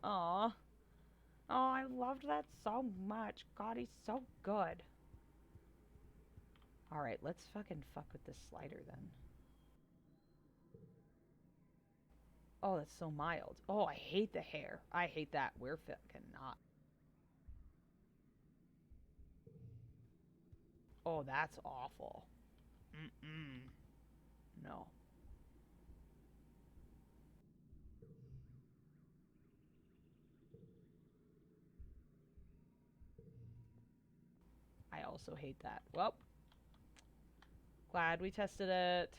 Aw. Oh, I loved that so much. God, he's so good. Alright, let's fucking fuck with this slider then. Oh, that's so mild. Oh, I hate the hair. I hate that. We're fucking not. Oh, that's awful. Mm-mm. No. I also hate that. Well, glad we tested it.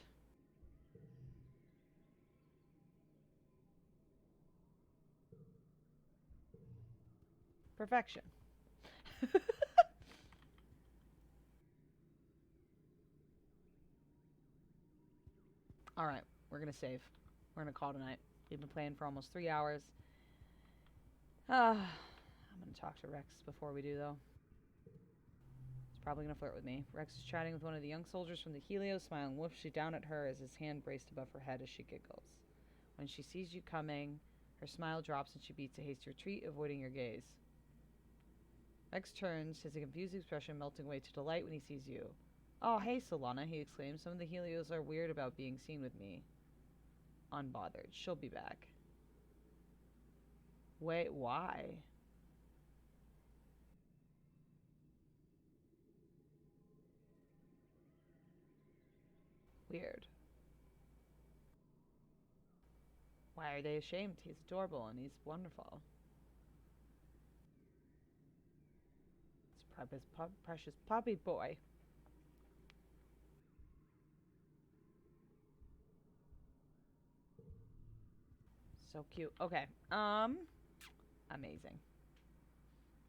Perfection. Alright, we're gonna save. We're gonna call tonight. We've been playing for almost 3 hours. I'm gonna talk to Rex before we do, though. He's probably gonna flirt with me. Rex is chatting with one of the young soldiers from the Helios, smiling wolfishly down at her as his hand braced above her head as she giggles. When she sees you coming, her smile drops and she beats a hasty retreat, avoiding your gaze. Rex turns, his confused expression melting away to delight when he sees you. Oh, hey, Solana, he exclaims. Some of the Helios are weird about being seen with me. Unbothered. She'll be back. Wait, why? Weird. Why are they ashamed? He's adorable and he's wonderful. It's precious puppy boy. So cute. Okay. Amazing.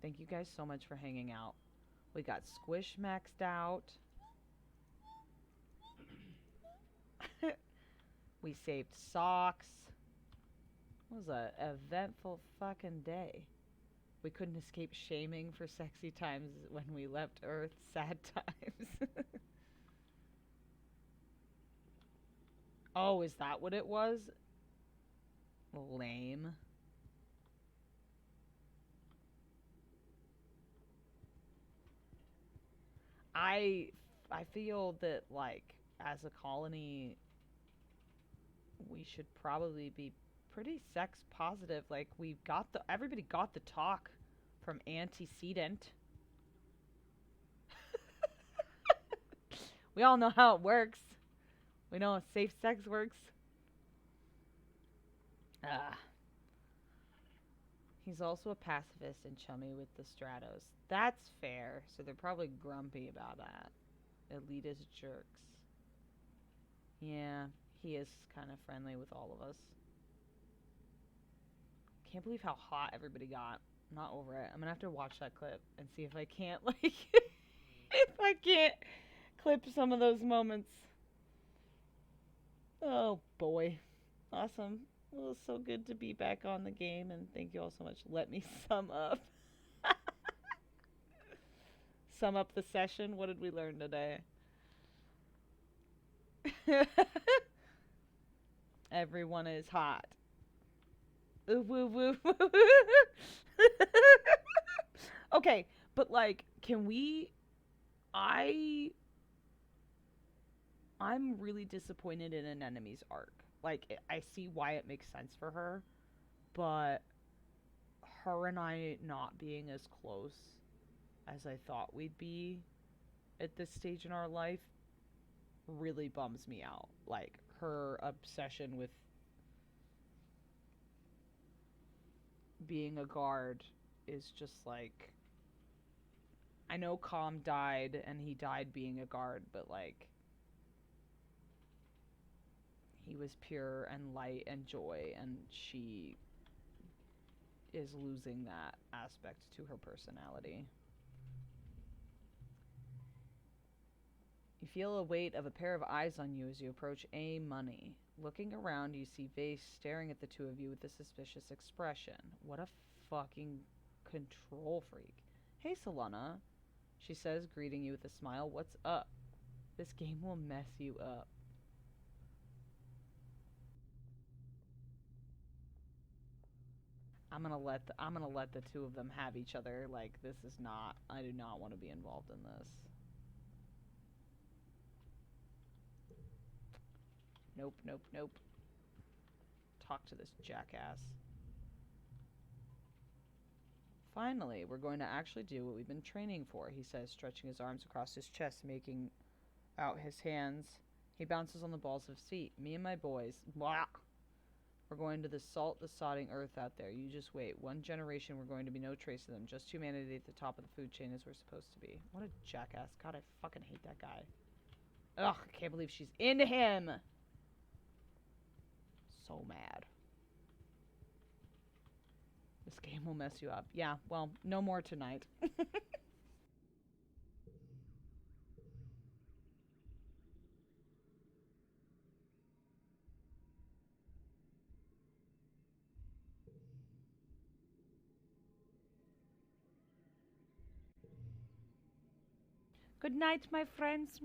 Thank you guys so much for hanging out. We got Squish maxed out. We saved socks. It was a eventful fucking day. We couldn't escape shaming for sexy times when we left Earth. Sad times. Oh, is that what it was? Lame. I I feel that like as a colony we should probably be pretty sex positive. Like we got the everybody got the talk from antecedent. We all know how it works. We know how safe sex works. Ah. He's also a pacifist and chummy with the Stratos. That's fair. So they're probably grumpy about that. Elitist jerks. Yeah, he is kind of friendly with all of us. Can't believe how hot everybody got. I'm not over it. I'm gonna have to watch that clip and see if I can't like if I can't clip some of those moments. Oh boy. Awesome. Well, it's so good to be back on the game, and thank you all so much. Let me sum up. Sum up the session. What did we learn today? Everyone is hot. Ooh, woo, woo. Okay, but like, can we? I I'm really disappointed in an enemy's arc. Like, I see why it makes sense for her, but her and I not being as close as I thought we'd be at this stage in our life really bums me out. Like, her obsession with being a guard is just like. I know Calm died and he died being a guard, but like. He was pure and light and joy, and she is losing that aspect to her personality. You feel a weight of a pair of eyes on you as you approach A Money. Looking around, you see Vase staring at the two of you with a suspicious expression. What a fucking control freak. Hey, Solana, she says, greeting you with a smile. What's up? This game will mess you up. I'm gonna let the two of them have each other. Like, this is not. I do not want to be involved in this. Nope, nope, nope. Talk to this jackass. Finally, we're going to actually do what we've been training for, he says, stretching his arms across his chest, making out his hands. He bounces on the balls of his feet. Me and my boys. Blah. We're going to salt the sodding earth out there. You just wait. One generation, we're going to be no trace of them. Just humanity at the top of the food chain as we're supposed to be. What a jackass. God, I fucking hate that guy. Ugh, I can't believe she's into him. So mad. This game will mess you up. Yeah, well, no more tonight. Good night, my friends.